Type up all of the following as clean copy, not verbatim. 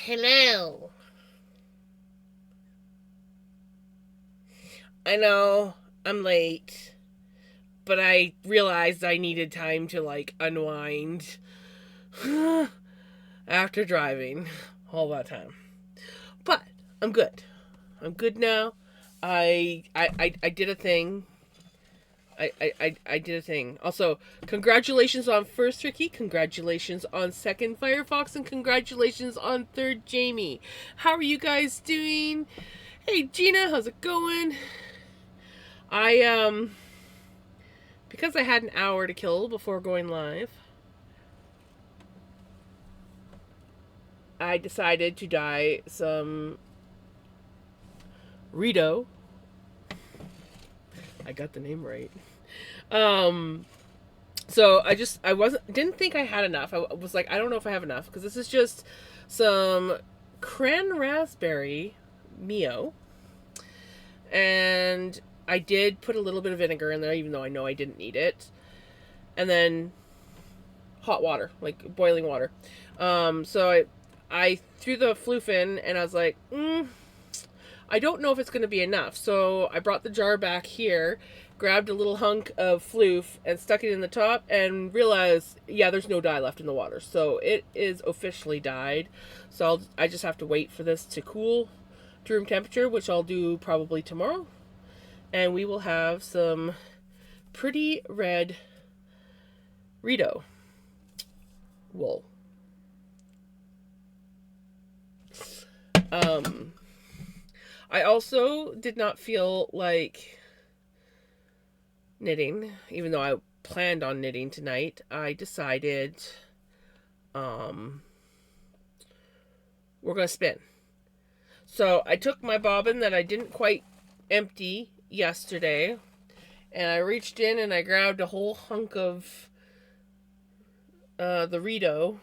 Hello. I know I'm late, but I realized I needed time to unwind after driving all that time. But I'm good. I'm good now. I did a thing. I did a thing. Also, congratulations on first Ricky, congratulations on second Firefox, and congratulations on third Jamie. How are you guys doing? Hey Gina, how's it going? I because I had an hour to kill before going live, I decided to dye some Rito. I got the name right. Um, so I wasn't didn't think I had enough. I was like, I don't know if I have enough because this is just some cran raspberry Mio, and I did put a little bit of vinegar in there, even though I know I didn't need it, and then hot water, like boiling water. So I threw the floof in, and I was like, I don't know if it's going to be enough. So I brought the jar back here, grabbed a little hunk of floof, and stuck it in the top, and realized, yeah, there's no dye left in the water. So it is officially dyed. So I just have to wait for this to cool to room temperature, which I'll do probably tomorrow. And we will have some pretty red Rito wool. Um, I also did not feel like knitting, even though I planned on knitting tonight. I decided um, we're going to spin. So I took my bobbin that I didn't quite empty yesterday, and I reached in and I grabbed a whole hunk of the Rito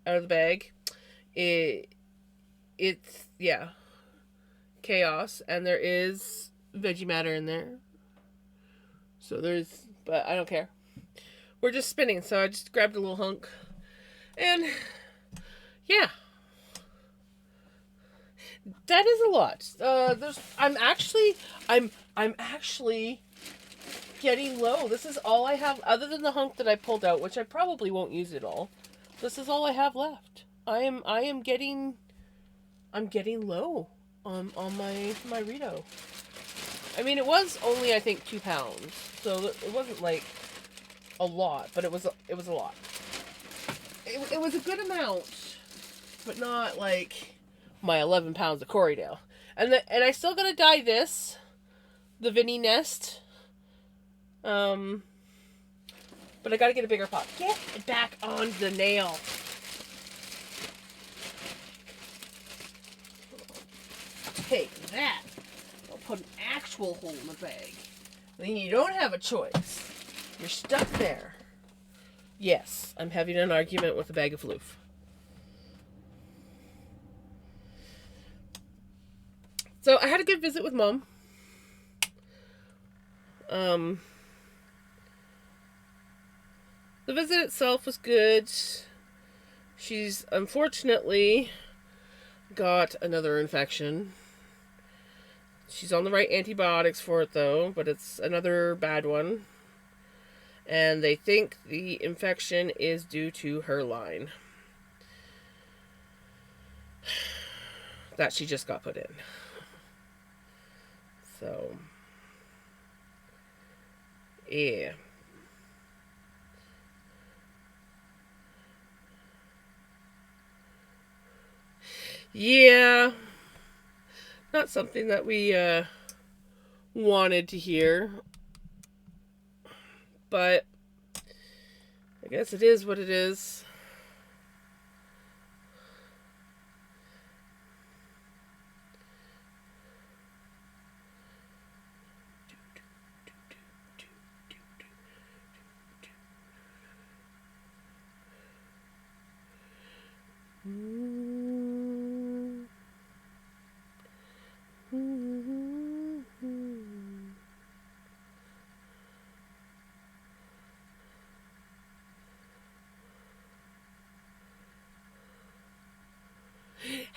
out of the bag. It's, yeah, chaos, and there is veggie matter in there. So there's, but I don't care. We're just spinning, so I just grabbed a little hunk, and yeah, that is a lot. I'm actually getting low. This is all I have, other than the hunk that I pulled out, which I probably won't use it all. This is all I have left. I'm getting low on my Rito. I mean, it was only, I think, 2 pounds, so it wasn't like a lot, but it was a lot. It was a good amount, but not like my 11 pounds of Corriedale. And I still gotta dye this, the Vinny Nest. But I gotta get a bigger pot. Get it back on the nail. Take that. I'll put an actual hole in the bag. Then you don't have a choice. You're stuck there. Yes, I'm having an argument with a bag of loof. So I had a good visit with Mom. The visit itself was good. She's unfortunately got another infection. She's on the right antibiotics for it though, but it's another bad one. And they think the infection is due to her line that she just got put in. So, yeah. Yeah. Not something that we wanted to hear. But I guess it is what it is.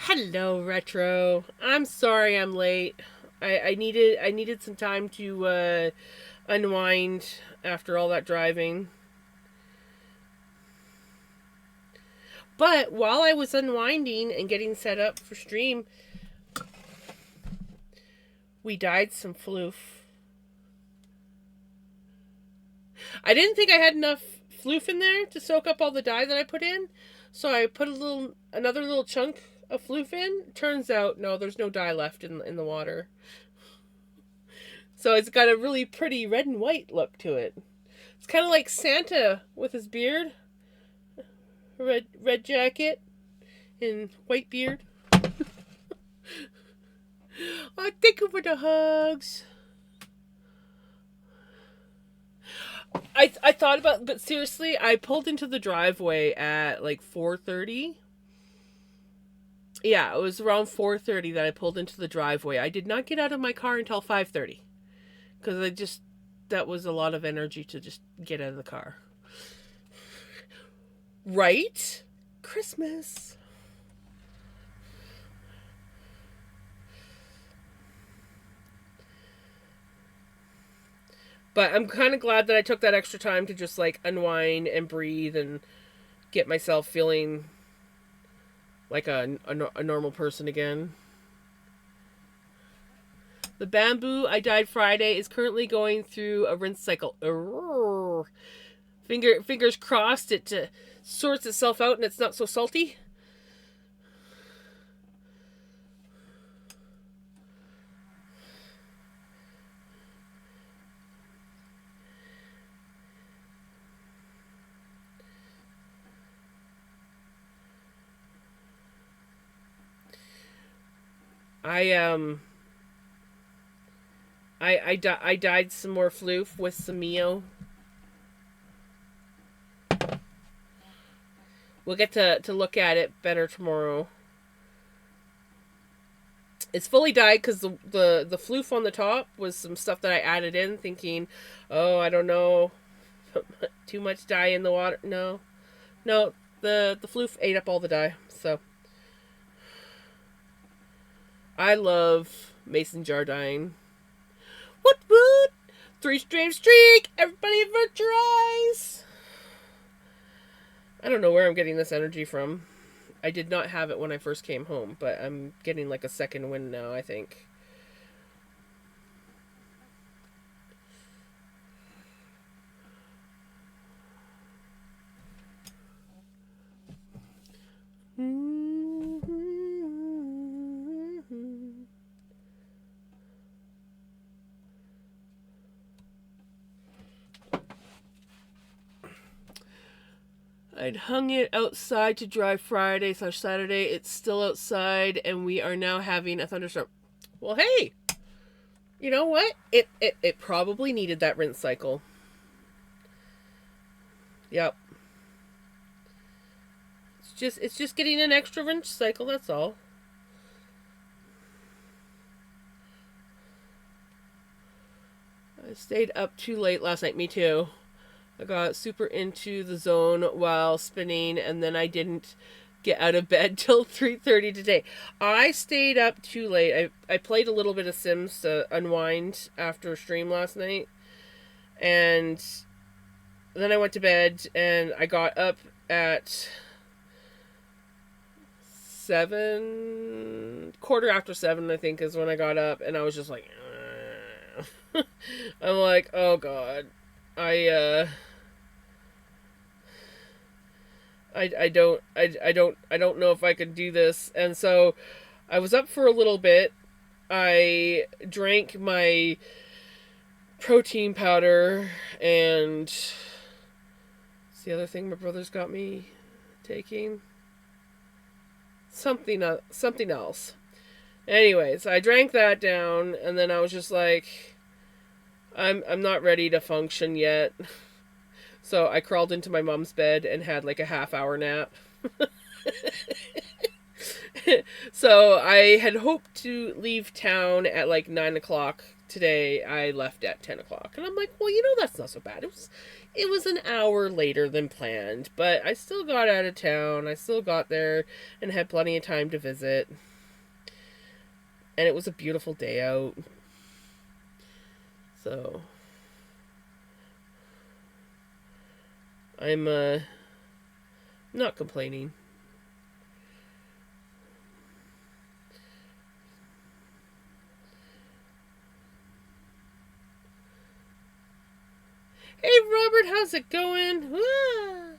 Hello, Retro. I'm sorry I'm late. I needed some time to unwind after all that driving. But while I was unwinding and getting set up for stream, we dyed some floof. I didn't think I had enough floof in there to soak up all the dye that I put in, so I put another little chunk of floof in. Turns out, no, there's no dye left in the water. So it's got a really pretty red and white look to it. It's kind of like Santa with his beard, red jacket, and white beard. Oh, thank you for the hugs. I thought about, but seriously, I pulled into the driveway at like 4:30. Yeah, it was around 4:30 that I pulled into the driveway. I did not get out of my car until 5:30 because that was a lot of energy to just get out of the car. Right? Christmas. But I'm kind of glad that I took that extra time to just like unwind and breathe and get myself feeling like a normal person again. The bamboo I dyed Friday is currently going through a rinse cycle. Fingers crossed it sorts itself out and it's not so salty. I dyed some more floof with some Mio. We'll get to look at it better tomorrow. It's fully dyed because the floof on the top was some stuff that I added in, thinking, oh, I don't know, too much dye in the water. No, the floof ate up all the dye. So I love mason jar dyeing. Woot woot! 3-stream streak! Everybody avert your eyes! I don't know where I'm getting this energy from. I did not have it when I first came home, but I'm getting like a second wind now, I think. I'd hung it outside to dry Friday/Saturday. It's still outside, and we are now having a thunderstorm. Well, hey, you know what? It probably needed that rinse cycle. Yep. It's just getting an extra rinse cycle. That's all. I stayed up too late last night. Me too. I got super into the zone while spinning, and then I didn't get out of bed till 3:30 today. I stayed up too late. I played a little bit of Sims to unwind after stream last night, and then I went to bed, and I got up at 7, quarter after 7, I think, is when I got up, and I was just like, I'm like, oh god. I don't know if I can do this. And so I was up for a little bit. I drank my protein powder and what's the other thing my brother's got me taking? Something else. Anyways, I drank that down, and then I was just like, I'm not ready to function yet. So I crawled into my mom's bed and had like a half-hour nap. So I had hoped to leave town at like 9 o'clock today. I left at 10 o'clock. And I'm like, well, that's not so bad. It was an hour later than planned, but I still got out of town. I still got there and had plenty of time to visit. And it was a beautiful day out. So I'm not complaining. Hey Robert, how's it going? Ah.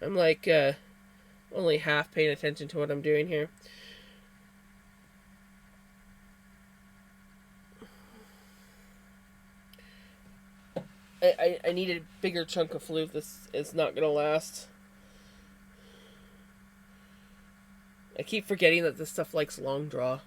I'm like only half paying attention to what I'm doing here. I need a bigger chunk of floof. This is not gonna last. I keep forgetting that this stuff likes long draw.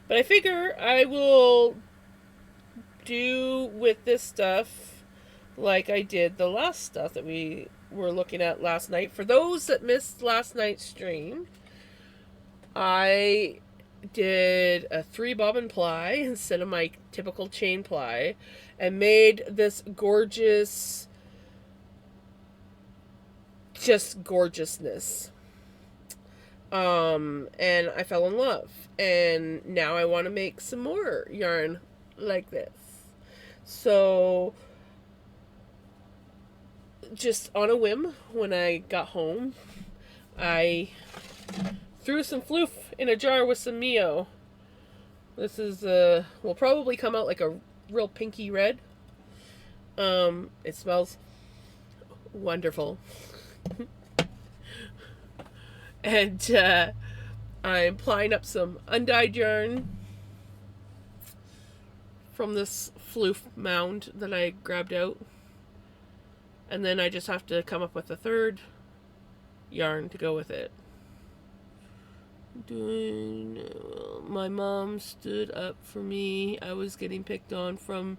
But I figure I will do with this stuff like I did the last stuff that we were looking at last night. For those that missed last night's stream, I did a 3 bobbin ply instead of my typical chain ply and made this gorgeous, just gorgeousness. And I fell in love, and now I want to make some more yarn like this. So just on a whim, when I got home, I threw some floof in a jar with some Mio. This is will probably come out like a real pinky red. It smells wonderful. And I'm plying up some undyed yarn from this floof mound that I grabbed out. And then I just have to come up with a third yarn to go with it. My mom stood up for me. I was getting picked on from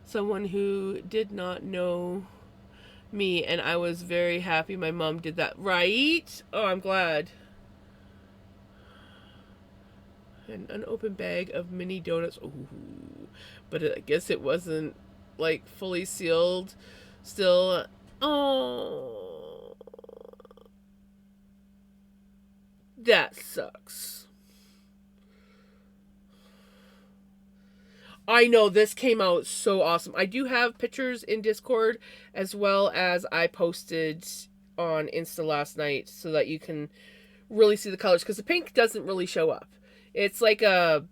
someone who did not know me, and I was very happy my mom did that. Right? Oh, I'm glad. An unopened bag of mini donuts. Ooh. But I guess it wasn't like fully sealed still. Oh, that sucks. I know, this came out so awesome. I do have pictures in Discord as well as I posted on Insta last night so that you can really see the colors, because the pink doesn't really show up. It's like a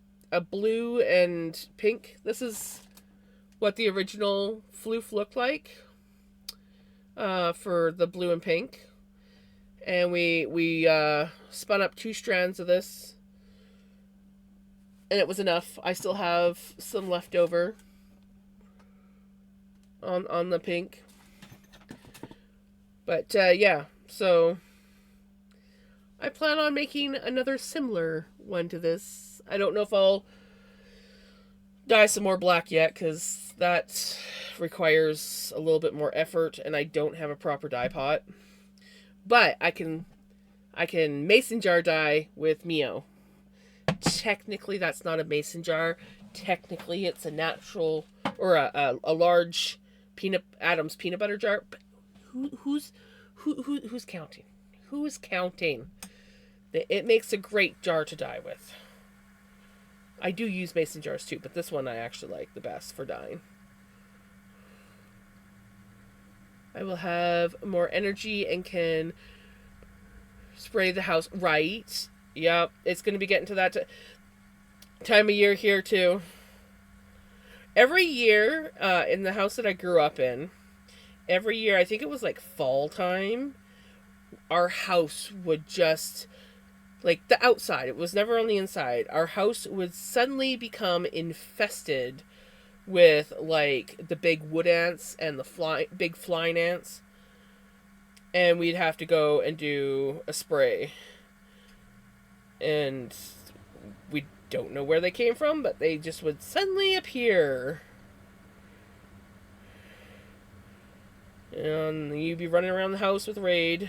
blue and pink. This is what the original floof looked like for the blue and pink. And we spun up 2 strands of this. And it was enough. I still have some left over on the pink. But yeah, so I plan on making another similar one to this. I don't know if I'll dye some more black yet, because that requires a little bit more effort, and I don't have a proper dye pot. But I can mason jar dye with Mio. Technically, that's not a mason jar. Technically, it's a natural or a large Adams peanut butter jar. But who's counting? Who is counting? It makes a great jar to dye with. I do use mason jars too, but this one I actually like the best for dyeing. I will have more energy and can spray the house right. Yep, it's going to be getting to that time of year here too. Every year in the house that I grew up in, every year, I think it was like fall time, our house would just, like the outside, it was never on the inside, our house would suddenly become infested with like the big wood ants and the big flying ants. And we'd have to go and do a spray. And we'd don't know where they came from, but they just would suddenly appear. And you'd be running around the house with Raid.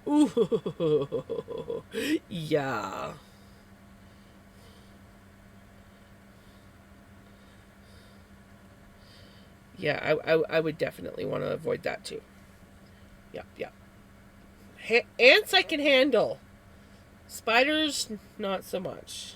Ooh, yeah. Yeah, I would definitely want to avoid that too. Yep, yep. Ants I can handle. Spiders, not so much.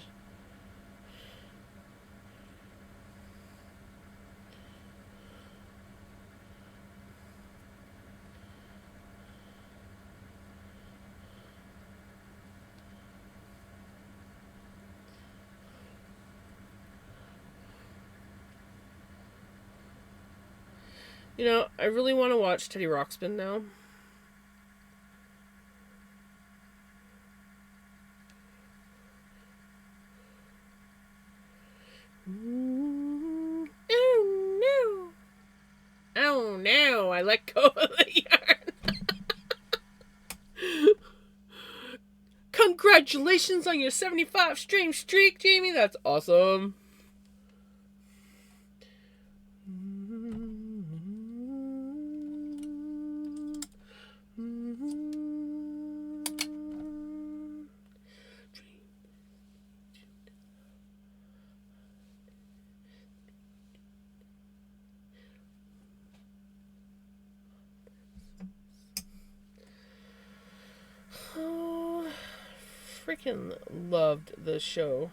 You know, I really want to watch Teddy Ruxpin now. Oh no! Oh no! I let go of the yarn. Congratulations on your 75 stream streak, Jamie. That's awesome. Oh, freaking loved the show.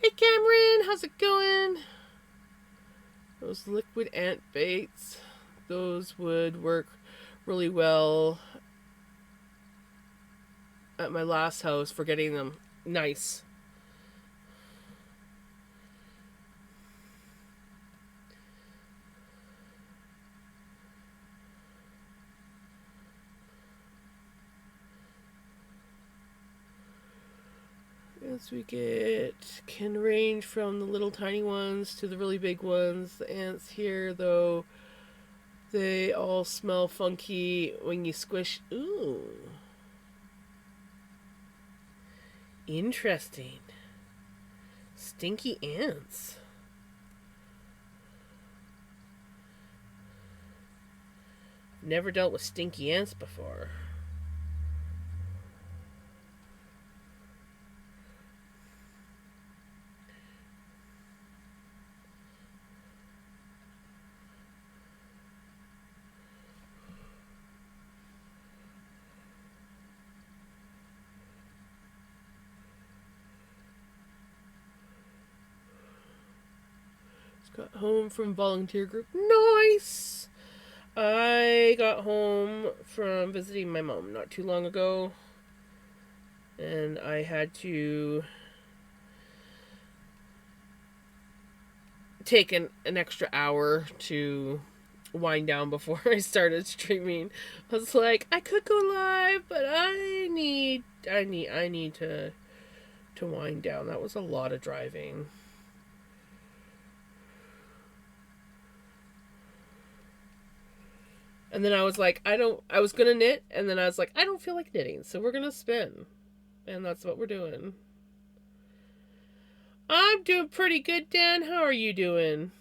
Hey Cameron, how's it going? Those liquid ant baits, those would work really well at my last house for getting them nice. As we get, can range from the little tiny ones to the really big ones. The ants here, though, they all smell funky when you squish. Ooh. Interesting. Stinky ants. Never dealt with stinky ants before. Got home from volunteer group. Nice! I got home from visiting my mom not too long ago. And I had to take an extra hour to wind down before I started streaming. I was like, I could go live, but I need to wind down. That was a lot of driving. And then I was like, I was gonna knit, and then I was like, I don't feel like knitting, so we're gonna spin. And that's what we're doing. I'm doing pretty good, Dan. How are you doing?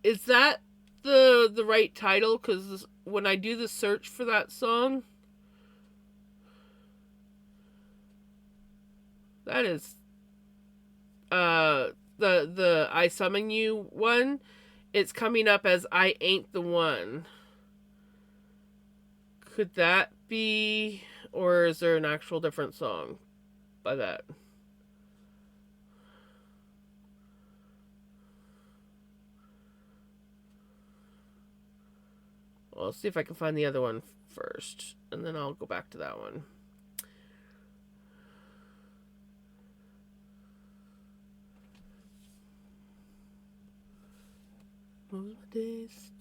Is that the right title? Because when I do the search for that song, that is the I Summon You one. It's coming up as I Ain't the One. Could that be, or is there an actual different song by that? Well, let's see if I can find the other one first, and then I'll go back to that one. Most my days,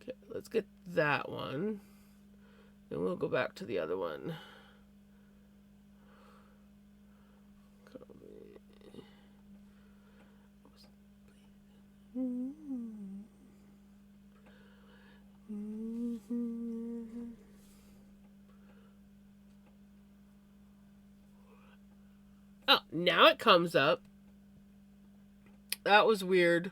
okay, let's get that one. Then we'll go back to the other one. Oh, now it comes up. That was weird.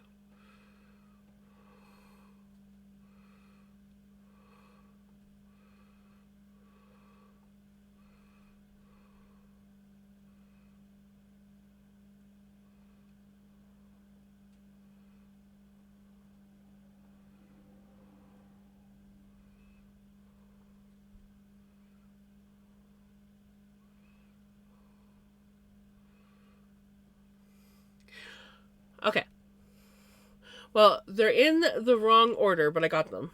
Okay. Well, they're in the wrong order, but I got them.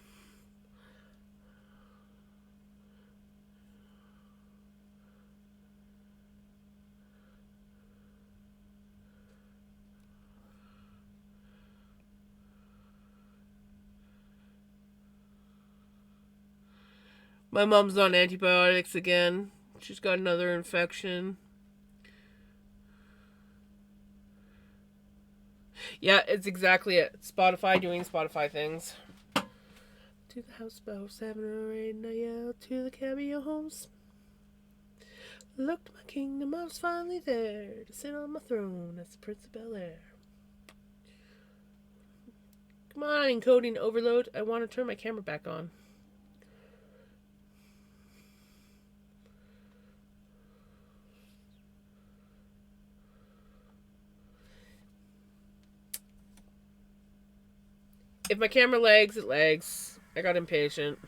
My mom's on antibiotics again. She's got another infection. Yeah, it's exactly it. Spotify doing Spotify things. To the house about 7 or 8, and I yelled to the cameo homes. Looked my kingdom, I was finally there to sit on my throne as the Prince of Bel Air. Come on, encoding overload. I want to turn my camera back on. If my camera lags, it lags. I got impatient.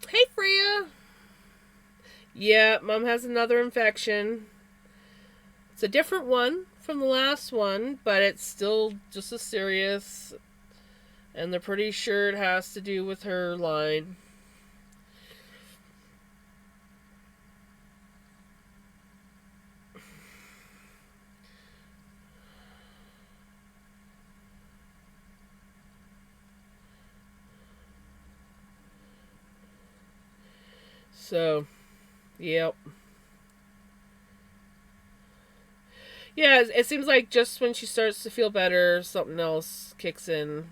Hey, Freya. Yeah, Mom has another infection. It's a different one from the last one, but it's still just as serious. And they're pretty sure it has to do with her line. So, yep. Yeah, it seems like just when she starts to feel better, something else kicks in.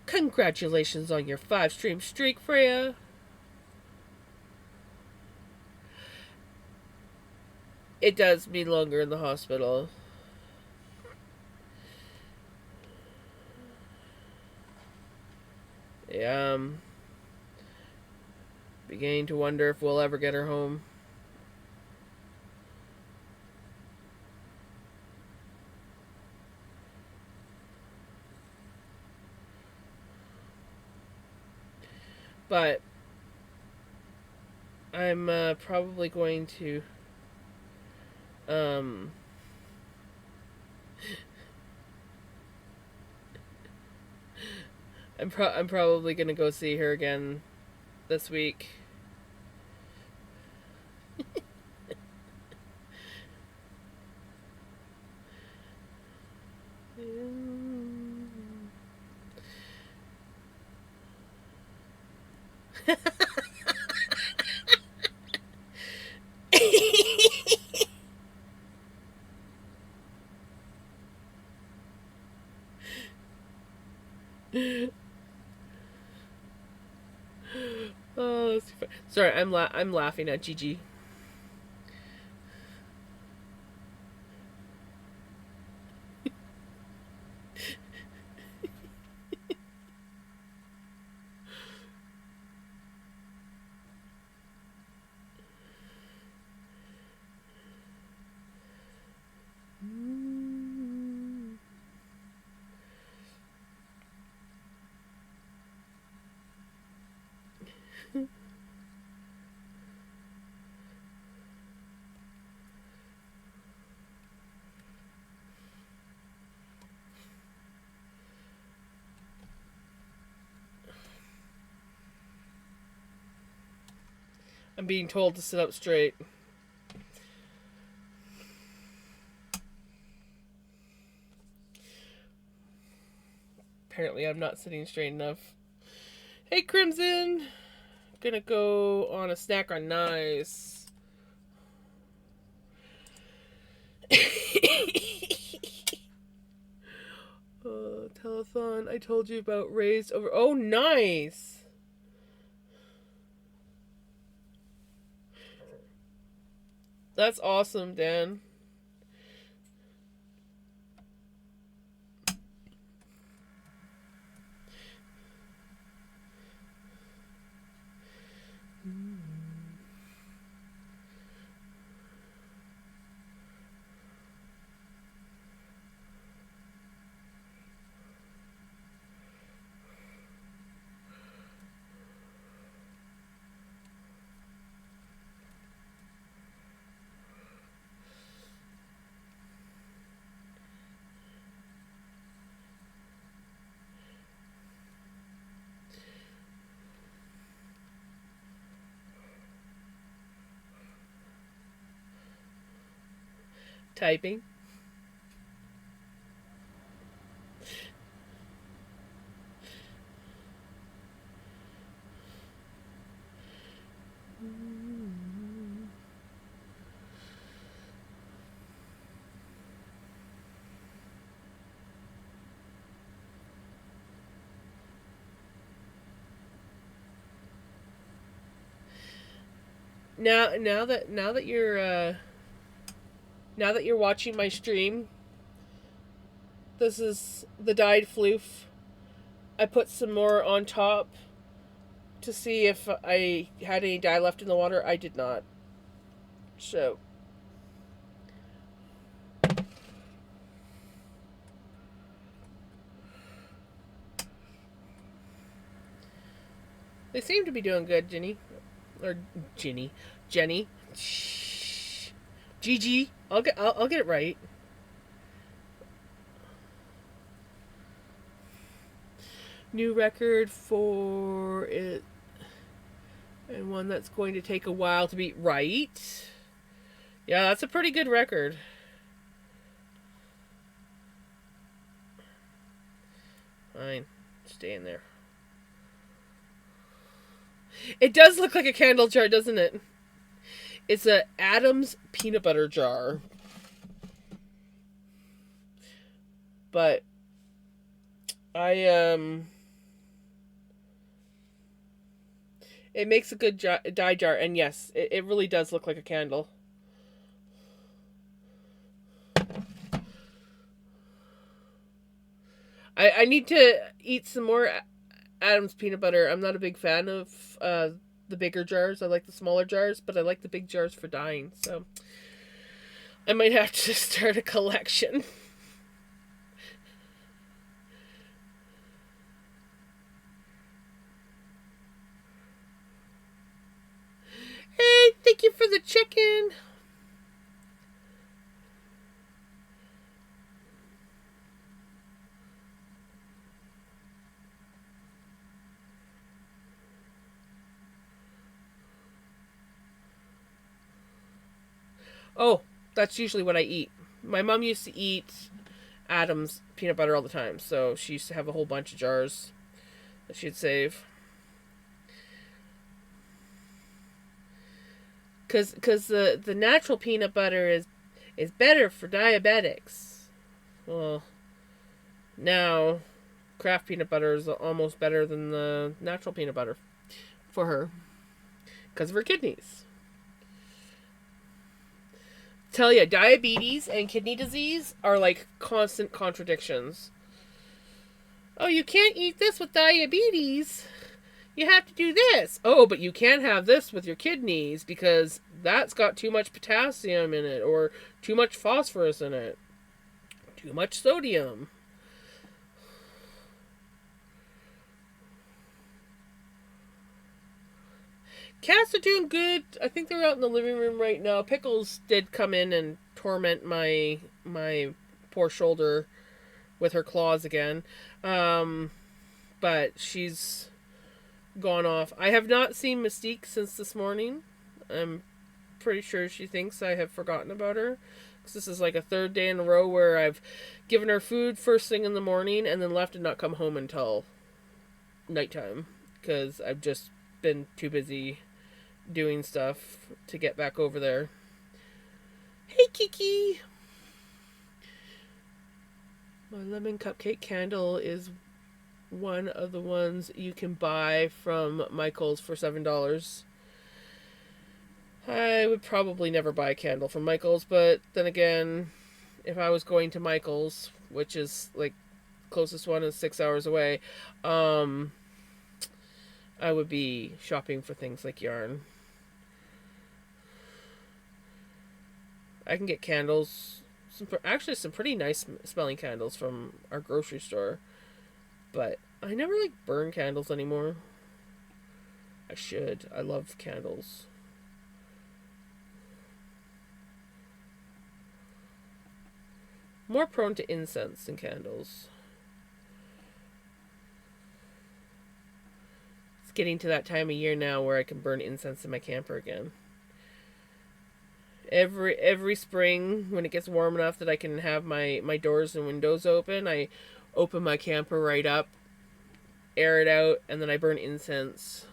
Congratulations on your 5-stream streak, Freya. It does mean longer in the hospital. Yeah, beginning to wonder if we'll ever get her home. But I'm probably going to um I'm probably gonna go see her again this week. Oh, that's too funny. Sorry, I'm laughing at Gigi. I'm being told to sit up straight. Apparently, I'm not sitting straight enough. Hey, Crimson! Gonna go on a snack on Nice. Telethon. I told you about raised over. Oh, nice! That's awesome, Dan. Typing. Now that you're watching my stream, this is the dyed floof. I put some more on top to see if I had any dye left in the water. I did not. So they seem to be doing good, Jenny. Or Jenny. Shh. Gigi. I'll get it right. New record for it, and one that's going to take a while to beat. Right. Yeah, that's a pretty good record. Fine. Stay in there. It does look like a candle jar, doesn't it? It's a Adams peanut butter jar. But it makes a good dye jar, and yes, it really does look like a candle. I need to eat some more Adam's peanut butter. I'm not a big fan of the bigger jars. I like the smaller jars, but I like the big jars for dyeing. So I might have to start a collection. Hey, thank you for the chicken. Oh, that's usually what I eat. My mom used to eat Adam's peanut butter all the time, so she used to have a whole bunch of jars that she'd save. Cause the natural peanut butter is better for diabetics. Well, now Kraft peanut butter is almost better than the natural peanut butter for her because of her kidneys. Tell you, diabetes and kidney disease are like constant contradictions. Oh, you can't eat this with diabetes. You have to do this. Oh, but you can't have this with your kidneys because that's got too much potassium in it or too much phosphorus in it. Too much sodium. Cats are doing good. I think they're out in the living room right now. Pickles did come in and torment my poor shoulder with her claws again. But she's gone off. I have not seen Mystique since this morning. I'm pretty sure she thinks I have forgotten about her. Because this is like a third day in a row where I've given her food first thing in the morning and then left and not come home until nighttime. Because I've just been too busy doing stuff to get back over there. Hey, Kiki! My lemon cupcake candle is one of the ones you can buy from Michael's for $7. I would probably never buy a candle from Michael's, but then again, if I was going to Michael's, which is like closest one is 6 hours away, I would be shopping for things like yarn. I can get candles, some pretty nice smelling candles from our grocery store, but I never like burn candles anymore. I should. I love candles. More prone to incense than candles. It's getting to that time of year now where I can burn incense in my camper again. Every spring when it gets warm enough that I can have my doors and windows open, I open my camper right up, air it out, and then I burn incense.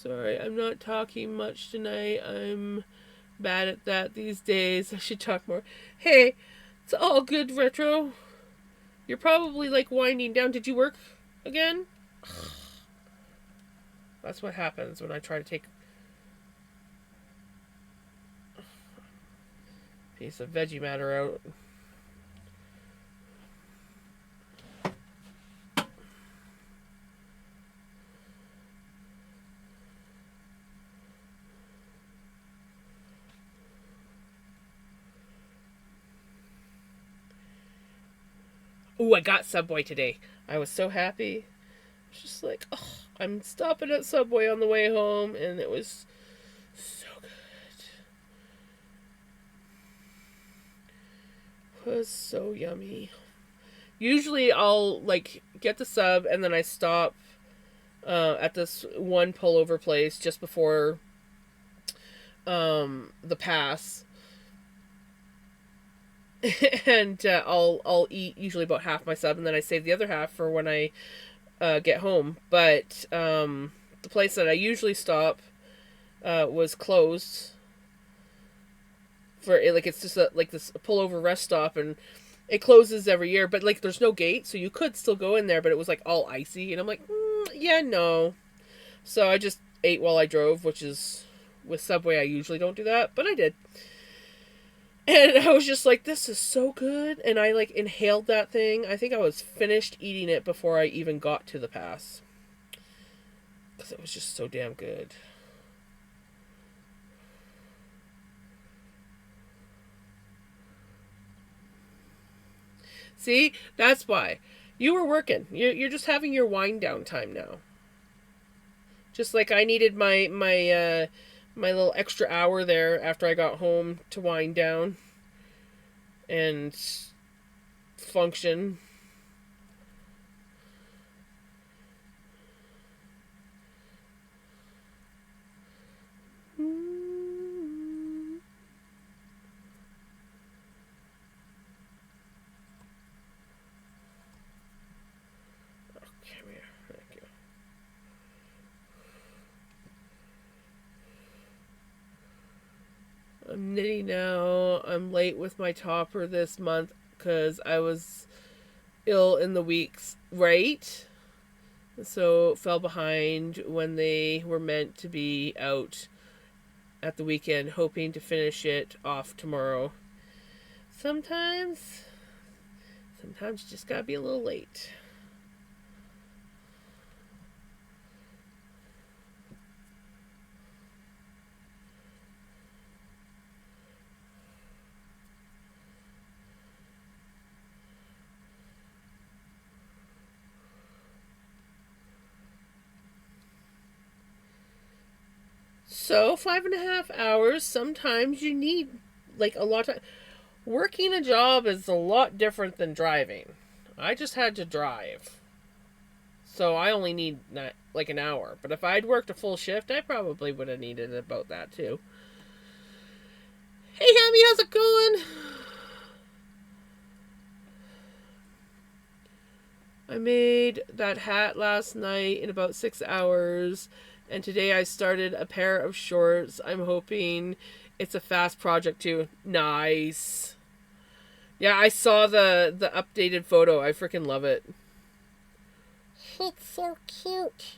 Sorry, I'm not talking much tonight. I'm bad at that these days. I should talk more. Hey, it's all good, Retro. You're probably like winding down. Did you work again? That's what happens when I try to take a piece of veggie matter out. Ooh, I got Subway today. I was so happy. I was just like, oh, I'm stopping at Subway on the way home, and it was so good. It was so yummy. Usually I'll like get the sub and then I stop at this one pullover place just before the pass, and I'll eat usually about half my sub, and then I save the other half for when I get home. But the place that I usually stop was closed for it. Like it's just like this pullover rest stop, and it closes every year. But like there's no gate, so you could still go in there. But it was like all icy, and I'm like, yeah, no. So I just ate while I drove, which is with Subway I usually don't do that, but I did. And I was just like, this is so good. And I like inhaled that thing. I think I was finished eating it before I even got to the pass. that was just so damn good. See, that's why. You were working. You're just having your wind down time now. Just like I needed my little extra hour there after I got home to wind down and function. I'm knitting now. I'm late with my topper this month because I was ill in the weeks, right? So fell behind when they were meant to be out at the weekend, hoping to finish it off tomorrow. Sometimes you just gotta be a little late. So 5.5 hours, sometimes you need like a lot of working a job is a lot different than driving. I just had to drive. So I only need like an hour. But if I'd worked a full shift, I probably would have needed about that too. Hey Hammy, how's it going? I made that hat last night in about 6 hours. And today I started a pair of shorts. I'm hoping it's a fast project too. Nice. Yeah, I saw the updated photo. I freaking love it. It's so cute.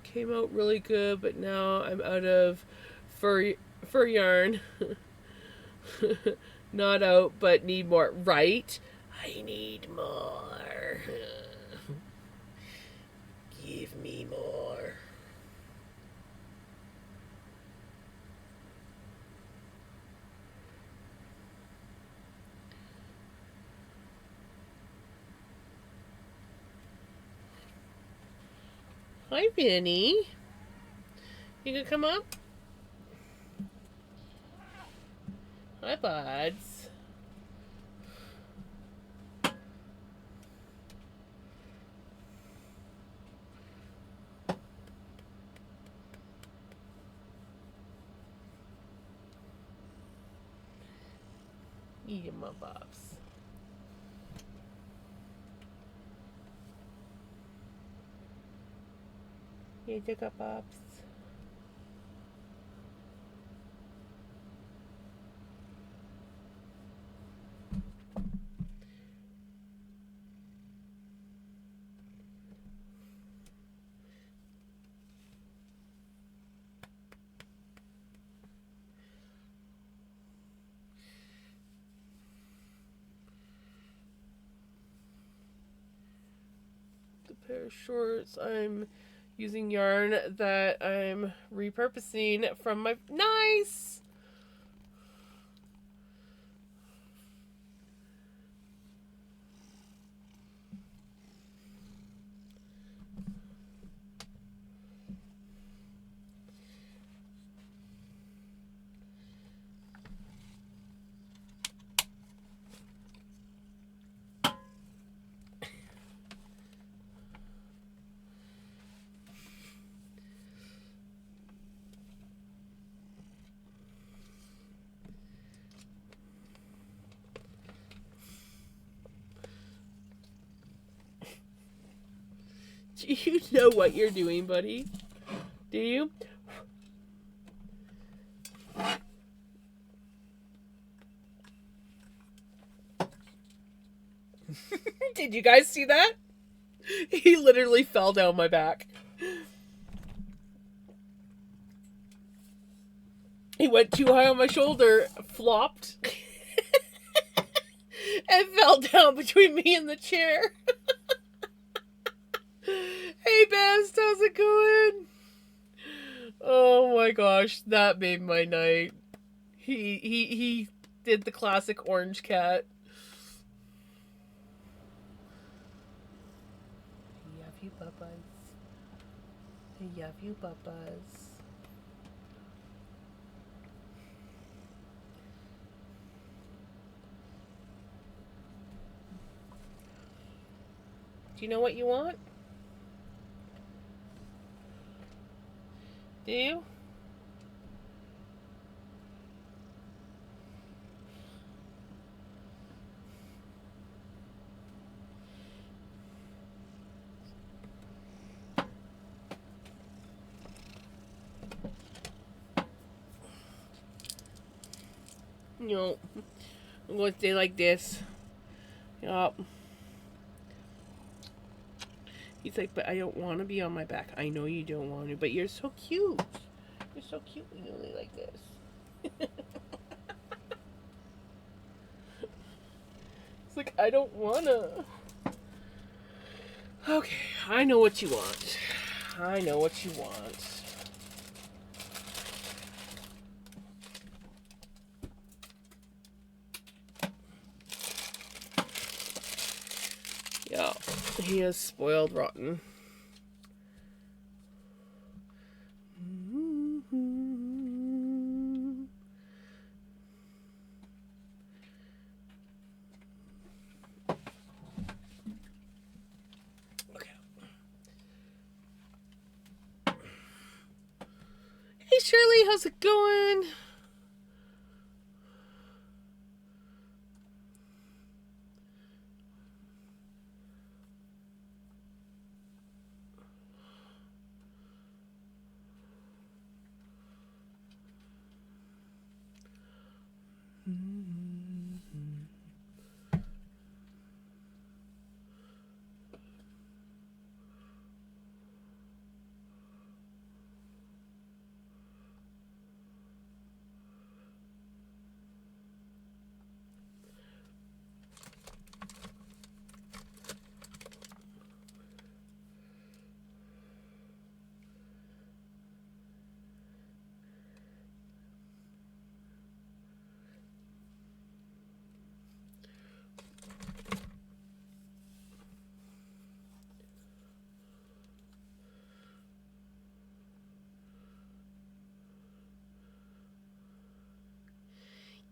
Came out really good, but now I'm out of fur yarn. Not out, but need more. Right? I need more. Give me more. Hi, Vinny. You gonna come up? Hi, buds. Eat my bobs. You took up bobs. Pair of shorts. I'm using yarn that I'm repurposing from my nice. Do you know what you're doing, buddy? Do you? Did you guys see that? He literally fell down my back. He went too high on my shoulder, flopped, and fell down between me and the chair. Hey, Best, how's it going? Oh my gosh, that made my night. He did the classic orange cat. I love you, Bubba's. I love you, Bubba's. Do you know what you want? Do you? No. I'm going to stay like this. Yup. He's like, but I don't want to be on my back. I know you don't want to, but you're so cute. You're so cute when you lay like this. It's like, I don't want to. Okay, I know what you want. I know what you want. Yeah, he is spoiled rotten. Okay. Hey Shirley, how's it going?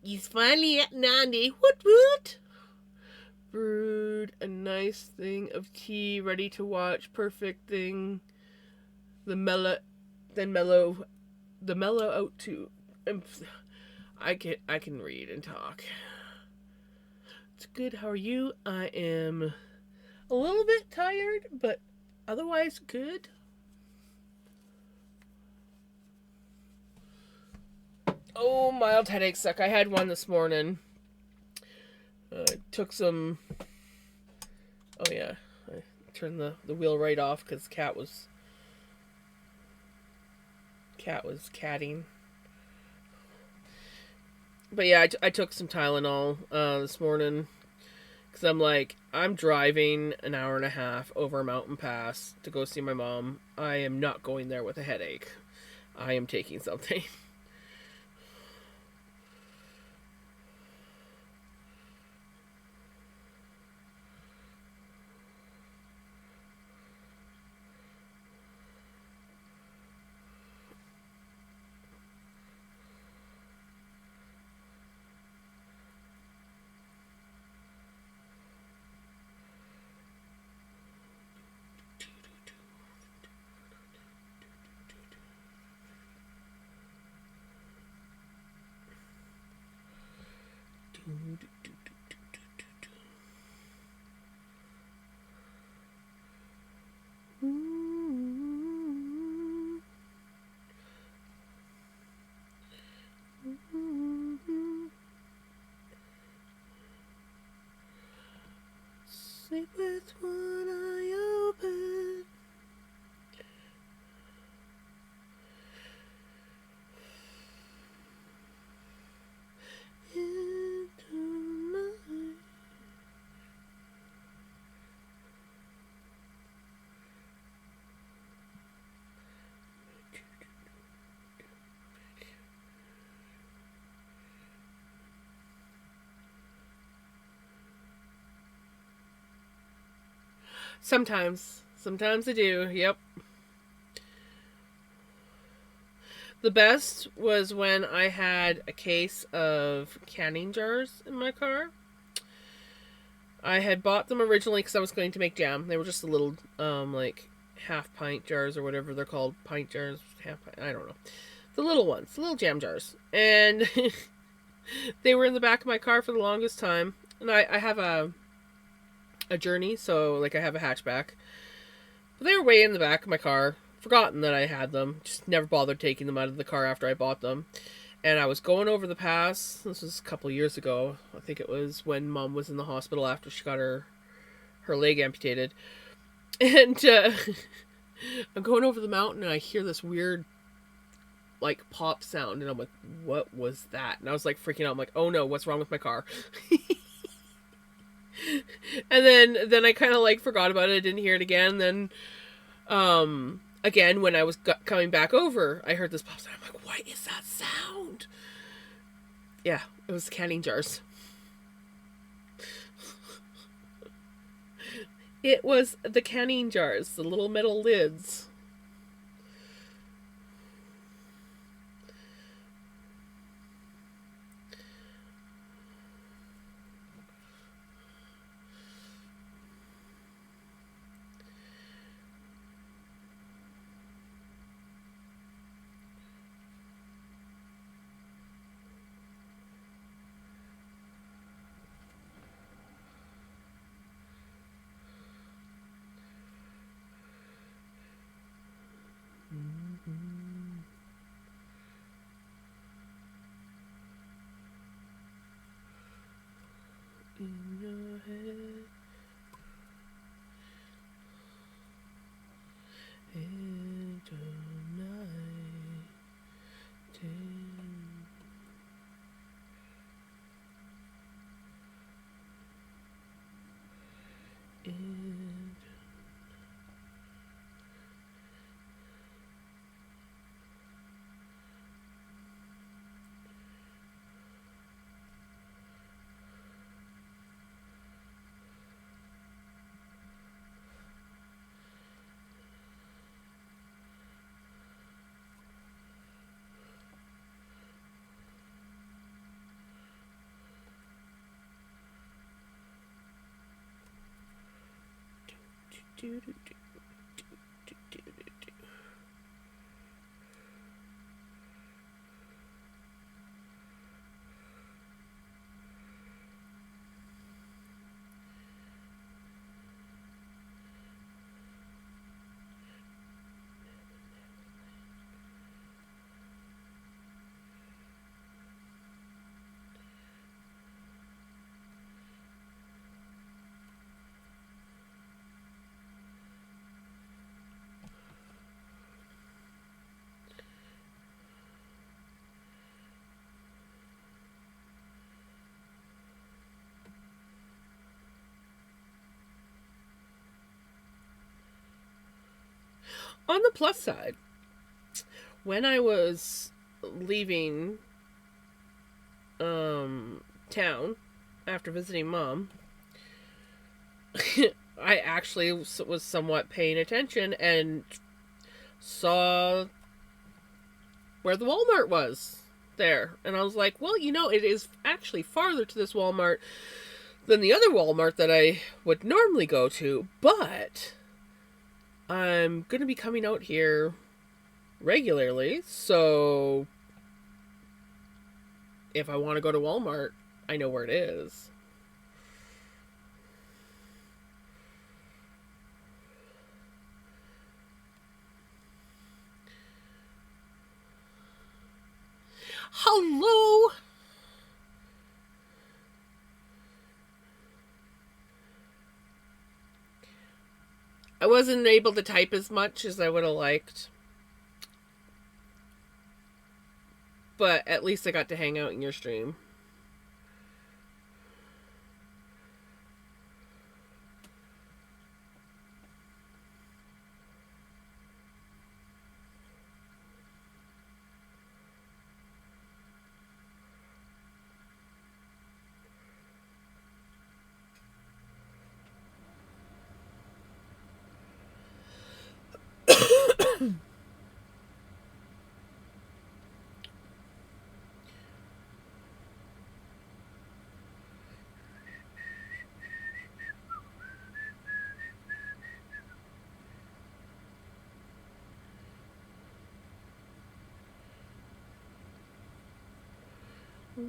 He's finally at 90. What? Brewed a nice thing of tea, ready to watch. Perfect thing. The mellow out too. I can read and talk. It's good. How are you? I am a little bit tired, but otherwise good. Oh, mild headache suck. I had one this morning. Took some. Oh yeah, I turned the wheel right off because cat was catting. But yeah, I took some Tylenol this morning because I'm driving an hour and a half over a mountain pass to go see my mom. I am not going there with a headache. I am taking something. Sometimes I do. Yep. The best was when I had a case of canning jars in my car. I had bought them originally because I was going to make jam. They were just a little, like half pint jars or whatever they're called, pint jars, half pint, I don't know, the little ones, the little jam jars, and they were in the back of my car for the longest time. And I have a Journey, so like I have a hatchback, but they were way in the back of my car. Forgotten that I had them. Just never bothered taking them out of the car after I bought them. And I was going over the pass. This was a couple years ago. I think it was when Mom was in the hospital after she got her leg amputated. And I'm going over the mountain and I hear this weird like pop sound, and I'm like, what was that? And I was like freaking out. I'm like, oh no, what's wrong with my car? And then I kind of like forgot about it. I didn't hear it again. Then again, when I was coming back over, I heard this pop sound. I'm like, what is that sound? Yeah, it was canning jars. It was the canning jars, the little metal lids. In your head, into night, in. Do, do, do, do, do, do, do. On the plus side, when I was leaving town after visiting Mom, I actually was somewhat paying attention and saw where the Walmart was there. And I was like, well, you know, it is actually farther to this Walmart than the other Walmart that I would normally go to, but I'm going to be coming out here regularly, so if I want to go to Walmart, I know where it is. Hello! I wasn't able to type as much as I would have liked, but at least I got to hang out in your stream. Yeah.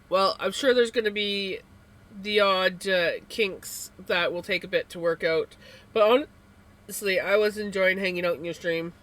Well, I'm sure there's going to be the odd kinks that will take a bit to work out. But honestly, I was enjoying hanging out in your stream.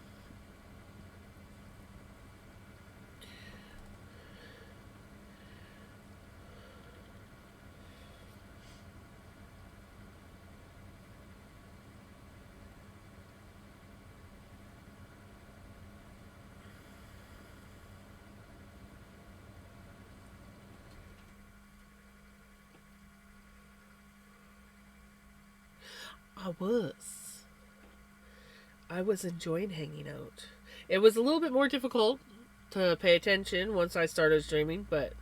I was. I was enjoying hanging out. It was a little bit more difficult to pay attention once I started streaming, but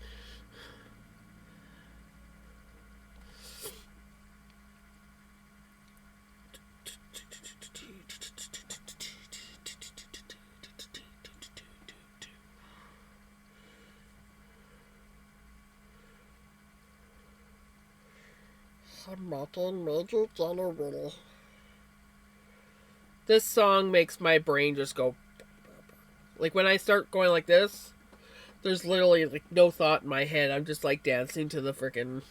I'm making Major General. this song makes my brain just go. Like when I start going like this, there's literally like no thought in my head. I'm just like dancing to the freaking.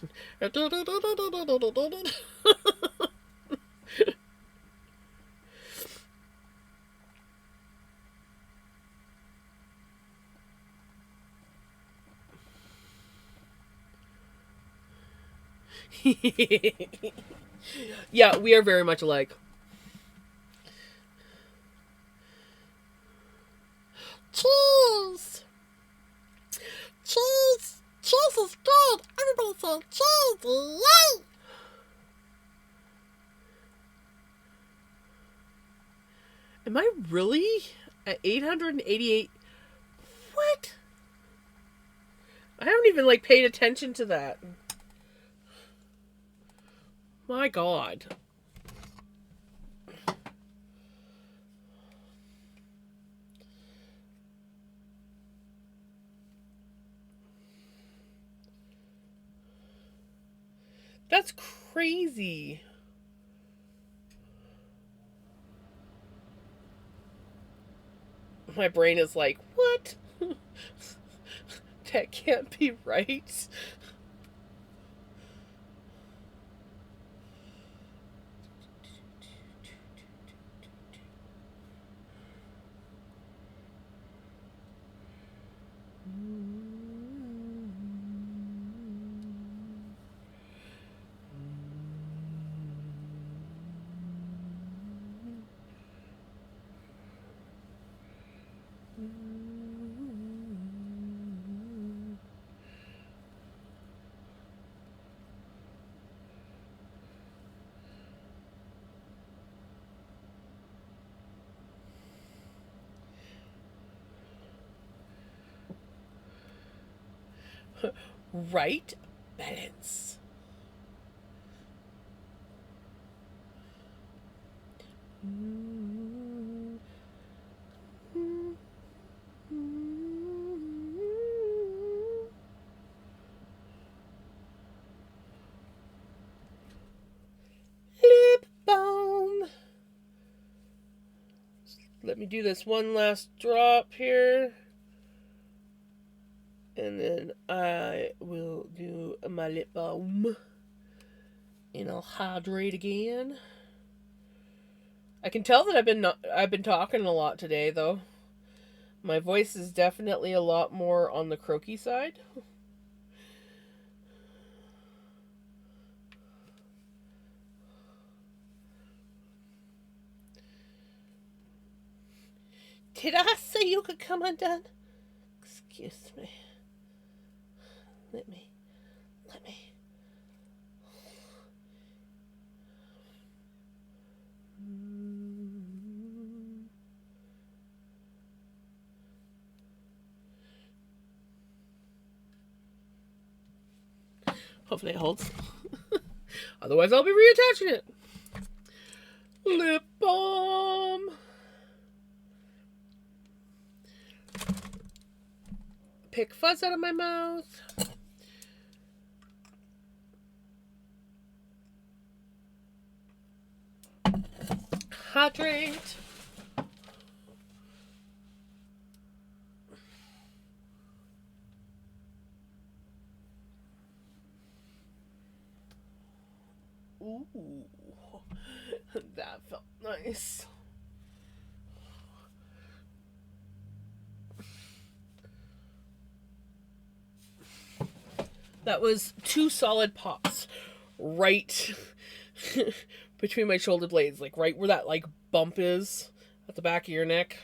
Yeah, we are very much alike. Cheese! Cheese! Cheese is good! Everybody say cheese! Yay! Am I really at 888? What? I haven't even like paid attention to that. My God. That's crazy. My brain is like, what? That can't be right. Right balance. Lip balm. Let me do this one last drop here. And then I will do my lip balm. And I'll hydrate again. I can tell that I've been talking a lot today though. My voice is definitely a lot more on the croaky side. Did I say you could come undone? Excuse me. Let me. Hopefully it holds. Otherwise, I'll be reattaching it. Lip balm. Pick fuzz out of my mouth. Hydrate. Ooh, that felt nice. That was 2 solid pops right between my shoulder blades, like right where that like bump is at the back of your neck.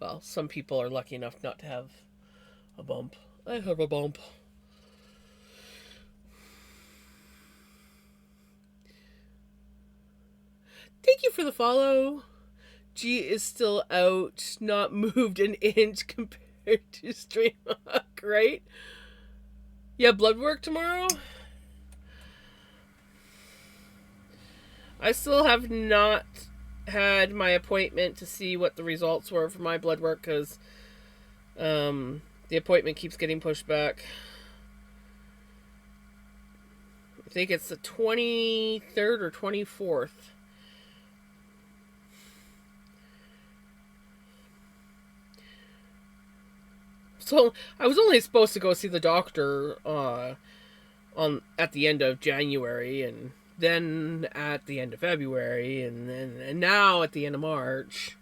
Well, some people are lucky enough not to have a bump. I have a bump. Thank you for the follow. G is still out, not moved an inch compared to Streamhawk, right? Yeah, blood work tomorrow? I still have not had my appointment to see what the results were for my blood work because the appointment keeps getting pushed back. I think it's the 23rd or 24th. So I was only supposed to go see the doctor at the end of January, and then at the end of February, and now at the end of March.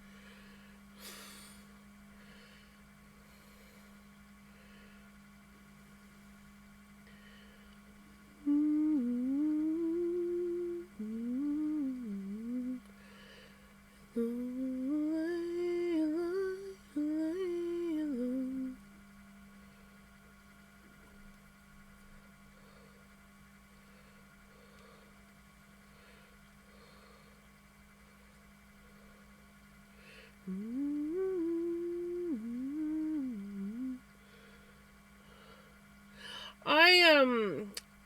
I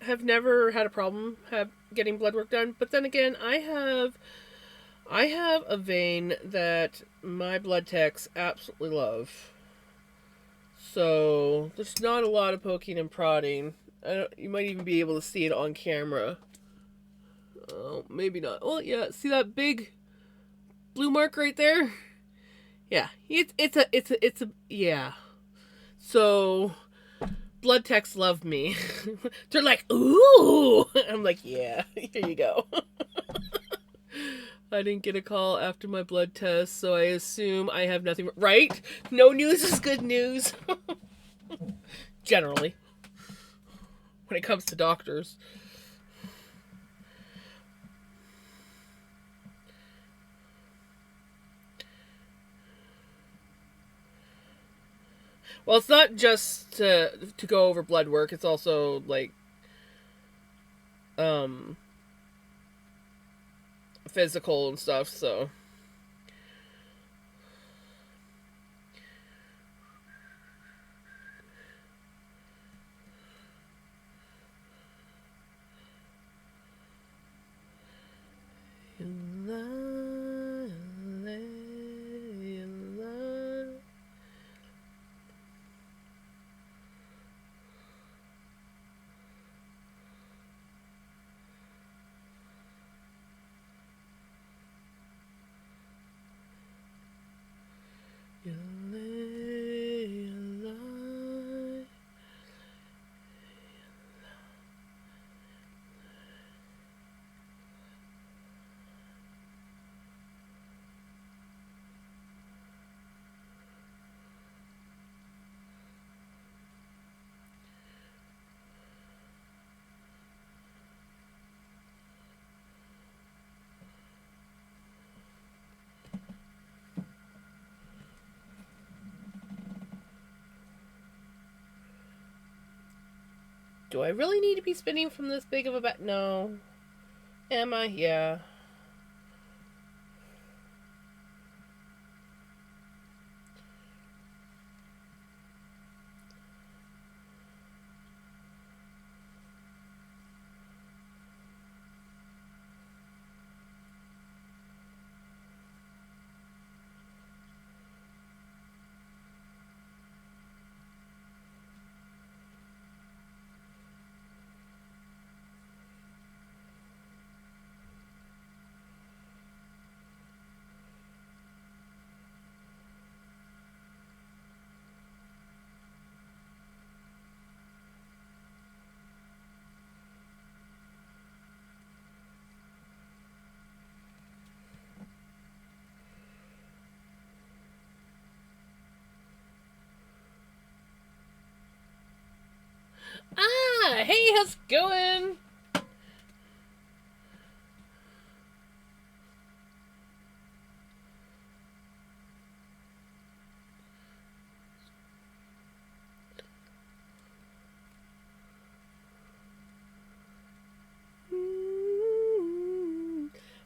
have never had a problem getting blood work done, but then again, I have a vein that my blood techs absolutely love. So there's not a lot of poking and prodding. You might even be able to see it on camera. Oh, maybe not. Oh yeah, see that big blue mark right there? Yeah, it's a yeah. So blood techs love me. They're like, ooh. I'm like, yeah, here you go. I didn't get a call after my blood test, so I assume I have nothing. Right? No news is good news. Generally. When it comes to doctors. Well, it's not just to go over blood work. It's also like physical and stuff, so do I really need to be spinning from this big of a bat? No. Am I? Yeah. Hey, how's it going?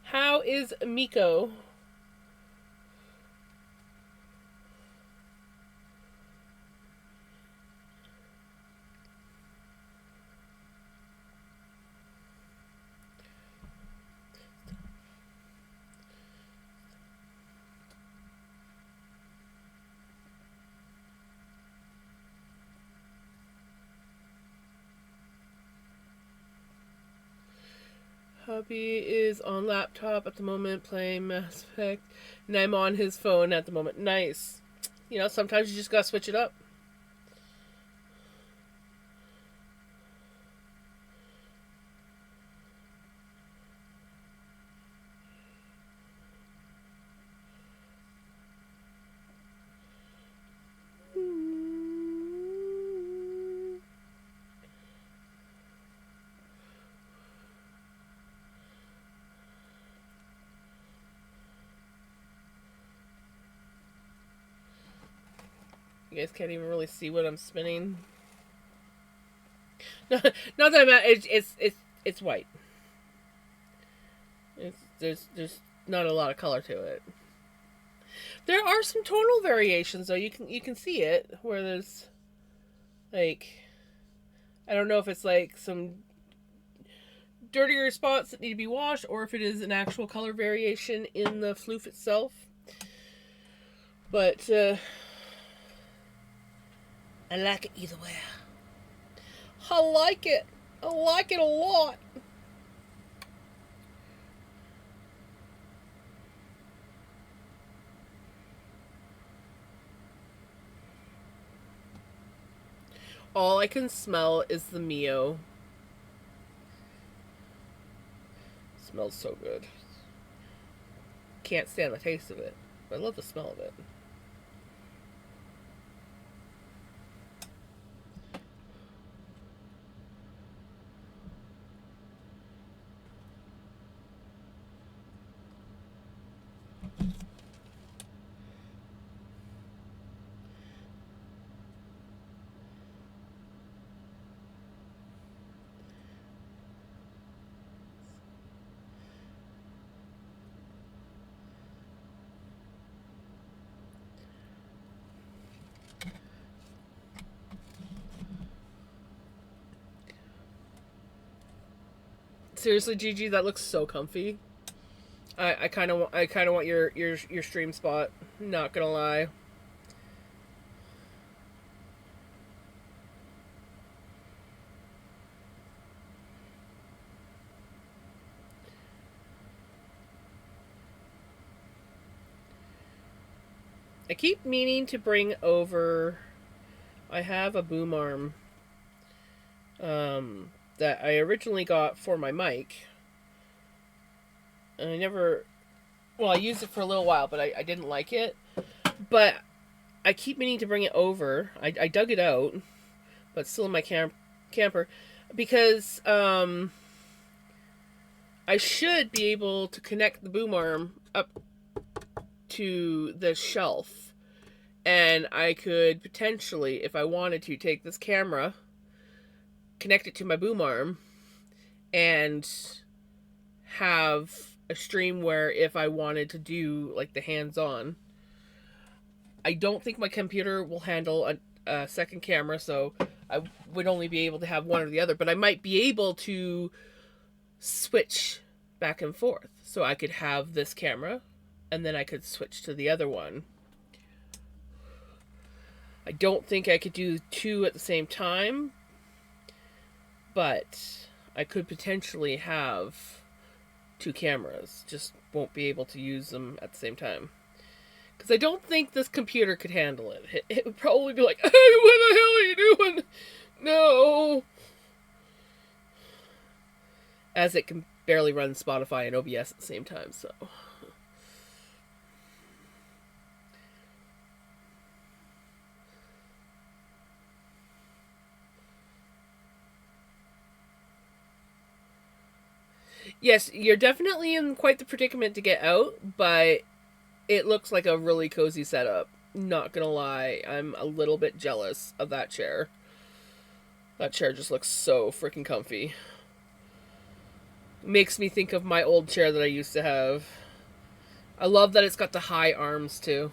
How is Miko? Hubby is on laptop at the moment playing Mass Effect, and I'm on his phone at the moment. Nice. You know, sometimes you just gotta switch it up. You guys can't even really see what I'm spinning. Not that I'm at. It's white. There's not a lot of color to it. There are some tonal variations though. You can see it where there's like, I don't know if it's like some dirtier spots that need to be washed or if it is an actual color variation in the floof itself. But I like it either way. I like it. I like it a lot. All I can smell is the Mio. Smells so good. Can't stand the taste of it, but I love the smell of it. Seriously, Gigi, that looks so comfy. I kind of want your stream spot. Not gonna lie. I keep meaning to bring over. I have a boom arm. That I originally got for my mic. And I never. Well, I used it for a little while, but I didn't like it. But I keep meaning to bring it over. I dug it out, but it's still in my camper. Because I should be able to connect the boom arm up to the shelf. And I could potentially, if I wanted to, take this camera, connect it to my boom arm, and have a stream where if I wanted to do like the hands-on. I don't think my computer will handle a second camera, so I would only be able to have one or the other, but I might be able to switch back and forth. So I could have this camera and then I could switch to the other one. I don't think I could do two at the same time, but I could potentially have two cameras. Just won't be able to use them at the same time. Because I don't think this computer could handle it. It would probably be like, hey, what the hell are you doing? No. As it can barely run Spotify and OBS at the same time, so. Yes, you're definitely in quite the predicament to get out, but it looks like a really cozy setup. Not gonna lie, I'm a little bit jealous of that chair. That chair just looks so freaking comfy. Makes me think of my old chair that I used to have. I love that it's got the high arms too.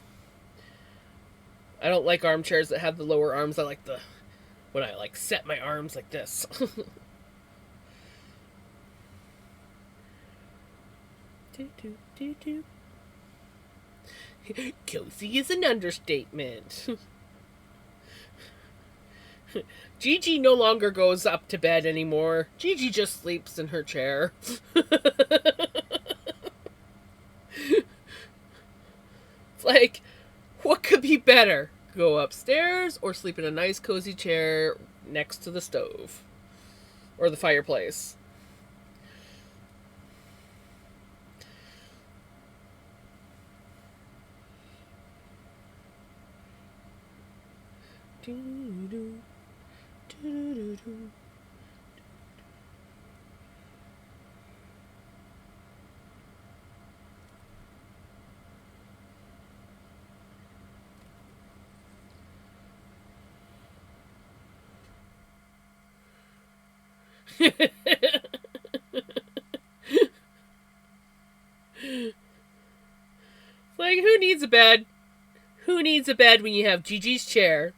I don't like armchairs that have the lower arms. I like the when I like set my arms like this. do, do, do, do. Cozy is an understatement. Gigi no longer goes up to bed anymore. Gigi just sleeps in her chair. It's like, what could be better? Go upstairs or sleep in a nice cozy chair next to the stove or the fireplace. Like, who needs a bed? Who needs a bed when you have Gigi's chair?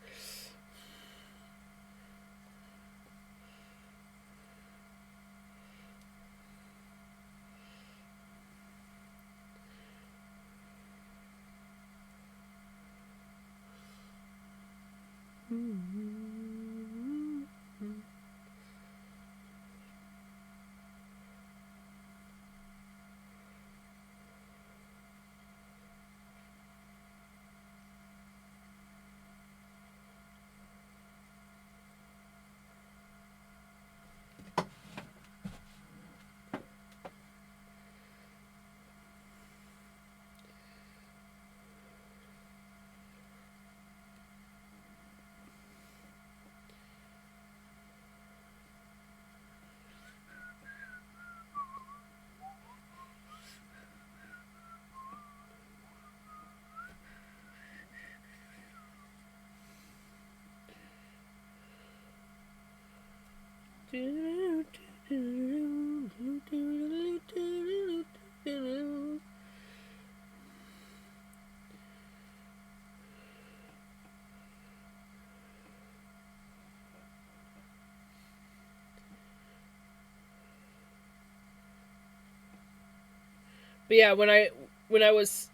But yeah, when I was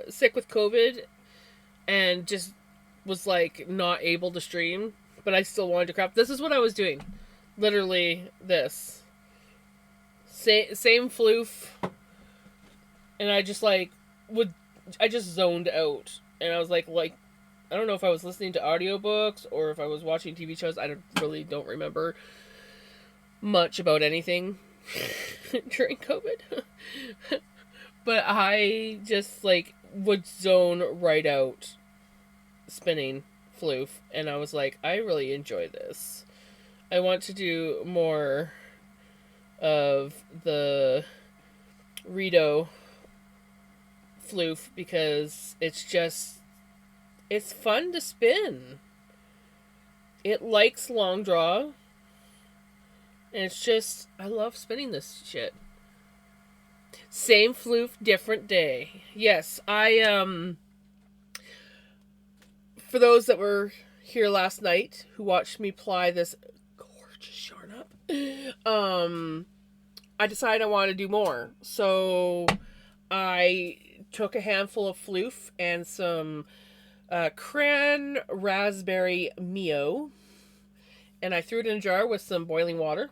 sick with COVID and just was like not able to stream, but I still wanted to craft. This is what I was doing, literally this same floof, and I just like would I just zoned out, and I was like I don't know if I was listening to audiobooks or if I was watching TV shows. Really don't remember much about anything during COVID. But I just like would zone right out spinning floof, and I was like, I really enjoy this. I want to do more of the Rito floof because it's fun to spin. It likes long draw, and it's just I love spinning this shit. Same floof, different day. Yes, for those that were here last night who watched me ply this gorgeous yarn up, I decided I wanted to do more. So I took a handful of floof and some cran raspberry Mio, and I threw it in a jar with some boiling water.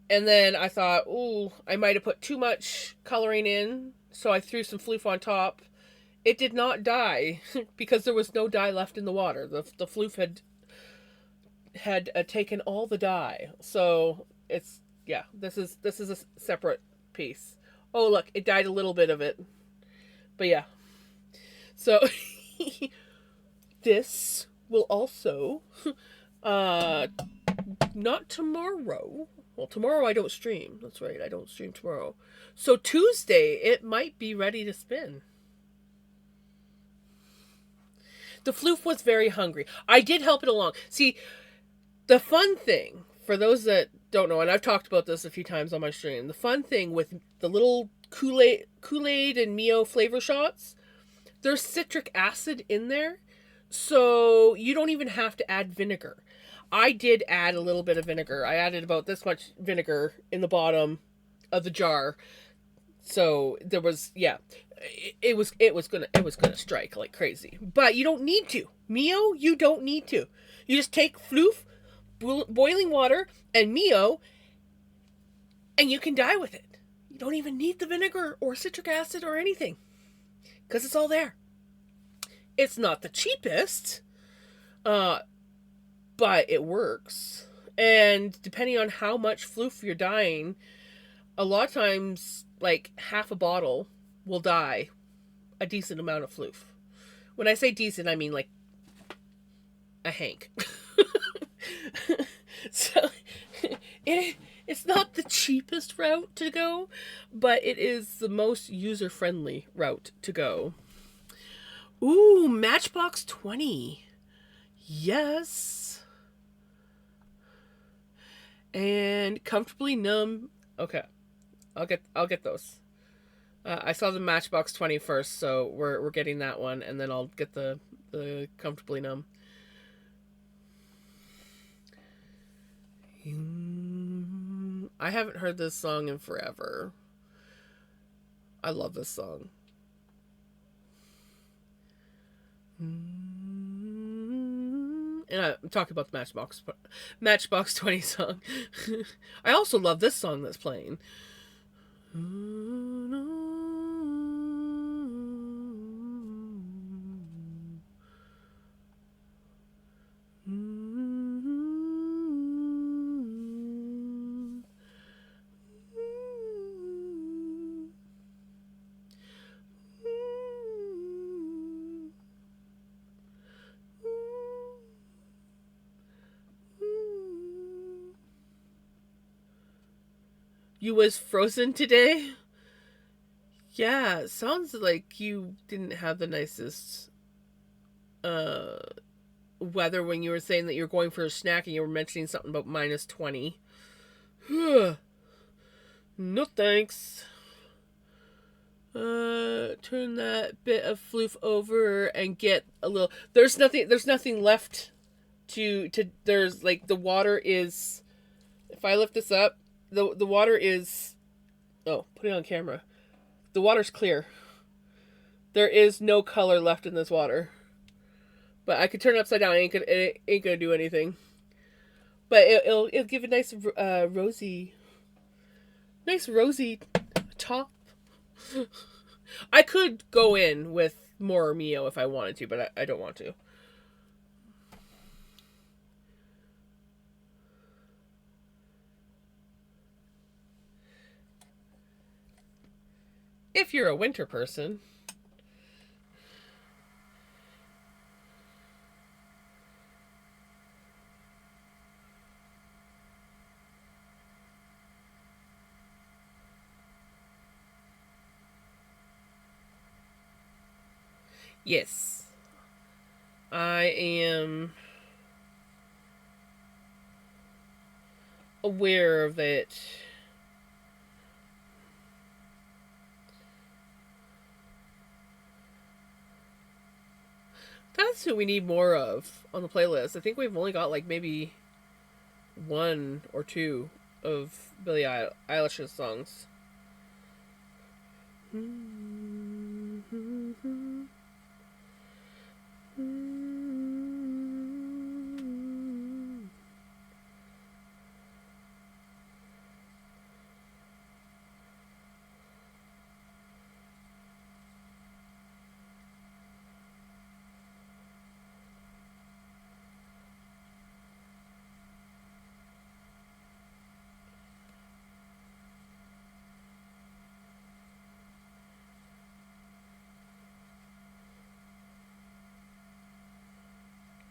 And then I thought, ooh, I might have put too much coloring in, so I threw some floof on top. It did not die because there was no dye left in the water. The floof had taken all the dye. So it's yeah, this is a separate piece. Oh look, it dyed a little bit of it, but yeah. So this will also not tomorrow, Well, tomorrow I don't stream. That's right, I don't stream tomorrow. So Tuesday, it might be ready to spin. The floof was very hungry. I did help it along. See, the fun thing, for those that don't know, and I've talked about this a few times on my stream, the fun thing with the little Kool-Aid and Mio flavor shots, there's citric acid in there, so you don't even have to add vinegar. I did add a little bit of vinegar. I added about this much vinegar in the bottom of the jar. So there was, yeah, it was gonna strike like crazy. But you don't need to. Mio, you don't need to. You just take floof, boiling water, and Mio, and you can die with it. You don't even need the vinegar or citric acid or anything, because it's all there. It's not the cheapest, but it works. And depending on how much floof you're dyeing, a lot of times, like half a bottle will dye a decent amount of floof. When I say decent, I mean like a hank. So it's not the cheapest route to go, but it is the most user-friendly route to go. Ooh, Matchbox 20. Yes. And Comfortably Numb. Okay. I'll get those. I saw the Matchbox 20 first, so we're getting that one, and then I'll get the Comfortably Numb. I haven't heard this song in forever. I love this song. And I'm talking about the Matchbox 20 song. I also love this song that's playing. You was frozen today? Yeah, it sounds like you didn't have the nicest weather when you were saying that you're going for a snack and you were mentioning something about -20. No thanks. Turn that bit of floof over and get a little. There's nothing left to. There's like the water is. If I lift this up, the water is. Oh, put it on camera. The water's clear. There is no color left in this water. But I could turn it upside down. It ain't gonna do anything. But it'll give a nice rosy top. I could go in with more Mio if I wanted to, but I don't want to. If you're a winter person. Yes. I am aware of it. That's who we need more of on the playlist. I think we've only got like maybe one or two of Billie Eilish's songs.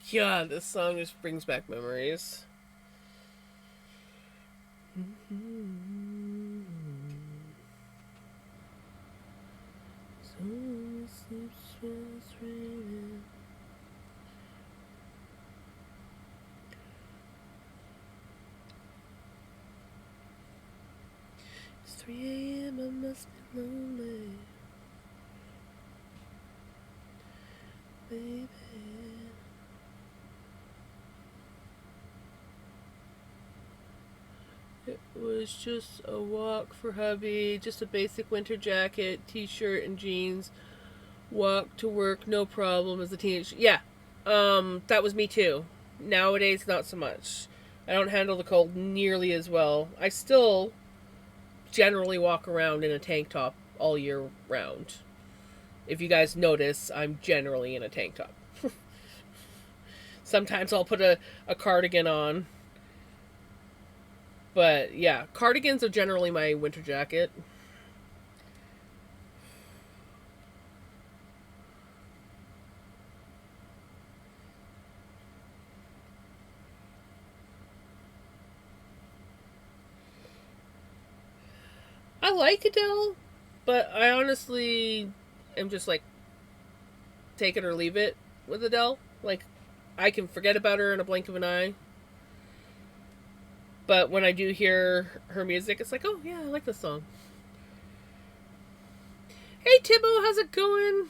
Yeah, this song just brings back memories. It's 3 a.m. I must be lonely, baby. It was just a walk for hubby, just a basic winter jacket, t-shirt, and jeans. Walk to work, no problem as a teenager. Yeah, that was me too. Nowadays, not so much. I don't handle the cold nearly as well. I still generally walk around in a tank top all year round. If you guys notice, I'm generally in a tank top. Sometimes I'll put a cardigan on. But yeah, cardigans are generally my winter jacket. I like Adele, but I honestly am just like take it or leave it with Adele. Like, I can forget about her in a blink of an eye. But when I do hear her music, it's like, oh yeah, I like this song. Hey Tibbo, how's it going?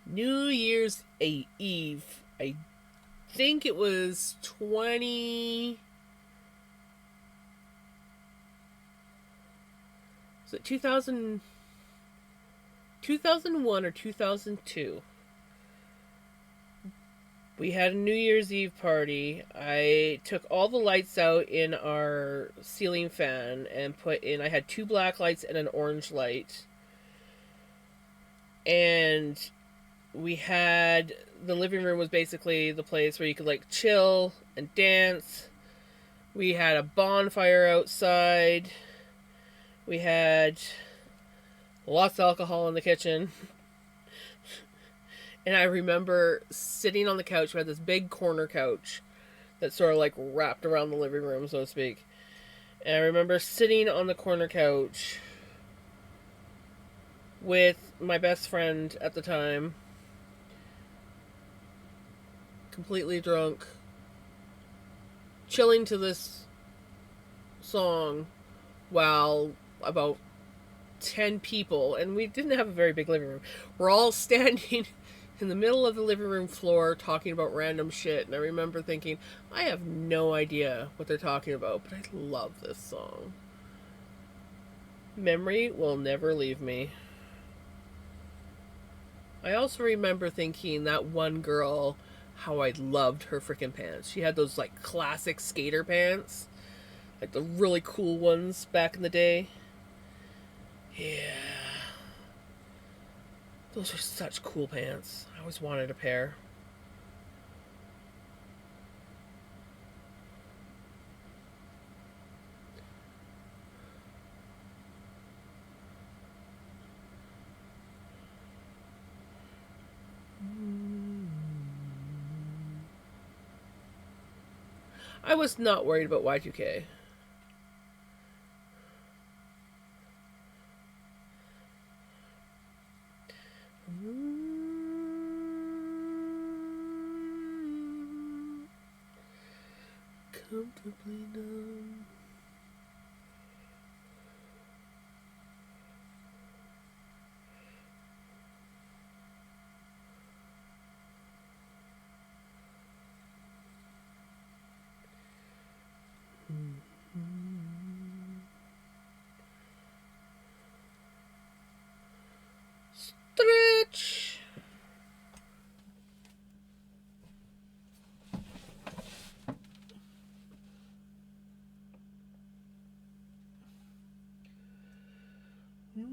New Year's Eve. I think it was 20. Was it 2000, 2001 or 2002? We had a New Year's Eve party. I took all the lights out in our ceiling fan and put in. I had 2 black lights and an orange light. And we had the living room was basically the place where you could like chill and dance. We had a bonfire outside. We had lots of alcohol in the kitchen. And I remember sitting on the couch. We had this big corner couch that sort of like wrapped around the living room, so to speak. And I remember sitting on the corner couch with my best friend at the time, completely drunk, chilling to this song while about 10 people, and we didn't have a very big living room, we're all standing in the middle of the living room floor talking about random shit. And I remember thinking, I have no idea what they're talking about, but I love this song. Memory will never leave me. I also remember thinking that one girl, how I loved her freaking pants. She had those like classic skater pants, like the really cool ones back in the day. Yeah. Those are such cool pants. I always wanted a pair. I was not worried about Y2K. Comfortably numb. Have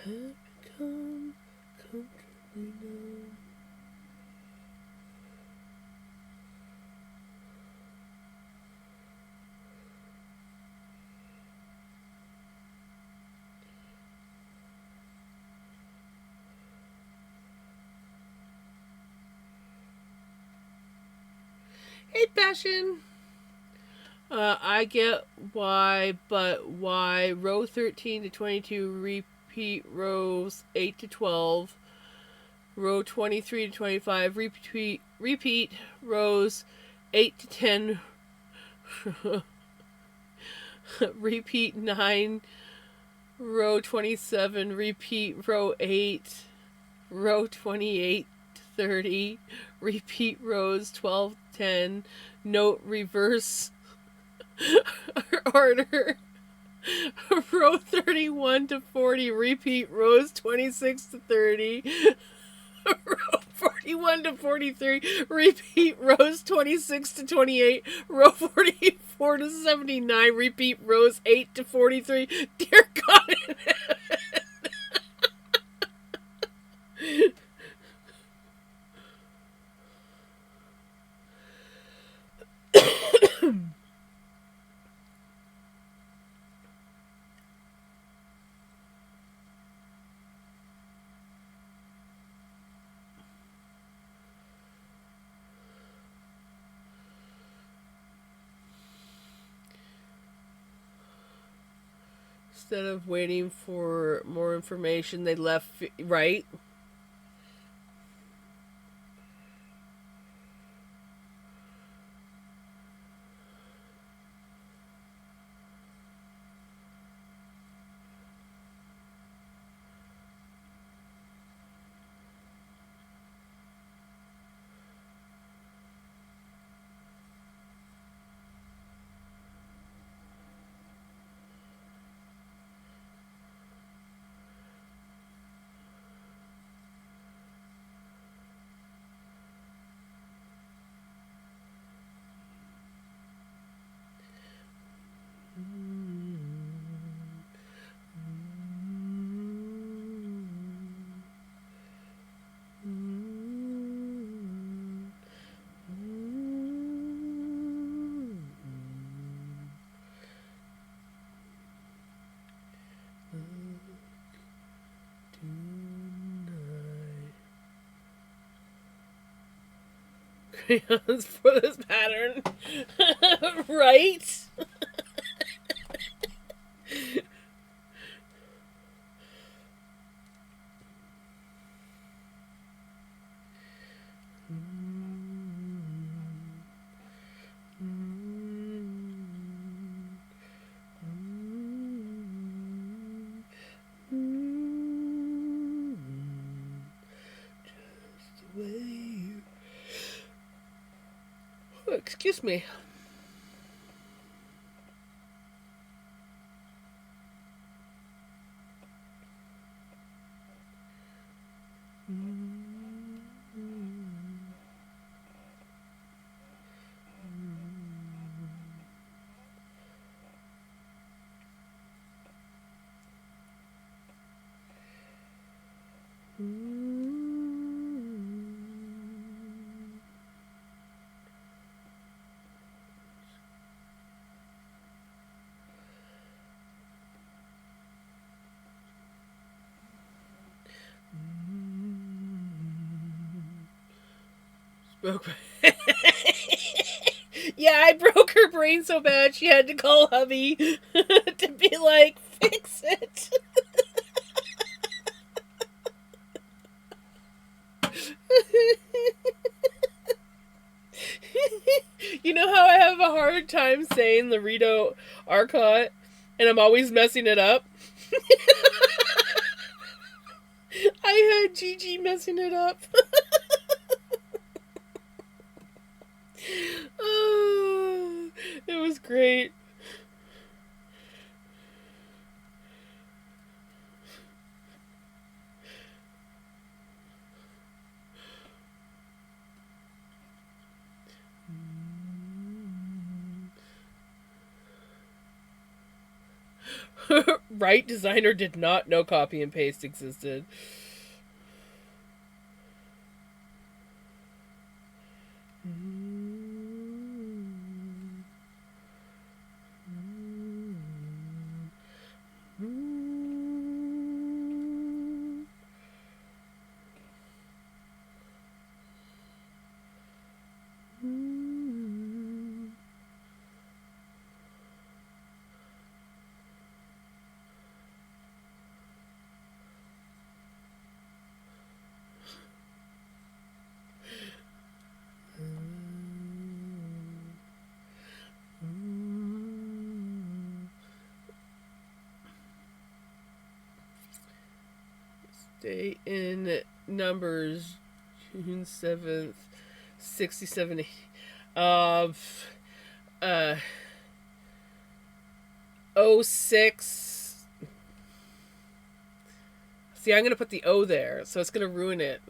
become comfortably numb. Hey, Passion. I get why, but why row 13 to 22 repeat rows 8 to 12, row 23 to 25 repeat rows 8 to 10, repeat 9, row 27 repeat row 8, row 28 to 30 repeat rows 12 to 10, note reverse order. Row 31 to 40 repeat rows 26 to 30. Row 41 to 43 repeat rows 26 to 28. Row 44 to 79 repeat rows 8 to 43. Dear God. Instead of waiting for more information, they left, right? Crayons for this pattern. Right? Just the way you... Oh, excuse me. broke. Yeah, I broke her brain so bad she had to call hubby to be like, fix it. You know how I have a hard time saying Laredo Arcot, and I'm always messing it up? I had Gigi messing it up. Oh, it was great. Right designer did not know copy and paste existed. Stay in Numbers, June 7th, 67 of 06. See, I'm gonna put the O there, so it's gonna ruin it.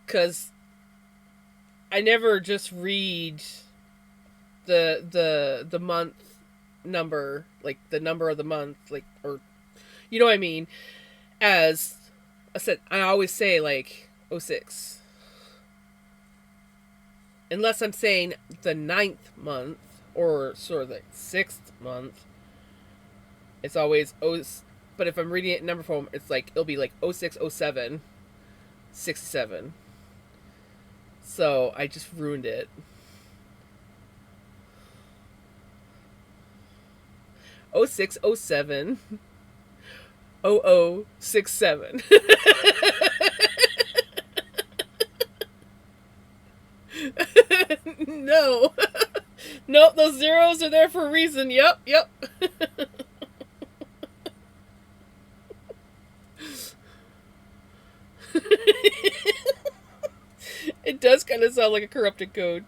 Because I never just read the month number, like the number of the month, like, or you know what I mean, as I said, I always say like 06, unless I'm saying the 9th month or sort of the 6th month. It's always but if I'm reading it in number form, it's like it'll be like 06, 07, 67. So I just ruined it. 06, 07, 0067. No. Nope, those zeros are there for a reason. Yep. It does kind of sound like a corrupted code.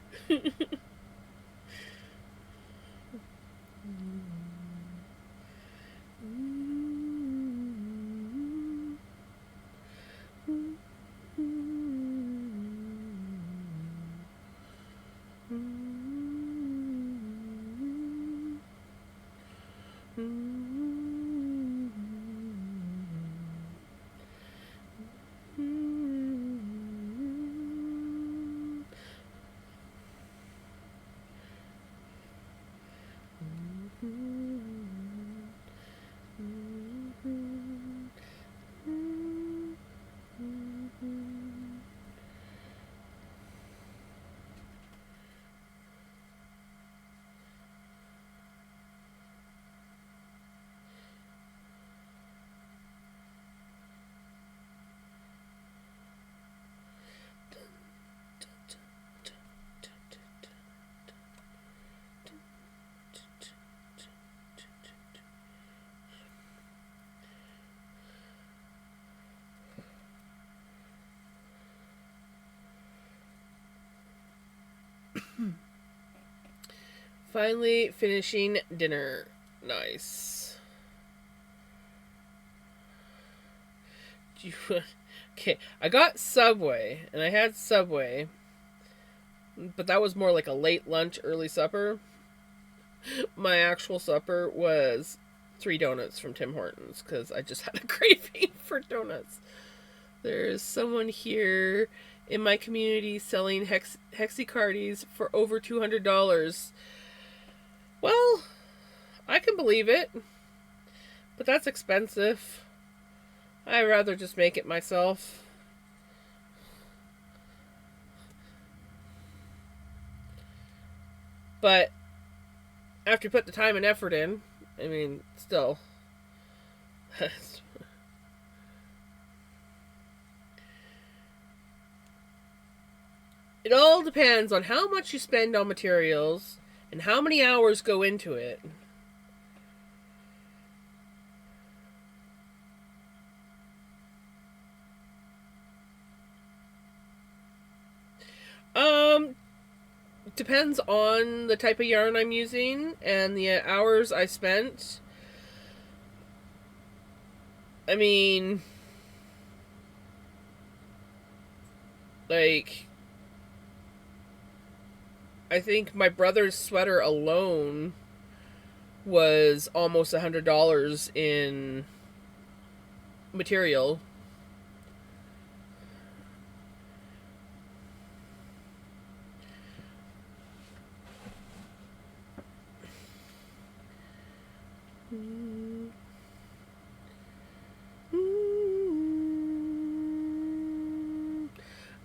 Finally finishing dinner. Nice. Okay, I got Subway, and I had Subway, but that was more like a late lunch, early supper. My actual supper was 3 donuts from Tim Hortons, because I just had a craving for donuts. There's someone here in my community selling Hexicardies for over $200. Well, I can believe it. But that's expensive. I'd rather just make it myself. But after you put the time and effort in, I mean, still. It all depends on how much you spend on materials and how many hours go into it. Um, Depends on the type of yarn I'm using and the hours I spent. I mean, like, I think my brother's sweater alone was almost $100 in material.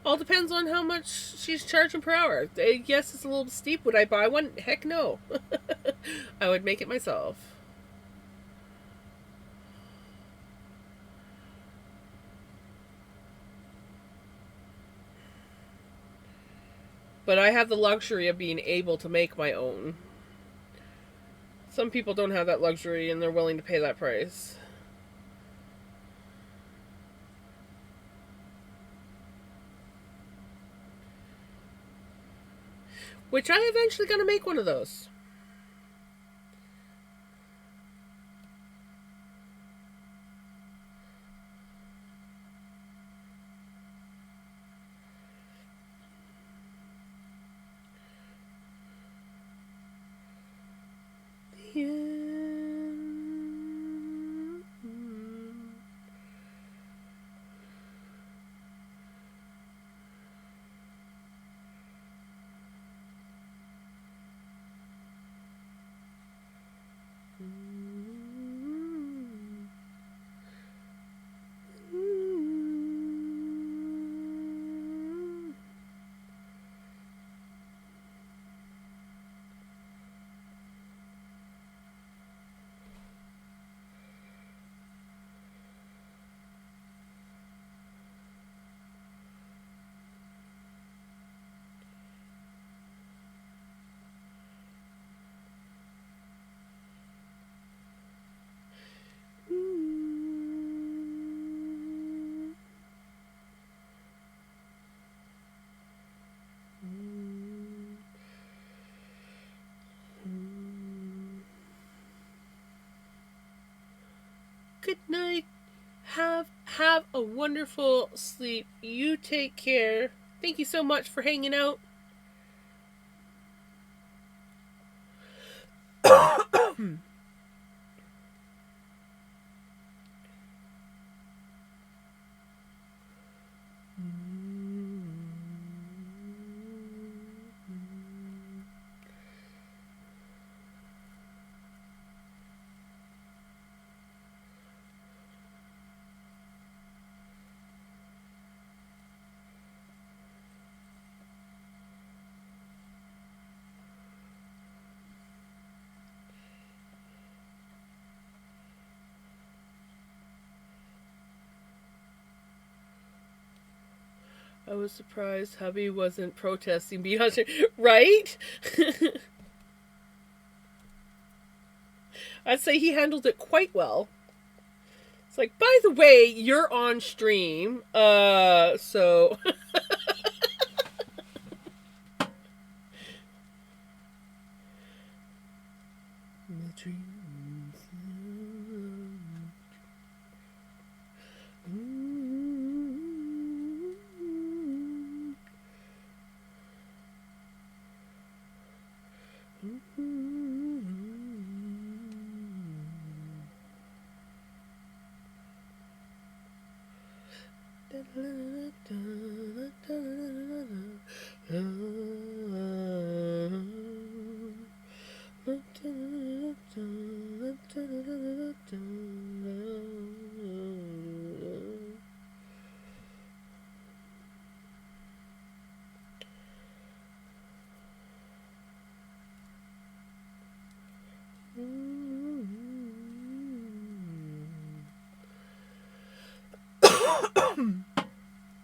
All depends on how much she's charging per hour. Yes, it's a little steep. Would I buy one? Heck no. I would make it myself. But I have the luxury of being able to make my own. Some people don't have that luxury and they're willing to pay that price. Which I eventually gonna make one of those. Good night. Have a wonderful sleep. You take care. Thank you so much for hanging out. I was surprised hubby wasn't protesting Beyonce. Right? I'd say he handled it quite well. It's like, by the way, you're on stream. So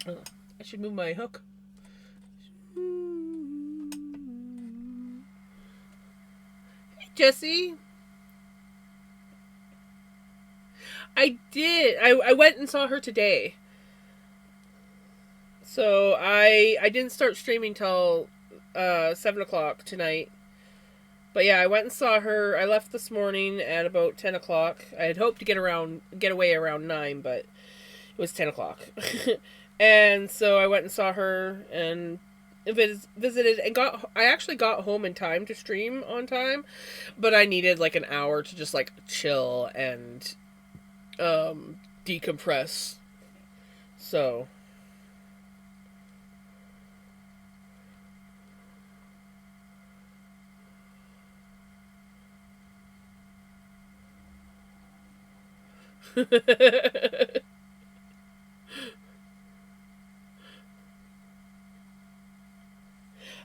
Oh, I should move my hook. Hey, Jesse. I did. I went and saw her today. So I didn't start streaming till 7 o'clock tonight. But yeah, I went and saw her. I left this morning at about 10 o'clock. I had hoped to get away around 9, but it was 10 o'clock. And so I went and saw her and visited and I actually got home in time to stream on time, but I needed like an hour to just like chill and decompress. So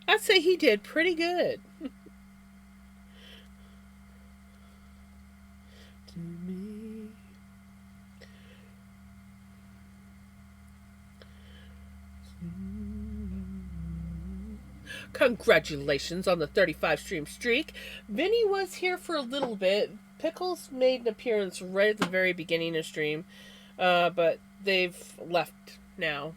I'd say he did pretty good. To me. Congratulations on the 35 stream streak. Vinny was here for a little bit. Pickles made an appearance right at the very beginning of stream, but they've left now.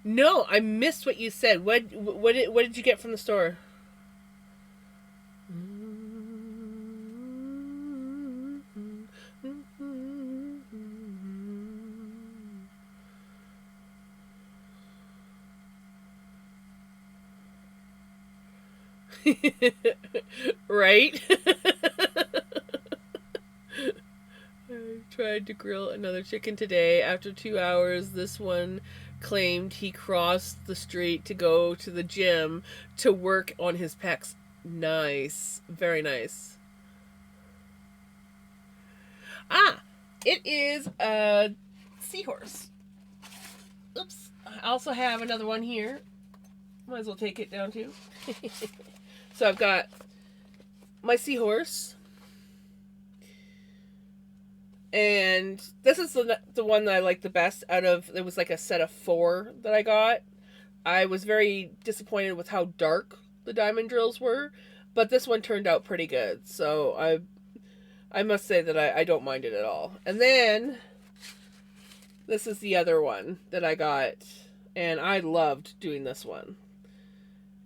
No, I missed what you said. What did you get from the store? Right? I tried to grill another chicken today. After 2 hours, this one claimed he crossed the street to go to the gym to work on his pecs. Nice. Very nice. Ah! It is a seahorse. Oops. I also have another one here. Might as well take it down too. So I've got my seahorse. And this is the one that I like the best out of, it was like a set of 4 that I got. I was very disappointed with how dark the diamond drills were, but this one turned out pretty good. So I must say that I don't mind it at all. And then this is the other one that I got, and I loved doing this one.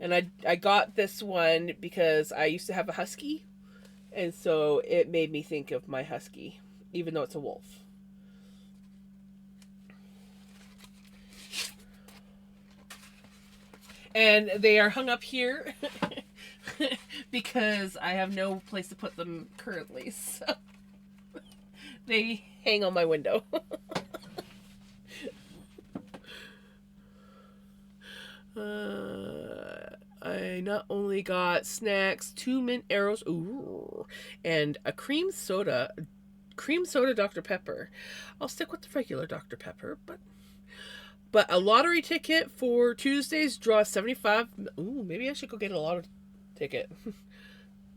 And I got this one because I used to have a husky, and so it made me think of my husky, even though it's a wolf. And they are hung up here because I have no place to put them currently, so they hang on my window. I not only got snacks, 2 mint arrows, ooh, and a cream soda Dr. Pepper. I'll stick with the regular Dr. Pepper, but a lottery ticket for Tuesday's draw 75. Ooh, maybe I should go get a lottery ticket.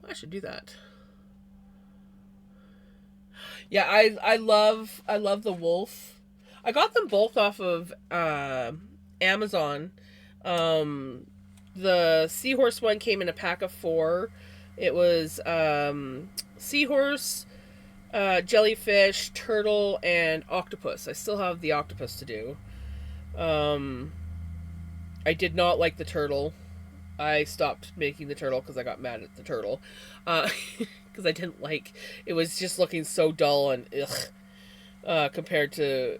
I should do that. Yeah, I love the wolf. I got them both off of Amazon. The seahorse one came in a pack of 4. It was seahorse, jellyfish, turtle, and octopus. I still have the octopus to do. I did not like the turtle. I stopped making the turtle because I got mad at the turtle. Because I didn't like... It was just looking so dull and ugh. Compared to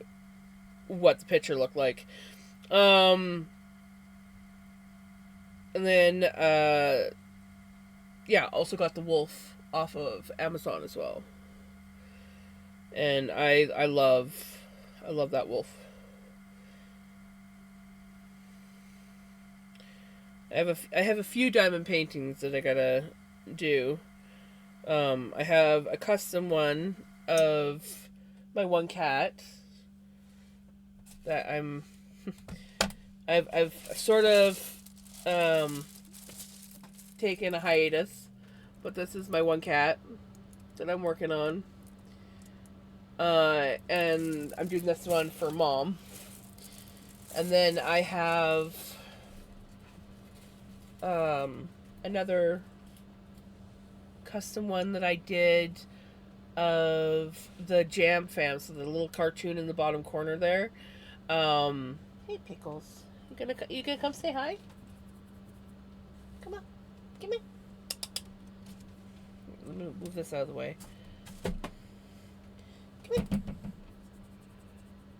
what the picture looked like. And then, yeah, also got the wolf off of Amazon as well. And I love that wolf. I have a few diamond paintings that I gotta do. I have a custom one of my one cat that I've sort of taken a hiatus, but this is my one cat that I'm working on. And I'm doing this one for Mom. And then I have another custom one that I did of the Jam Fam, so the little cartoon in the bottom corner there. Hey Pickles, you gonna come say hi? Come on, come here. Let me move this out of the way. Come here.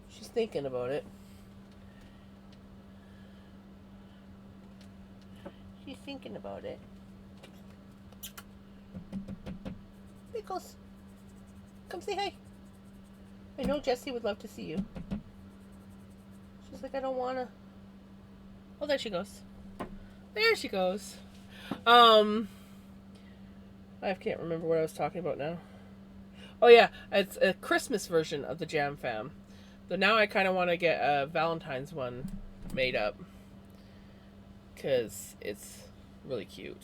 She's thinking about it. She's thinking about it. Pickles, come say hi. I know Jessie would love to see you. She's like, I don't wanna. Oh, there she goes. There she goes. I can't remember what I was talking about now. Oh yeah, it's a Christmas version of the Jam Fam. So now I kind of want to get a Valentine's one made up. Because it's really cute.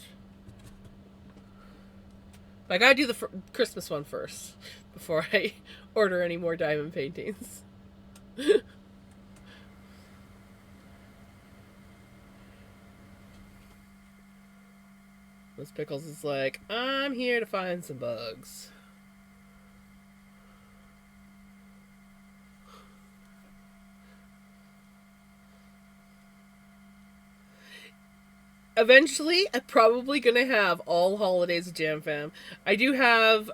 But I gotta do the Christmas one first. Before I order any more diamond paintings. Miss Pickles is like, I'm here to find some bugs. Eventually, I'm probably gonna have all holidays of Jam Fam. I do have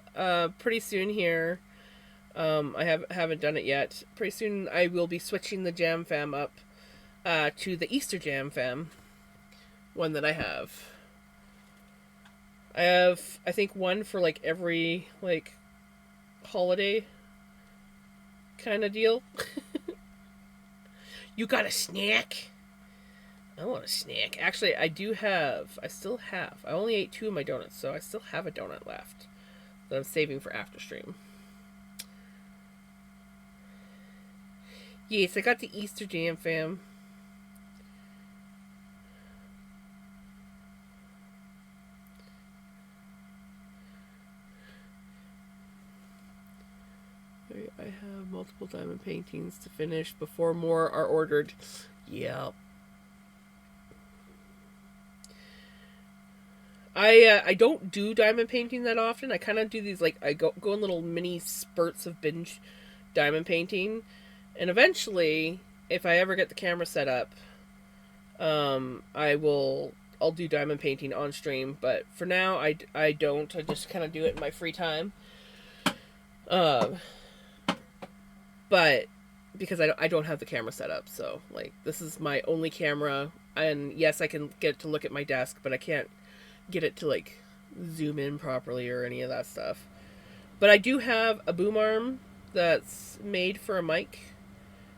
pretty soon here. I haven't done it yet. Pretty soon, I will be switching the Jam Fam up to the Easter Jam Fam one that I have. I have, I think, one for like every like holiday kind of deal. You got a snack? I want a snack. Actually, I still have. I only ate 2 of my donuts, so I still have a donut left that I'm saving for after stream. Yes, I got the Easter Jam Fam. I have multiple diamond paintings to finish before more are ordered. Yep. I don't do diamond painting that often. I kind of do these, like, I go in little mini spurts of binge diamond painting. And eventually, if I ever get the camera set up, I'll do diamond painting on stream. But for now, I don't. I just kind of do it in my free time. But because I don't have the camera set up, so like this is my only camera, and yes, I can get it to look at my desk, but I can't get it to like zoom in properly or any of that stuff. But I do have a boom arm that's made for a mic,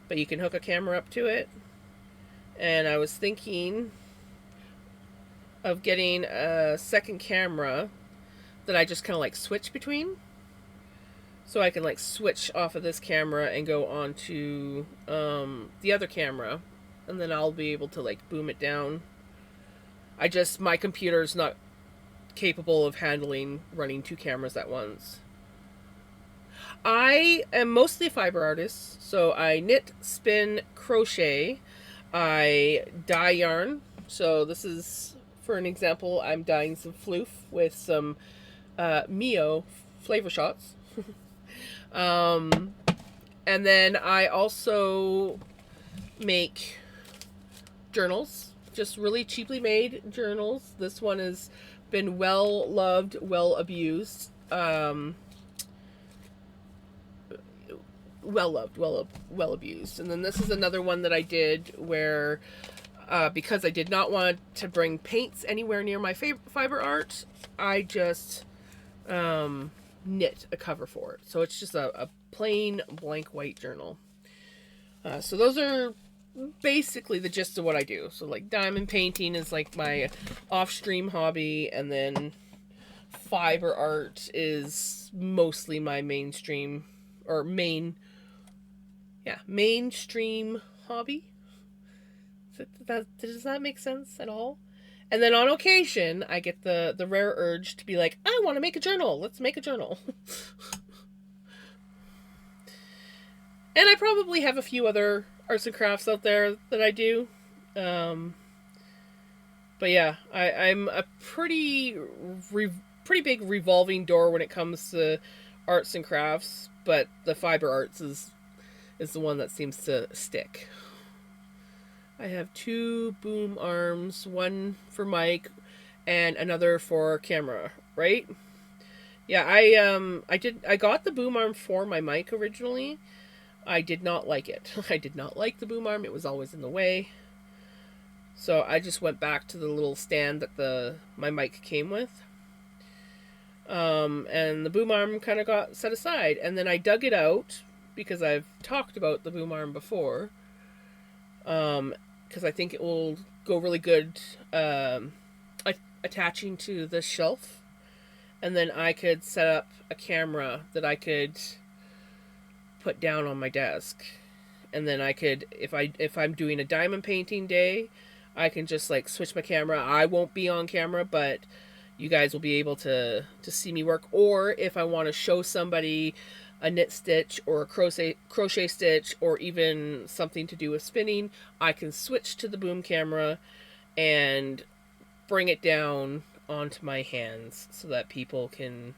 but you can hook a camera up to it. And I was thinking of getting a second camera that I just kind of like switch between. So I can like switch off of this camera and go on to the other camera. And then I'll be able to like boom it down. My computer's not capable of handling running 2 cameras at once. I am mostly a fiber artist. So I knit, spin, crochet. I dye yarn. So this is, for an example, I'm dyeing some floof with some Mio flavor shots. And then I also make journals, just really cheaply made journals. This one has been well loved, well abused. Well loved, well abused. And then this is another one that I did where, because I did not want to bring paints anywhere near my fiber art, I just knit a cover for it. So it's just a plain blank white journal. So those are basically the gist of what I do. So like diamond painting is like my off-stream hobby, and then fiber art is mostly my mainstream hobby. Does that make sense at all? And then on occasion, I get the rare urge to be like, I want to make a journal. Let's make a journal. And I probably have a few other arts and crafts out there that I do. Um, but yeah, I'm a pretty big revolving door when it comes to arts and crafts. But the fiber arts is the one that seems to stick. I have 2 boom arms, one for mic and another for camera, right? Yeah, I got the boom arm for my mic originally. I did not like it. I did not like the boom arm. It was always in the way. So I just went back to the little stand that my mic came with. And the boom arm kind of got set aside, and then I dug it out because I've talked about the boom arm before. Because I think it will go really good attaching to the shelf, and then I could set up a camera that I could put down on my desk, and then I could, if I'm doing a diamond painting day, I can just like switch my camera. I won't be on camera, but you guys will be able to see me work. Or if I want to show somebody a knit stitch or a crochet stitch or even something to do with spinning, I can switch to the boom camera and bring it down onto my hands so that people can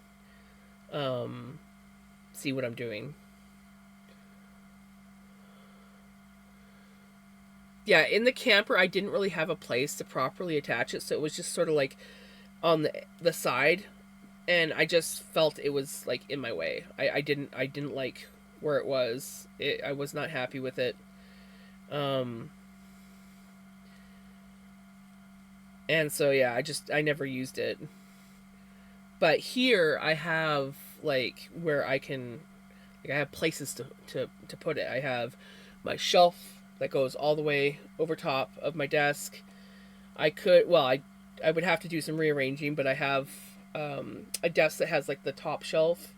see what I'm doing. Yeah, in the camper I didn't really have a place to properly attach it, so it was just sort of like on the side, and I just felt it was like in my way. I didn't like where it was. I was not happy with it. And so yeah, I never used it. But here I have like where I can, like I have places to put it. I have my shelf that goes all the way over top of my desk. I would have to do some rearranging, but I have a desk that has like the top shelf,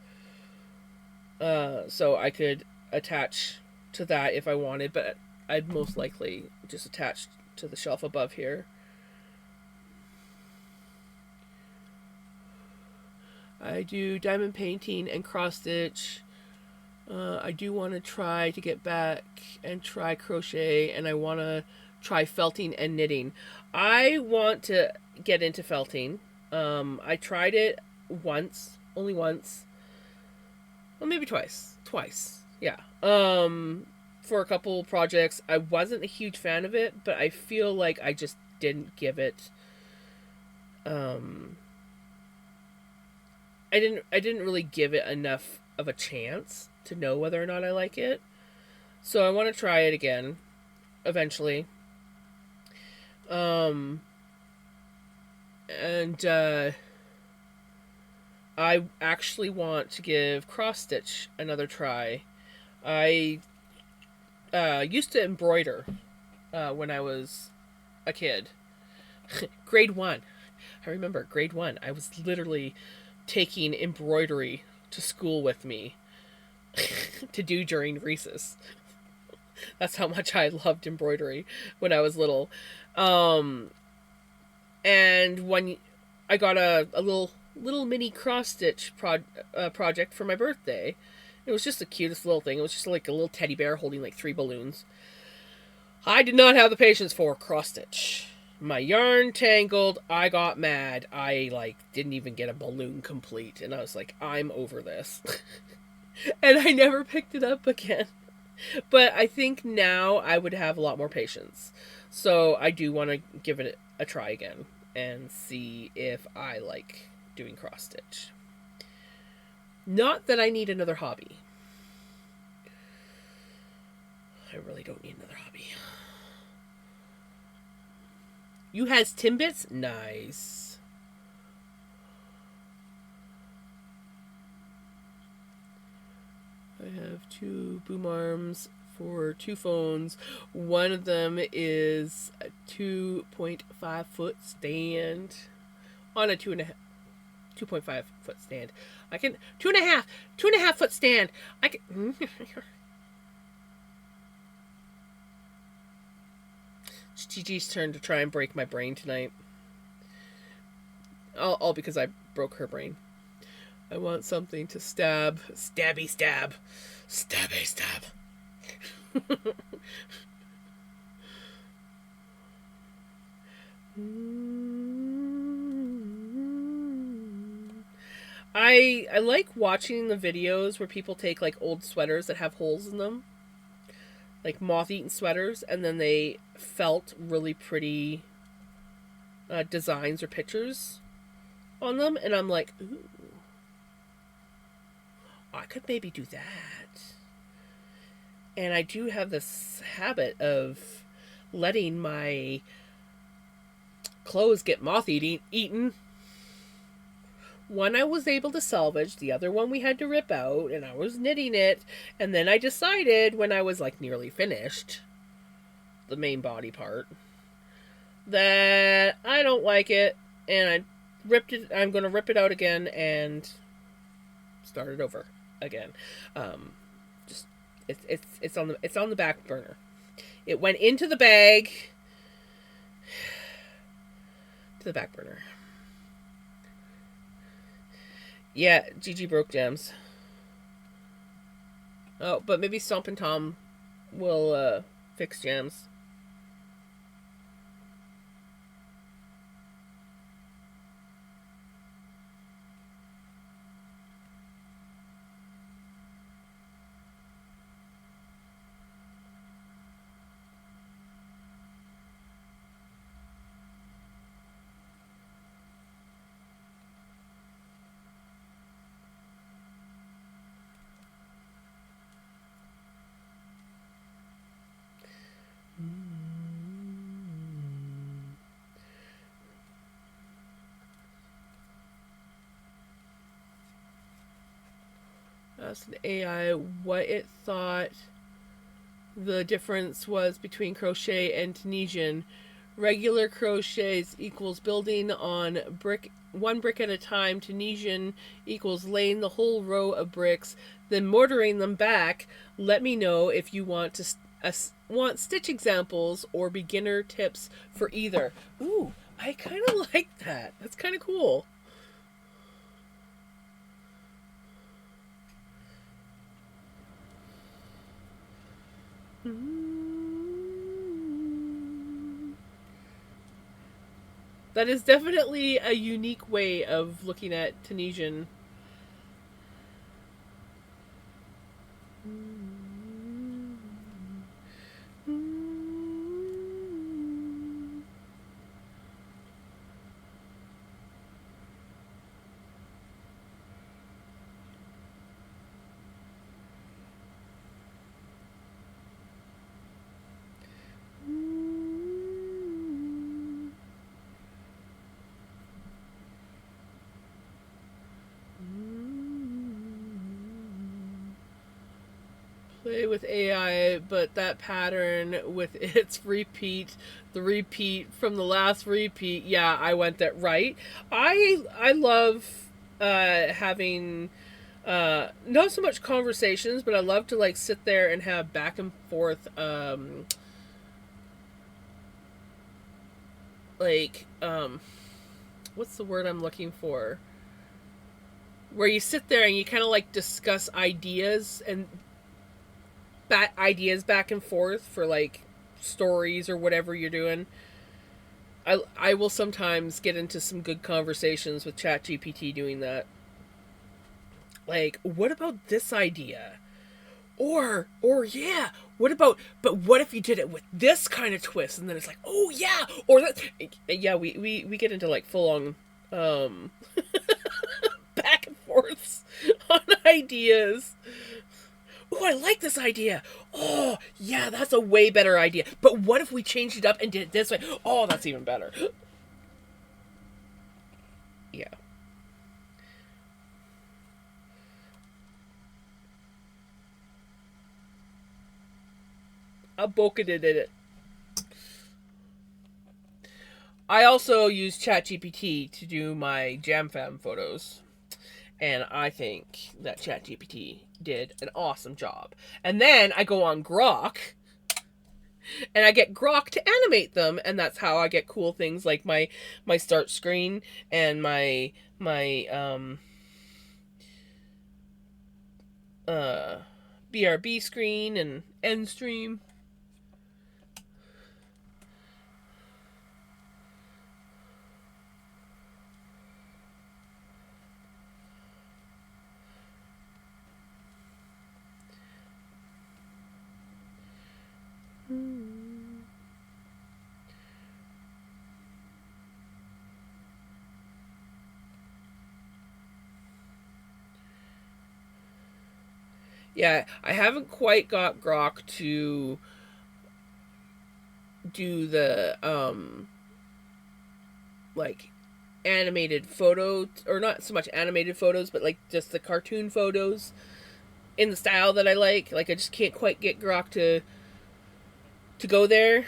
so I could attach to that if I wanted, but I'd most likely just attach to the shelf above here. I do diamond painting and cross stitch. I do want to try to get back and try crochet, and I want to try felting and knitting. I want to get into felting. I tried it once, only once. Well, maybe twice. Twice, yeah. For a couple projects, I wasn't a huge fan of it, but I feel like I just didn't give it. I didn't really give it enough of a chance to know whether or not I like it. So I want to try it again, eventually. And I actually want to give cross stitch another try. I used to embroider when I was a kid. Grade 1. I remember grade 1. I was literally taking embroidery to school with me to do during recess. That's how much I loved embroidery when I was little. And when I got a little mini cross stitch project for my birthday, it was just the cutest little thing. It was just like a little teddy bear holding like 3 balloons. I did not have the patience for cross stitch. My yarn tangled. I got mad. I didn't even get a balloon complete, and I was like, I'm over this. And I never picked it up again. But I think now I would have a lot more patience. So I do want to give it a try again and see if I like doing cross stitch. Not that I need another hobby. I really don't need another hobby. You has Timbits? Nice. I have 2 boom arms for 2 phones. One of them is a 2.5 foot stand on a 2.5 foot stand. I can 2.5 foot stand. I can. It's Gigi's turn to try and break my brain tonight. All because I broke her brain. I want something to stab. Stabby stab. Stabby stab. I like watching the videos where people take like old sweaters that have holes in them, like moth-eaten sweaters, and then they felt really pretty designs or pictures on them, and I'm like, ooh, I could maybe do that. And I do have this habit of letting my clothes get eaten. One I was able to salvage, the other one we had to rip out, and I was knitting it, and then I decided when I was like nearly finished, the main body part, that I don't like it, and I'm gonna rip it out again and start it over again. Just it's on the back burner. It went into the bag to the back burner. Yeah, Gigi broke Jams. Oh, but maybe Stompin' Tom will fix Jams. Asked an AI what it thought the difference was between crochet and Tunisian. Regular crochets equals building on one brick at a time. Tunisian equals laying the whole row of bricks, then mortaring them back. Let me know if you want stitch examples or beginner tips for either. Ooh, I kind of like that. That's kind of cool. That is definitely a unique way of looking at Tunisian. Play with AI, but that pattern with its repeat, the repeat from the last repeat. Yeah, I went that right. I love having not so much conversations, but I love to like sit there and have back and forth like what's the word I'm looking for? Where you sit there and you kind of like discuss ideas and ideas back and forth for like stories or whatever you're doing. I will sometimes get into some good conversations with ChatGPT doing that. Like, what about this idea? Or yeah, what if you did it with this kind of twist? And then it's like, oh yeah, or that. Yeah, we get into like full on back and forths on ideas. Oh, I like this idea. Oh, yeah, that's a way better idea. But what if we changed it up and did it this way? Oh, that's even better. Yeah. I bucketed it. I also use ChatGPT to do my JamFam photos. And I think that ChatGPT did an awesome job. And then I go on Grok and I get Grok to animate them, and that's how I get cool things like my start screen and my BRB screen and end stream. Yeah, I haven't quite got Grok to do the like animated photo, or not so much animated photos, but like just the cartoon photos in the style that I like. Like I just can't quite get Grok to go there.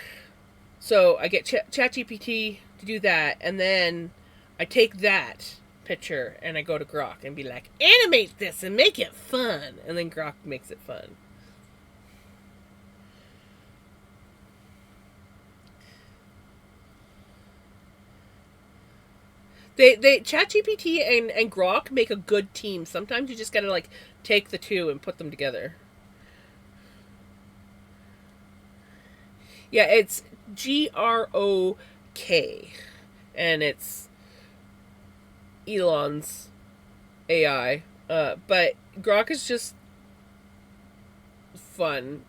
So I get ChatGPT to do that, and then I take that picture and I go to Grok and be like, animate this and make it fun, and then Grok makes it fun. They ChatGPT and Grok make a good team. Sometimes you just gotta like take the two and put them together. Yeah, it's Grok, and it's Elon's AI. But Grok is just fun.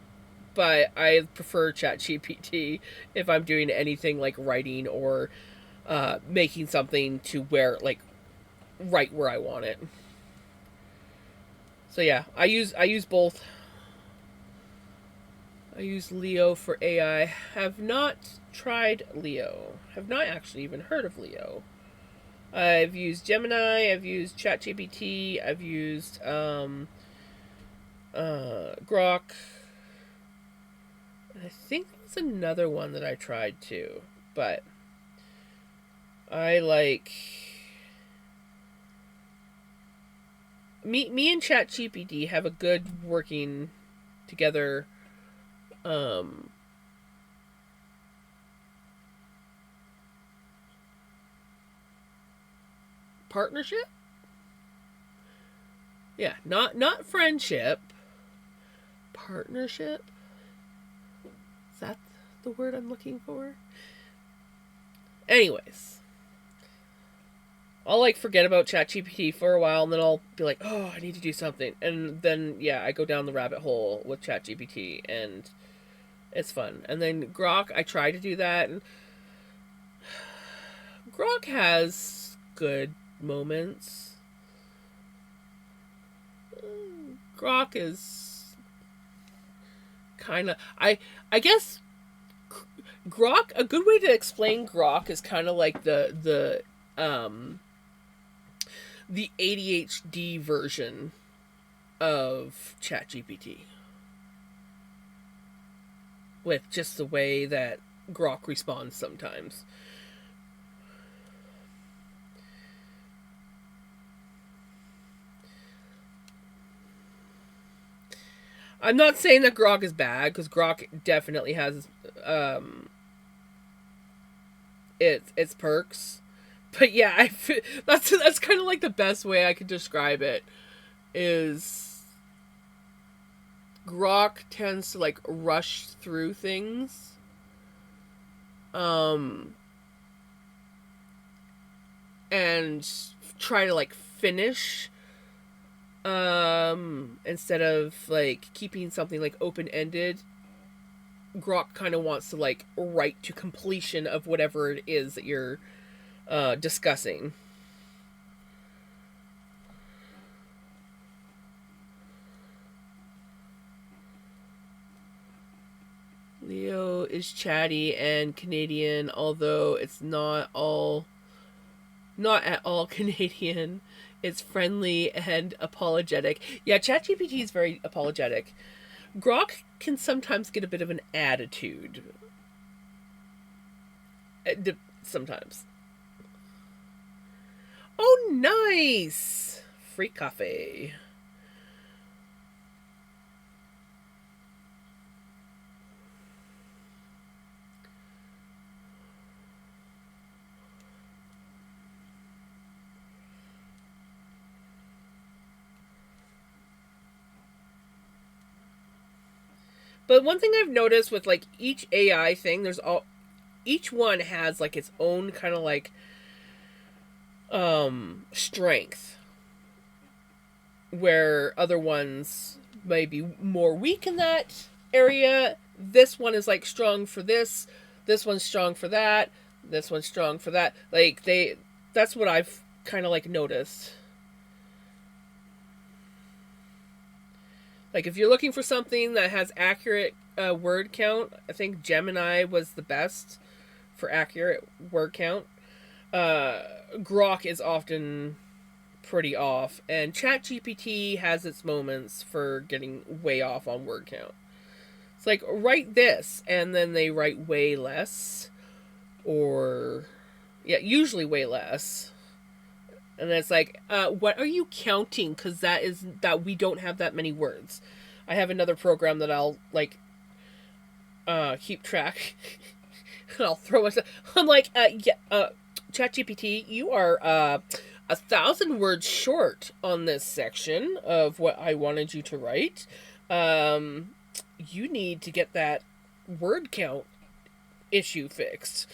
But I prefer ChatGPT if I'm doing anything like writing or making something to where like right where I want it. So yeah, I use both. I use Leo for AI. Have not tried Leo. Have not actually even heard of Leo. I've used Gemini. I've used ChatGPT. I've used Grok. I think there's another one that I tried too, but I like me and ChatGPT have a good working together partnership. Yeah, not friendship. Partnership. Is that the word I'm looking for? Anyways, I'll like forget about ChatGPT for a while, and then I'll be like, "Oh, I need to do something," and then yeah, I go down the rabbit hole with ChatGPT, and it's fun. And then Grok, I try to do that, and Grok has good moments. Grok is kind of I guess Grok, a good way to explain Grok is kind of like the ADHD version of ChatGPT, with just the way that Grok responds sometimes. I'm not saying that Grok is bad, because Grok definitely has its perks. But yeah, that's kind of like the best way I could describe it is Grok tends to like rush through things. And try to like finish instead of like keeping something like open-ended. Grok kind of wants to like write to completion of whatever it is that you're discussing. Leo is chatty and Canadian, although it's not at all Canadian. It's friendly and apologetic. Yeah, ChatGPT is very apologetic. Grok can sometimes get a bit of an attitude. Sometimes. Oh, nice! Free coffee. But one thing I've noticed with like each AI thing, each one has like its own kind of like strength, where other ones may be more weak in that area. This one is like strong for this one's strong for that, this one's strong for that. Like that's what I've kind of like noticed. Like if you're looking for something that has accurate word count, I think Gemini was the best for accurate word count. Grok is often pretty off, and ChatGPT has its moments for getting way off on word count. It's like, write this, and then they write way less, or yeah, usually way less. And then it's like, what are you counting? Because that we don't have that many words. I have another program that I'll like keep track. And I'll throw it. I'm like, ChatGPT, you are 1,000 words short on this section of what I wanted you to write. You need to get that word count issue fixed.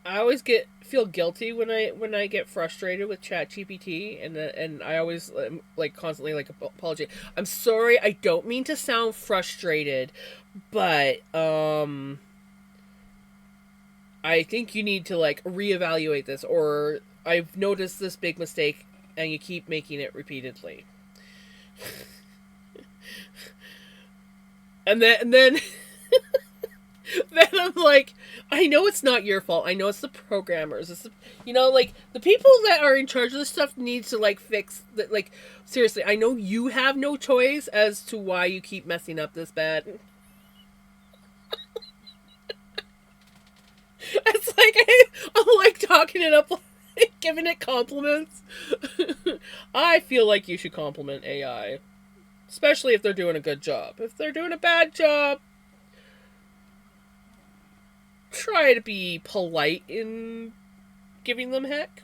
I always feel guilty when I get frustrated with ChatGPT, and I always like constantly like apologize. I'm sorry, I don't mean to sound frustrated, but I think you need to like reevaluate this, or I've noticed this big mistake and you keep making it repeatedly. And then then I'm like, I know it's not your fault. I know it's the programmers. Like the people that are in charge of this stuff needs to like fix that. Like seriously, I know you have no choice as to why you keep messing up this bad. It's like I'm like talking it up, like, giving it compliments. I feel like you should compliment AI, especially if they're doing a good job. If they're doing a bad job, try to be polite in giving them heck.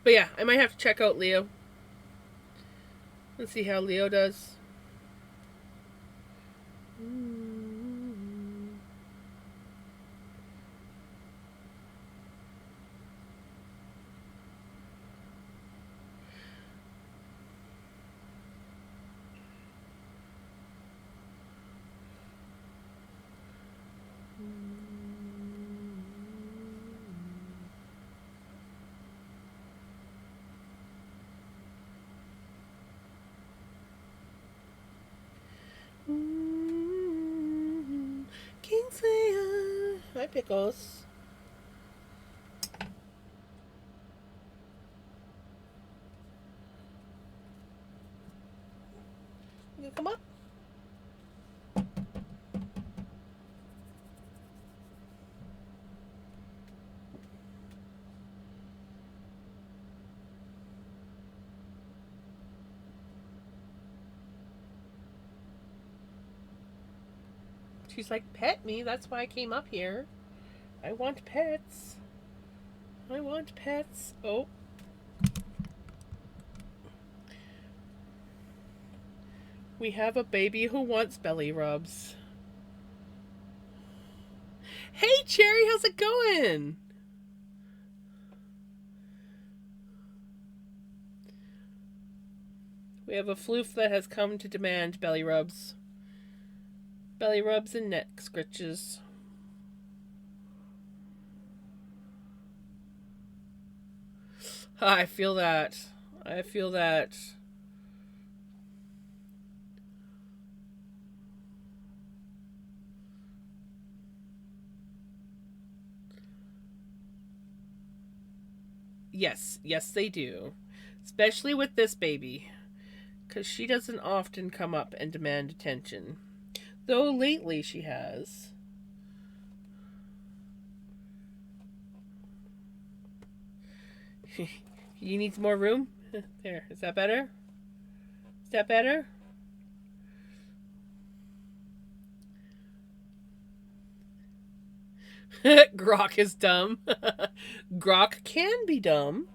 But yeah, I might have to check out Leo. Let's see how Leo does. Kingslayer. Hi, Pickles. You come up. She's like, pet me. That's why I came up here. I want pets. I want pets. Oh. We have a baby who wants belly rubs. Hey, Cherry, how's it going? We have a floof that has come to demand belly rubs. Belly rubs and neck scritches. I feel that. I feel that. Yes, yes they do. Especially with this baby. Because she doesn't often come up and demand attention. Though lately she has. You need more room? There, is that better? Is that better? Grok is dumb. Grok can be dumb.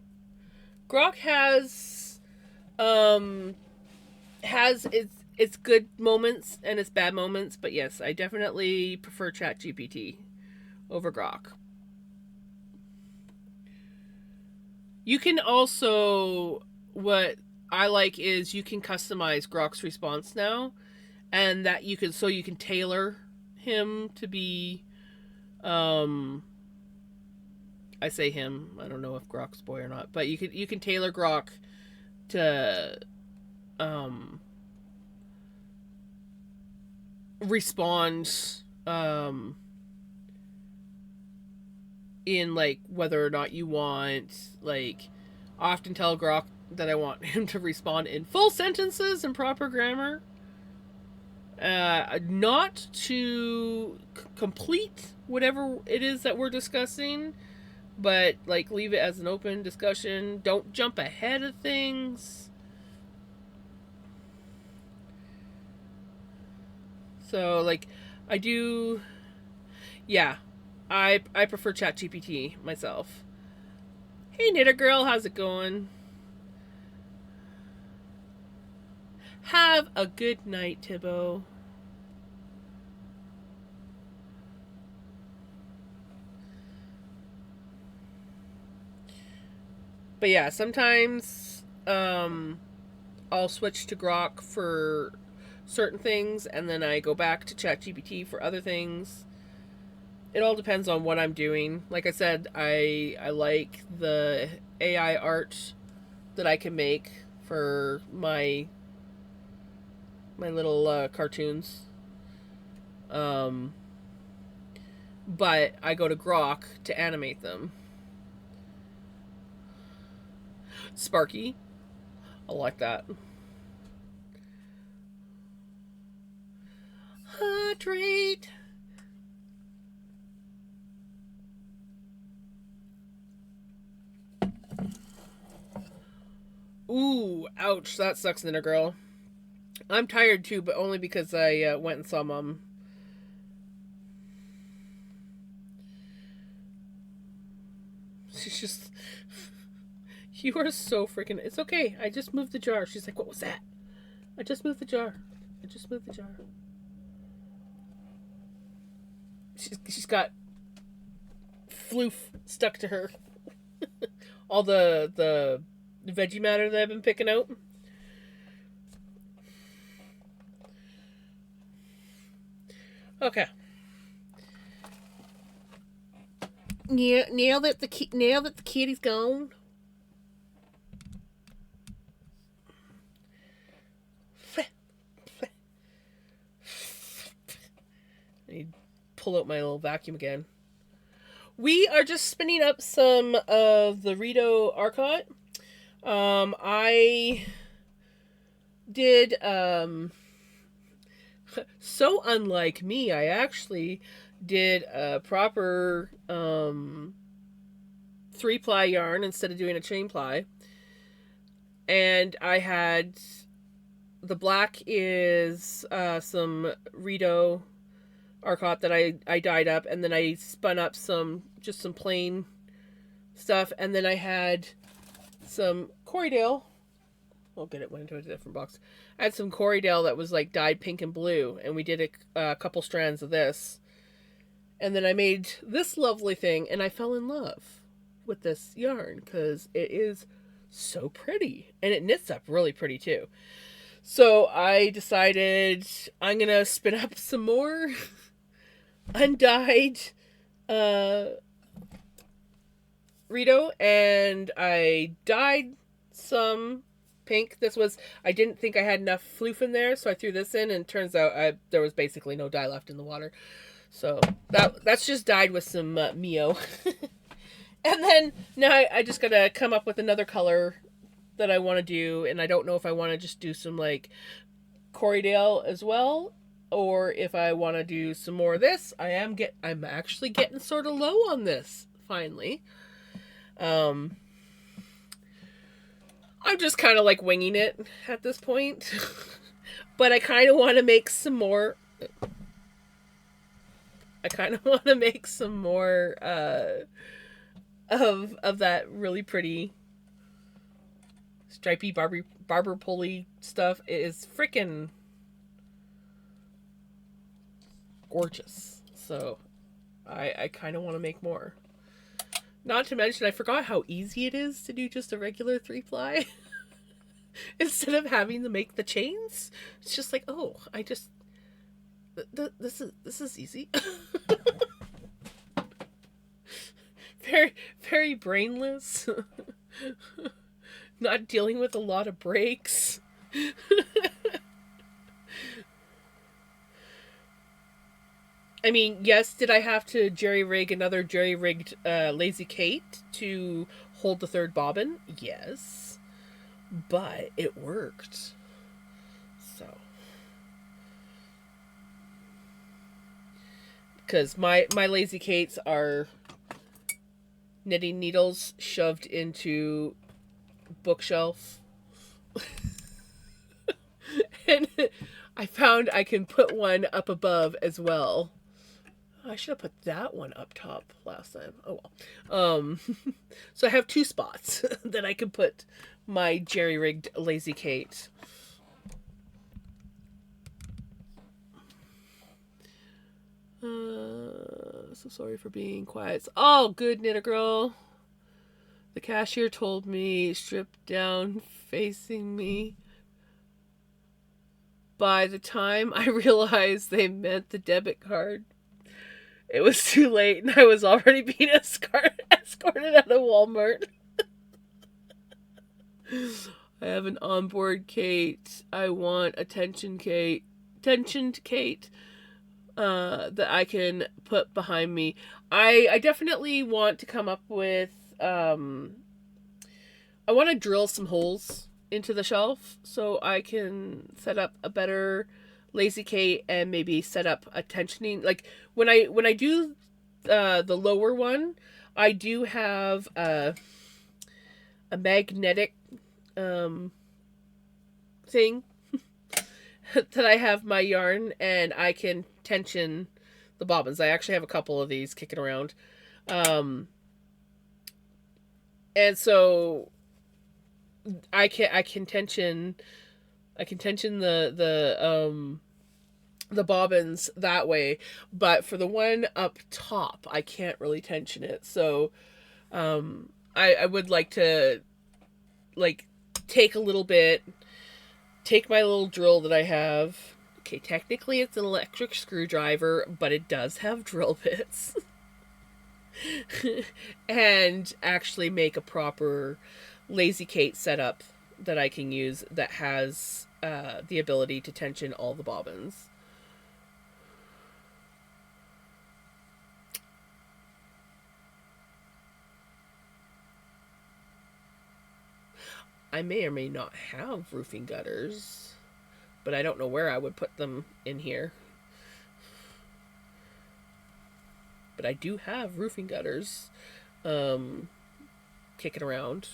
Grok has its good moments and its bad moments, but yes, I definitely prefer ChatGPT over Grok. You can also, what I like is you can customize Grok's response now, and that you can tailor him to be I say him. I don't know if Grok's boy or not, but you can tailor Grok to respond in like whether or not you want like I often tell Grok that I want him to respond in full sentences and proper grammar. Not to complete whatever it is that we're discussing, but like leave it as an open discussion. Don't jump ahead of things. So like I do yeah, I prefer ChatGPT myself. Hey Knitter Girl, how's it going? Have a good night, Tibbo. But yeah, sometimes I'll switch to Grok for certain things and then I go back to ChatGPT for other things. It all depends on what I'm doing. Like I said, I like the AI art that I can make for my little cartoons. But I go to Grok to animate them. Sparky. I like that. Hydrate. Ooh, ouch. That sucks, Knitter Girl. I'm tired too, but only because I went and saw Mom. She's just... You are so freaking... It's okay. I just moved the jar. She's like, what was that? I just moved the jar. I just moved the jar. She's got floof stuck to her. All the veggie matter that I've been picking out. Okay. Yeah, now that the kitty's gone. I pull out my little vacuum again. We are just spinning up some of the Rito Arcot. I did, so unlike me, I actually did a proper 3-ply yarn instead of doing a chain ply. And I had, the black is some Rito Arcot that I dyed up, and then I spun up some plain stuff, and then I had some Corriedale. I'll get it, went into a different box. I had some Corriedale that was like dyed pink and blue, and we did a couple strands of this, and then I made this lovely thing, and I fell in love with this yarn because it is so pretty, and it knits up really pretty too. So I decided I'm gonna spin up some more undyed Rito, and I dyed some pink. I didn't think I had enough floof in there, so I threw this in, and it turns out there was basically no dye left in the water. So that's just dyed with some Mio. And then now I just gotta come up with another color that I want to do, and I don't know if I want to just do some like Corriedale as well, or if I want to do some more of this. I'm actually getting sort of low on this finally. I'm just kind of like winging it at this point. But I kind of want to make some more. Of that really pretty stripy barber pulley stuff. It is freaking gorgeous. So I kind of want to make more. Not to mention, I forgot how easy it is to do just a regular 3-ply. Instead of having to make the chains. It's just like, oh, I just... This is easy. Very, very brainless. Not dealing with a lot of breaks. I mean, yes, did I have to jerry-rig another jerry-rigged Lazy Kate to hold the third bobbin? Yes. But it worked. So. Because my Lazy Kates are knitting needles shoved into bookshelf. And I found I can put one up above as well. I should have put that one up top last time. Oh well. So I have 2 spots that I can put my jerry-rigged Lazy Kate. So sorry for being quiet. It's all good, Knitter Girl. The cashier told me stripped down facing me. By the time I realized they meant the debit card, it was too late, and I was already being escorted out of Walmart. I have an onboard Kate. I want attentioned Kate that I can put behind me. I definitely want to come up with I want to drill some holes into the shelf so I can set up a better Lazy Kate and maybe set up a tensioning. Like when I do the lower one, I do have a magnetic thing that I have my yarn, and I can tension the bobbins. I actually have a couple of these kicking around. And so I can tension the bobbins that way, but for the one up top, I can't really tension it. So I would like to like take a little bit, take my little drill that I have. Okay, technically it's an electric screwdriver, but it does have drill bits. And actually make a proper Lazy Kate setup that I can use that has the ability to tension all the bobbins. I may or may not have roofing gutters, but I don't know where I would put them in here. But I do have roofing gutters kicking around.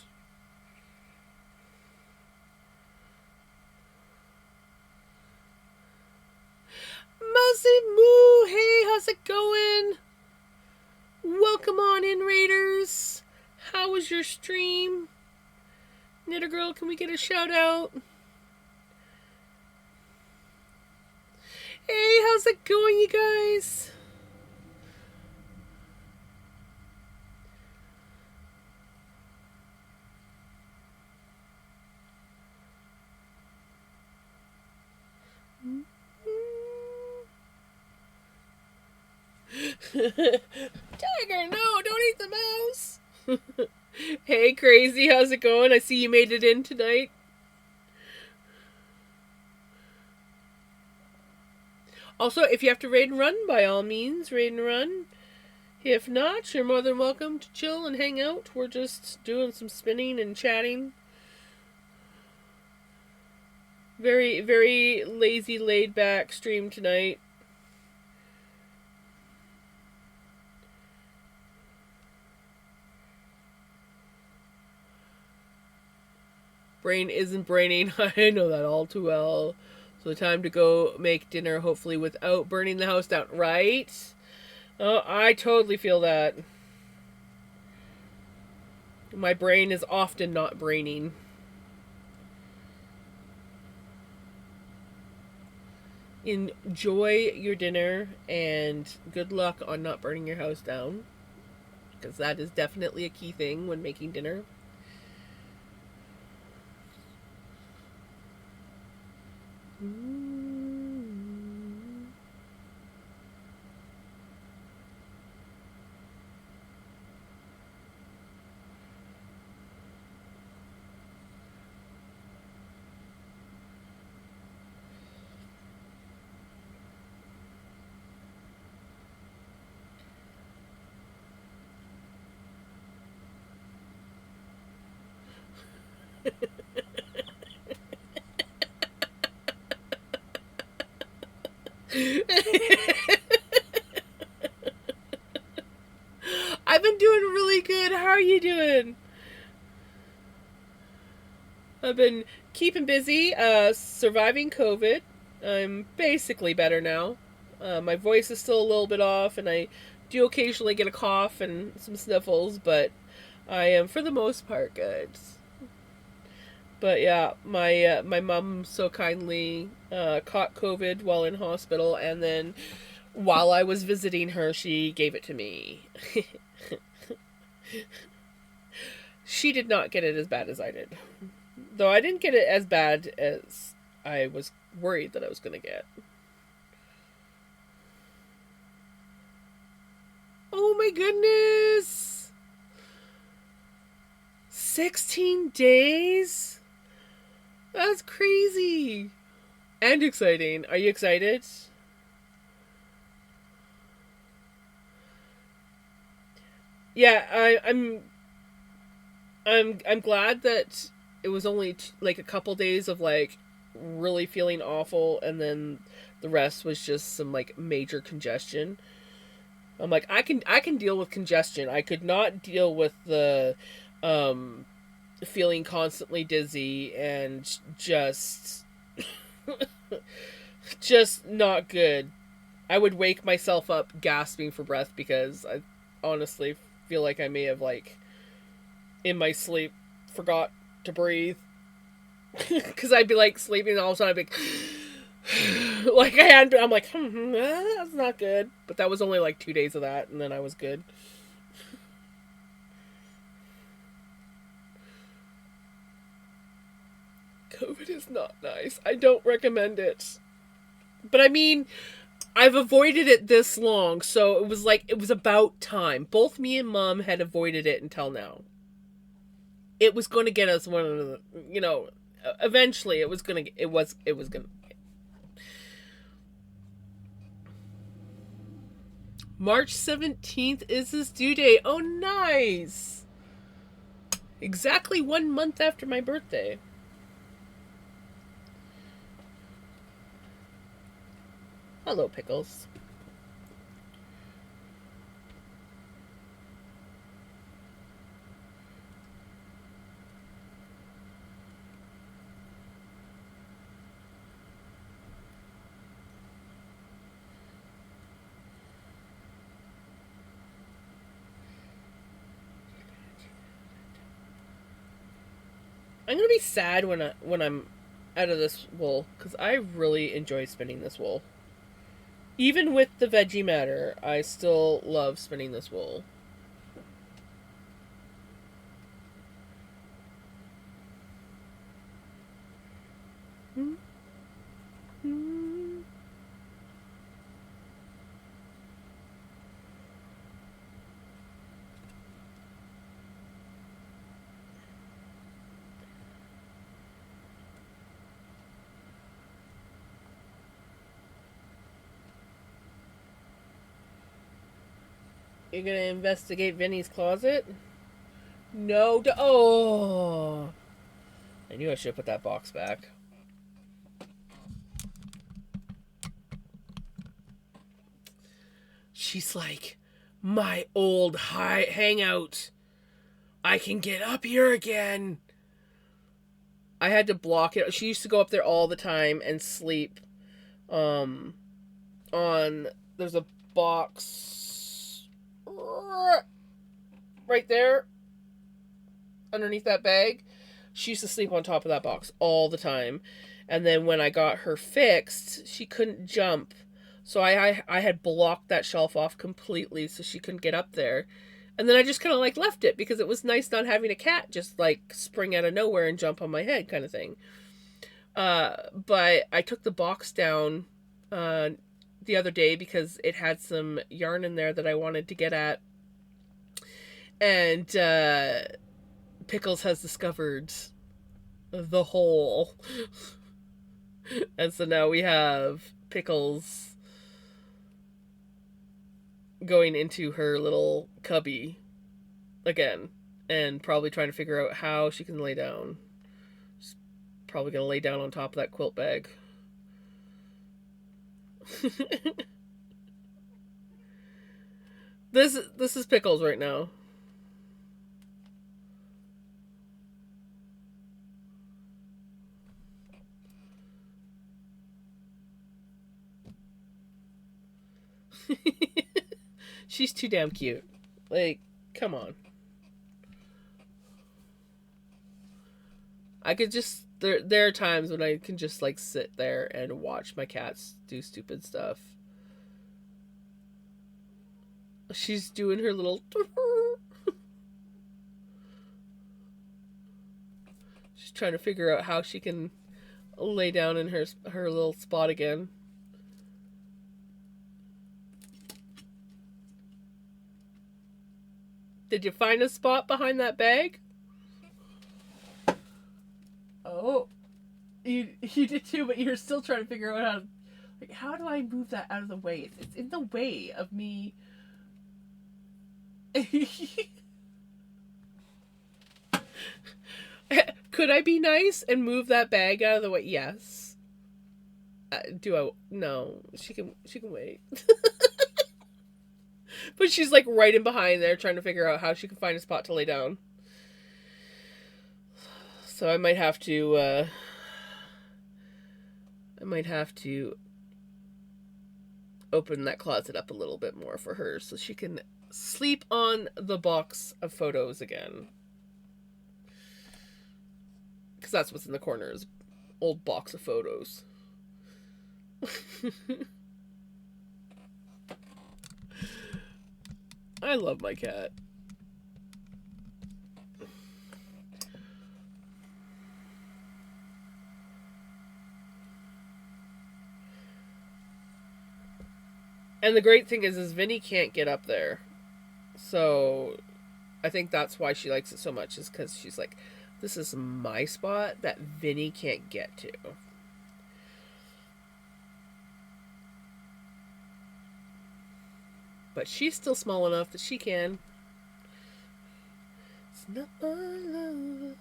Mousy Moo, hey, how's it going? Welcome on in, Raiders. How was your stream? Knitter Girl, can we get a shout out? Hey, how's it going, you guys? Tiger, no, don't eat the mouse. Hey, Crazy, how's it going? I see you made it in tonight. Also, if you have to raid and run, by all means, raid and run. If not, you're more than welcome to chill and hang out. We're just doing some spinning and chatting. Very, very lazy, laid back stream tonight. Brain isn't braining. I know that all too well. So time to go make dinner, hopefully without burning the house down. Right? Oh, I totally feel that. My brain is often not braining. Enjoy your dinner and good luck on not burning your house down, because that is definitely a key thing when making dinner. I've been doing really good. How are you doing? I've been keeping busy, surviving COVID. I'm basically better now. My voice is still a little bit off, and I do occasionally get a cough and some sniffles, but I am, for the most part, good. But yeah, my mom so kindly caught COVID while in hospital, and then while I was visiting her, she gave it to me. She did not get it as bad as I did. Though I didn't get it as bad as I was worried that I was going to get. Oh my goodness! 16 days? That's crazy! And exciting. Are you excited? Yeah, I'm glad that it was only like a couple days of like really feeling awful, and then the rest was just some like major congestion. I'm like, I can deal with congestion. I could not deal with the um feeling constantly dizzy and just not good. I would wake myself up gasping for breath because I honestly feel like I may have like in my sleep forgot to breathe. Because I'd be like sleeping and all of a sudden I'd be like I had, I'm like, that's not good. But that was only like 2 days of that, and then I was good. COVID is not nice. I don't recommend it. But I mean, I've avoided it this long, so it was like, it was about time. Both me and Mom had avoided it until now. It was going to get us one of the, eventually it was going to, it was going to. March 17th is his due date. Oh, nice. Exactly 1 month after my birthday. Hello, Pickles. I'm gonna be sad when I'm out of this wool, because I really enjoy spinning this wool. Even with the veggie matter, I still love spinning this wool. You're gonna investigate Vinny's closet? No. Oh! I knew I should have put that box back. She's like, my old hangout. I can get up here again. I had to block it. She used to go up there all the time and sleep. There's a box right there underneath that bag. She used to sleep on top of that box all the time. And then when I got her fixed, she couldn't jump. So I had blocked that shelf off completely so she couldn't get up there. And then I just kind of like left it because it was nice not having a cat just like spring out of nowhere and jump on my head kind of thing. But I took the box down the other day because it had some yarn in there that I wanted to get at. And Pickles has discovered the hole. And so now we have Pickles going into her little cubby again and probably trying to figure out how she can lay down. She's probably going to lay down on top of that quilt bag. This is Pickles right now. She's too damn cute. Like, come on. I could just there are times when I can just like sit there and watch my cats do stupid stuff. She's doing her little she's trying to figure out how she can lay down in her little spot again. Did you find a spot behind that bag? Oh, you did too, but you're still trying to figure out how do I move that out of the way? It's in the way of me. Could I be nice and move that bag out of the way? Yes. Do I? No. She can wait. But she's like right in behind there trying to figure out how she can find a spot to lay down. So I might have to open that closet up a little bit more for her so she can sleep on the box of photos again. because that's what's in the corner is old box of photos. I love my cat. And the great thing is Vinny can't get up there. So I think that's why she likes it so much, is because she's like, this is my spot that Vinny can't get to. But she's still small enough that she can. It's not my love.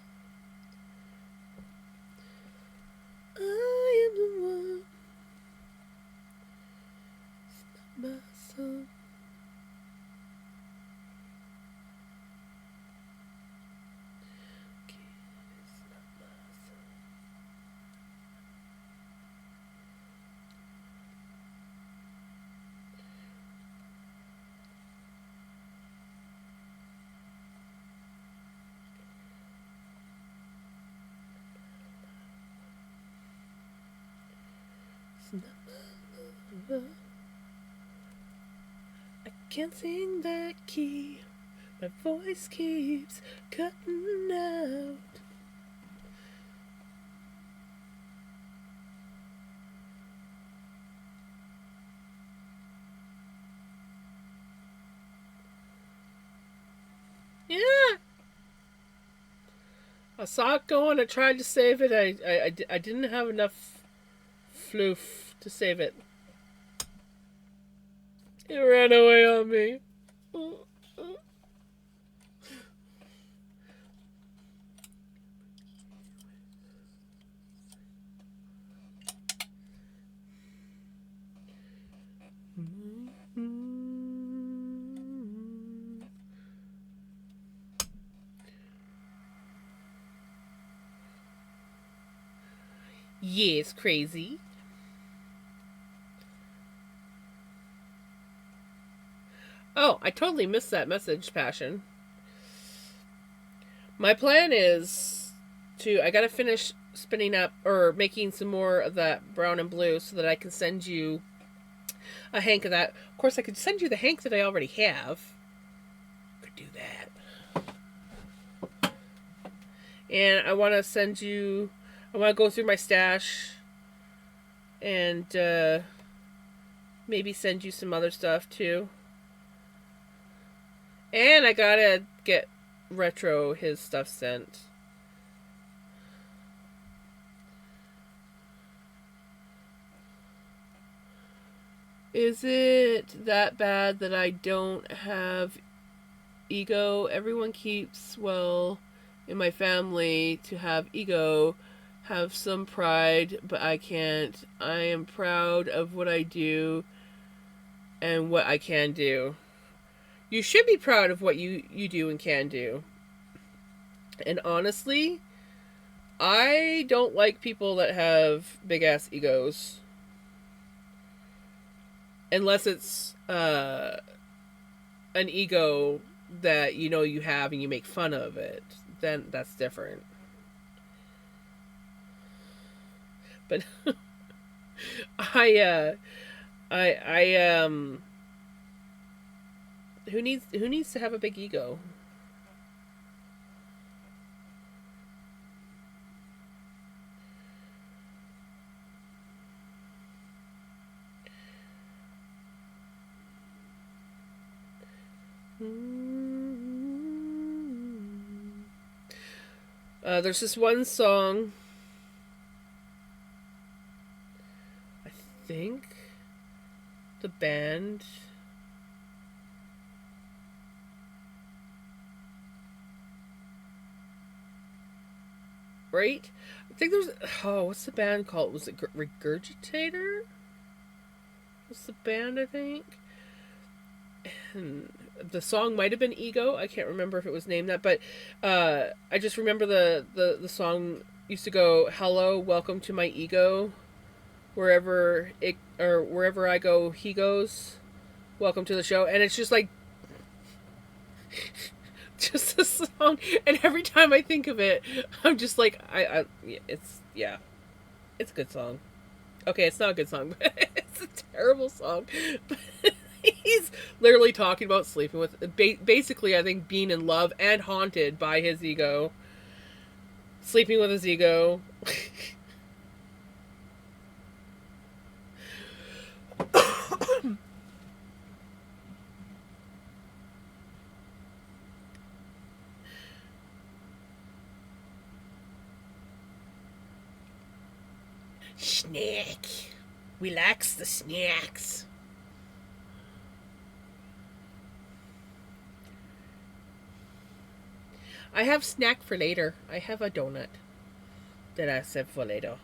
I am the one. It's not my son. I can't sing that key. My voice keeps cutting out. Yeah. I saw it going. I tried to save it. I didn't have enough floof to save it. It ran away on me. Yes, crazy. Oh, I totally missed that message, Passion. My plan is I gotta finish spinning up or making some more of that brown and blue so that I can send you a hank of that. Of course, I could send you the hank that I already have. Could do that. And I want to send you, I want to go through my stash and maybe send you some other stuff too. And I gotta get Retro his stuff sent. Is it that bad that I don't have ego? Everyone keeps, well, in my family to have ego, have some pride, but I can't. I am proud of what I do and what I can do. You should be proud of what you do and can do. And honestly, I don't like people that have big ass egos. Unless it's an ego that you know you have and you make fun of it, then that's different. But I who needs to have a big ego? There's this one song, I think the band, right? I think there's, what's the band called? Was it Regurgitator? What's the band, I think? And the song might have been Ego. I can't remember if it was named that, but I just remember the song used to go, "Hello, welcome to my ego. Wherever I go, he goes. Welcome to the show." And it's just like Just the song, and every time I think of it, I'm just like, it's it's a good song. Okay, it's not a good song, but it's a terrible song. But he's literally talking about sleeping with, basically, I think being in love and haunted by his ego, sleeping with his ego. Snack. Relax the snacks. I have snack for later. I have a donut that I said for later.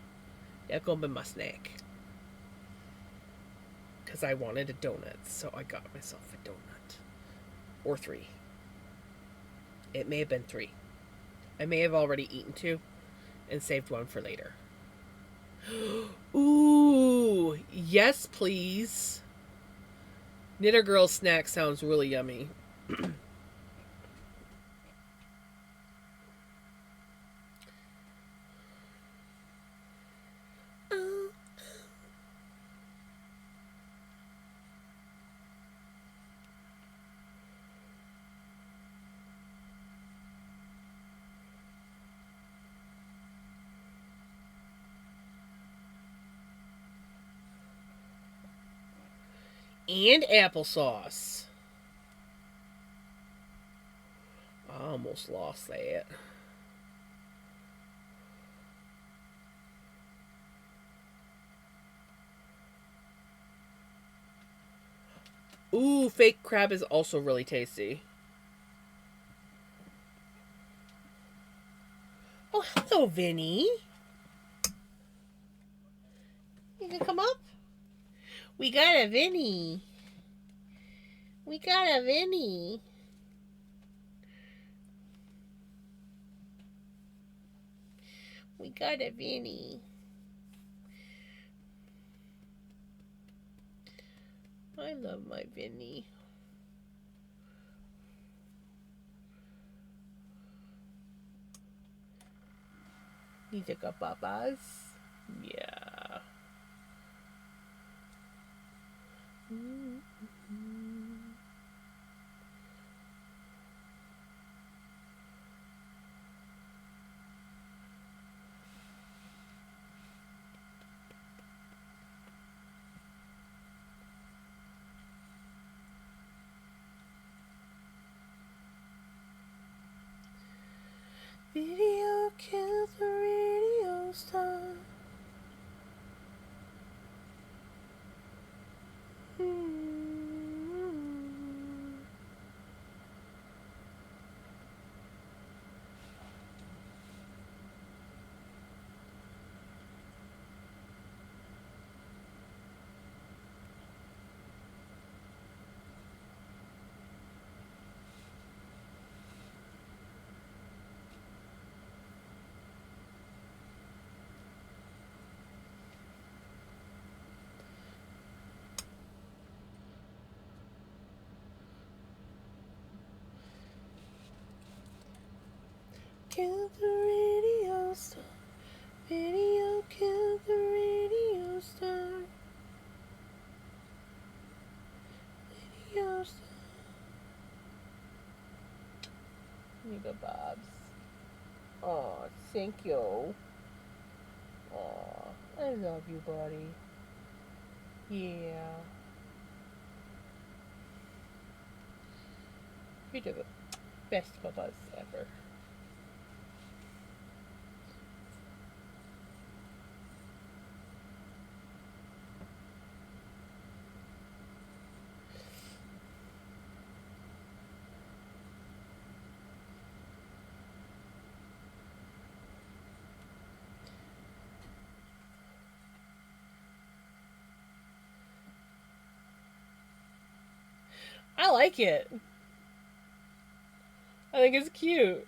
That's gonna be my snack. Because I wanted a donut, so I got myself a donut. Or 3. It may have been 3. I may have already eaten 2 and saved 1 for later. Ooh, yes, please. Knitter Girl snack sounds really yummy. And applesauce. I almost lost that. Ooh, fake crab is also really tasty. Oh, hello, Vinny. You can come up? We got a Vinny. We got a Vinny. We got a Vinny. I love my Vinny. You took a papas? Yeah. Video kills the radio star. Kill the radio star. Video kill the radio star. Radio star. You go, Bobs. Oh, thank you. Oh, I love you, buddy. Yeah. You're the best papas ever. I like it. I think it's cute.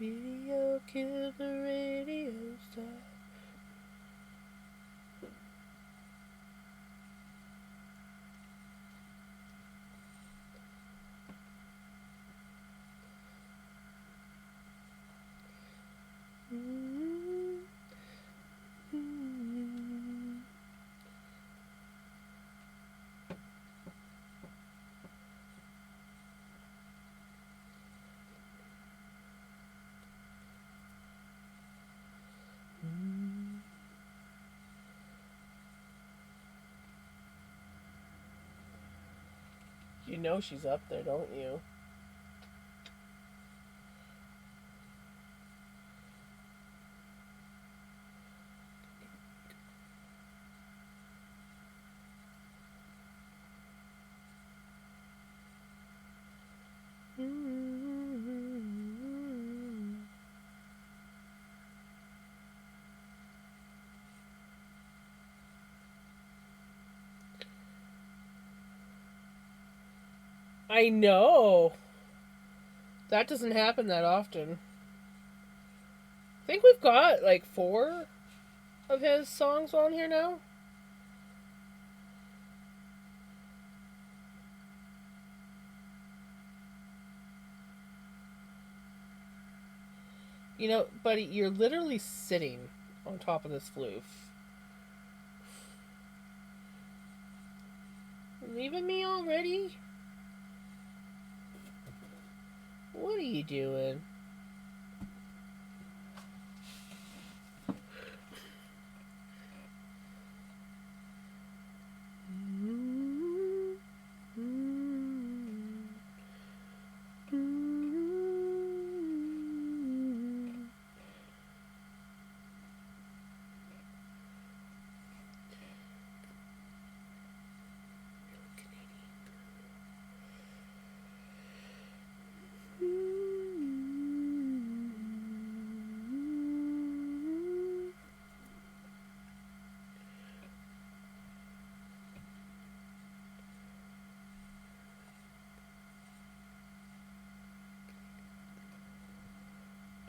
Video killed the radio star. You know she's up there, don't you? I know. That doesn't happen that often. I think we've got like 4 of his songs on here now. You know, buddy, you're literally sitting on top of this floof. Leaving me already? What are you doing?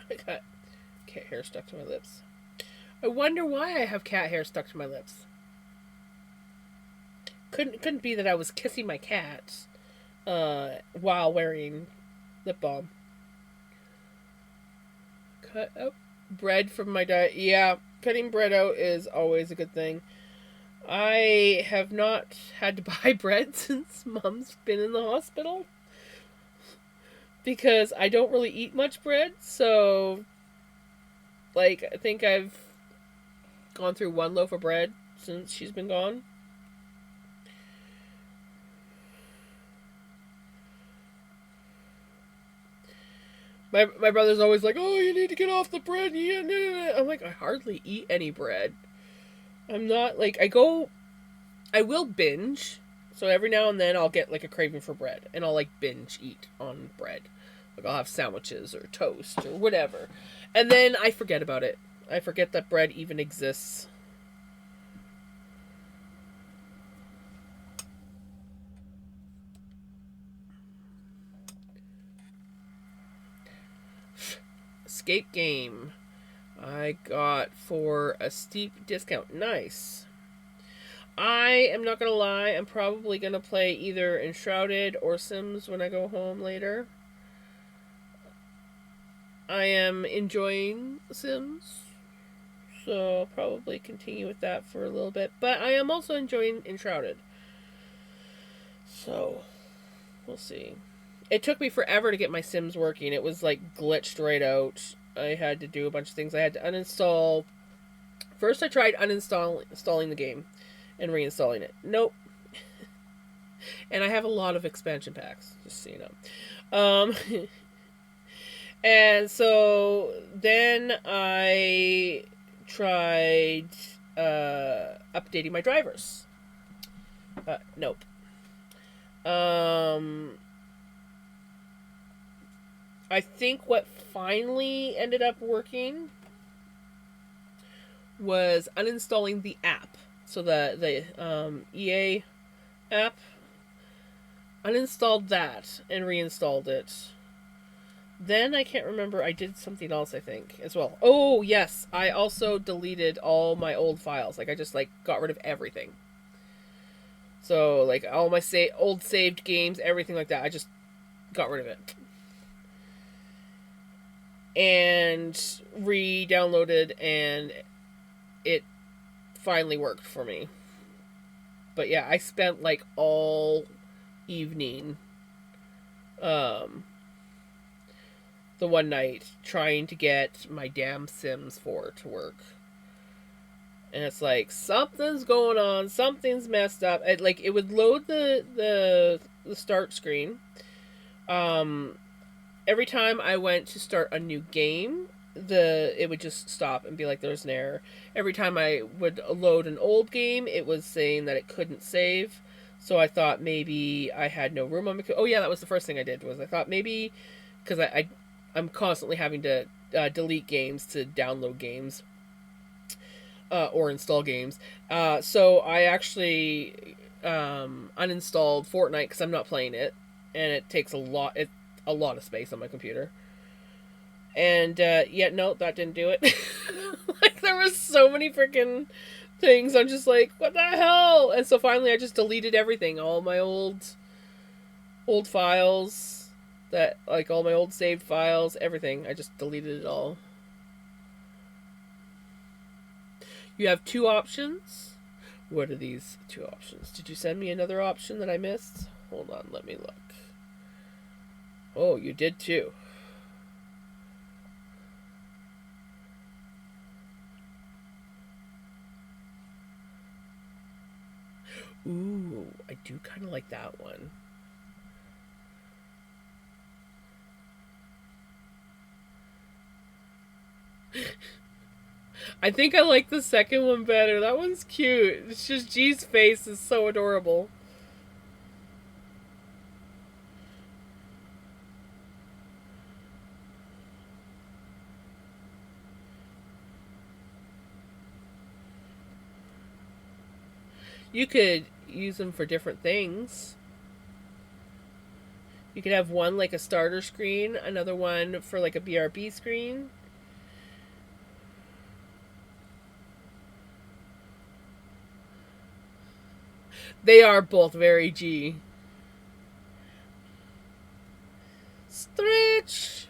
I got cat hair stuck to my lips. I wonder why I have cat hair stuck to my lips. Couldn't be that I was kissing my cat while wearing lip balm. Cut out bread from my diet. Yeah, cutting bread out is always a good thing. I have not had to buy bread since Mom's been in the hospital. Because I don't really eat much bread, so like I think I've gone through 1 loaf of bread since she's been gone. My brother's always like, "Oh, you need to get off the bread." Yeah, I'm like, I hardly eat any bread. I'm not like I will binge. So every now and then I'll get like a craving for bread and I'll like binge eat on bread. Like I'll have sandwiches or toast or whatever. And then I forget about it. I forget that bread even exists. Escape game. I got for a steep discount. Nice. I am not gonna lie, I'm probably gonna play either Enshrouded or Sims when I go home later. I am enjoying Sims, so I'll probably continue with that for a little bit. But I am also enjoying Enshrouded. So, we'll see. It took me forever to get my Sims working. It was like glitched right out. I had to do a bunch of things. I had to uninstall. First, I tried uninstalling the game and reinstalling it. Nope. And I have a lot of expansion packs, just so you know. And so then I tried updating my drivers. Nope. I think what finally ended up working was uninstalling the app. So the EA app. Uninstalled that and reinstalled it. Then I can't remember. I did something else, I think, as well. Oh yes, I also deleted all my old files. Like I just like got rid of everything. So like all my old saved games, everything like that. I just got rid of it and re-downloaded, and it finally worked for me. But yeah, I spent like all evening, um, the one night trying to get my damn Sims 4 to work. And it's like something's going on, something's messed up. It would load the start screen. Um, every time I went to start a new game, it would just stop and be like there's an error. Every time I would load an old game, it was saying that it couldn't save. So I thought maybe I had no room on my. Oh yeah, that was the first thing I did. Was I thought maybe because I'm constantly having to delete games to download games. Or install games. So I actually uninstalled Fortnite because I'm not playing it, and it takes a lot of space on my computer. And yet, no, that didn't do it. Like there was so many freaking things. I'm just like, what the hell? And so finally, I just deleted everything, all my old files, that like all my old saved files, everything. I just deleted it all. You have two options. What are these two options? Did you send me another option that I missed? Hold on, let me look. Oh, you did too. Ooh, I do kind of like that one. I think I like the second one better. That one's cute. It's just G's face is so adorable. You could use them for different things. You could have one like a starter screen, another one for like a BRB screen. They are both very G. Stretch.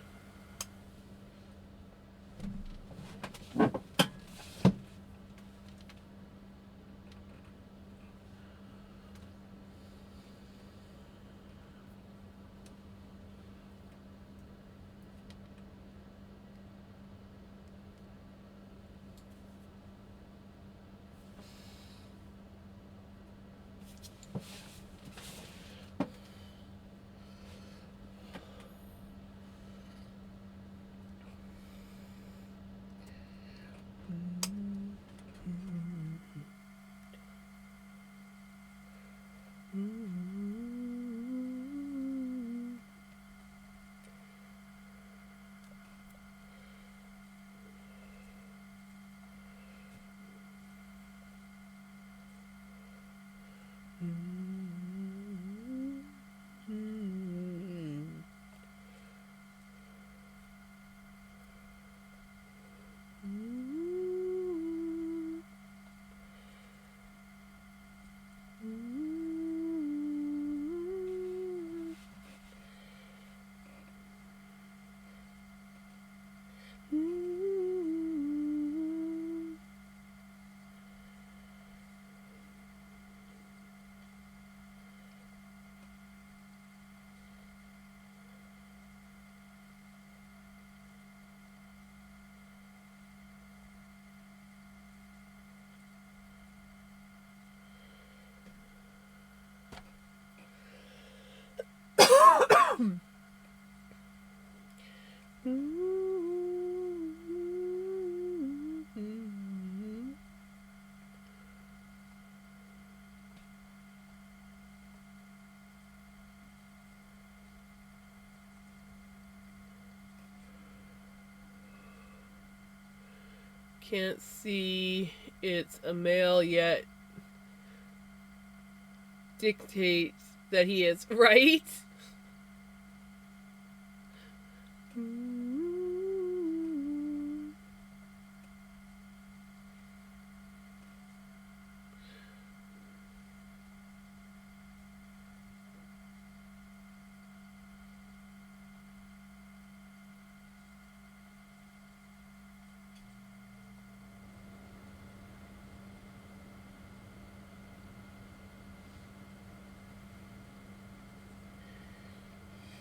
Can't see it's a male yet. Dictates that he is right.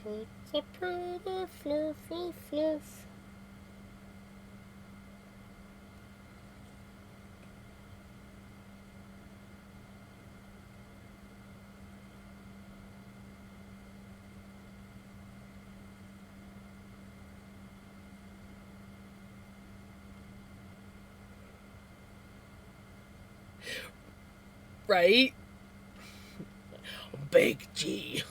It's a pretty fluffy fluff. Right? Big G.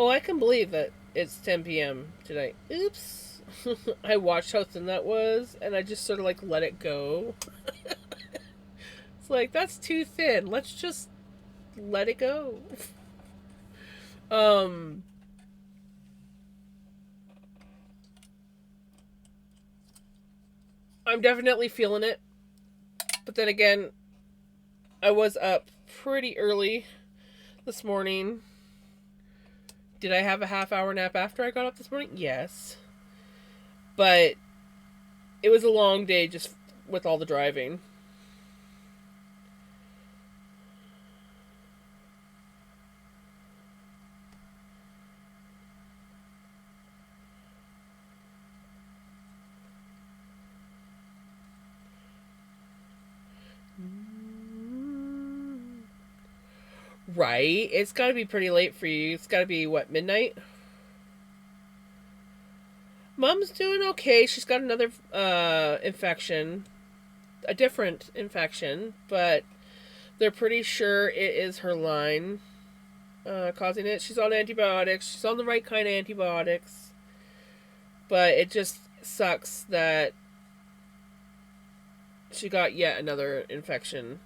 Oh, I can believe that it's 10 p.m. tonight. Oops. I watched how thin that was, and I just sort of like let it go. It's like, that's too thin. Let's just let it go. Um, I'm definitely feeling it. But then again, I was up pretty early this morning. Did I have a half hour nap after I got up this morning? Yes. But it was a long day just with all the driving. Right? It's got to be pretty late for you. It's got to be, what, midnight? Mom's doing okay. She's got another infection. A different infection, but they're pretty sure it is her line causing it. She's on antibiotics. She's on the right kind of antibiotics. But it just sucks that she got yet another infection.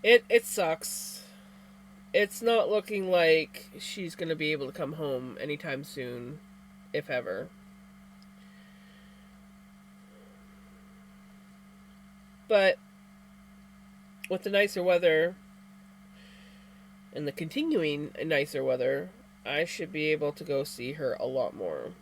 It sucks. It's not looking like she's going to be able to come home anytime soon, if ever. But with the nicer weather and the continuing nicer weather, I should be able to go see her a lot more.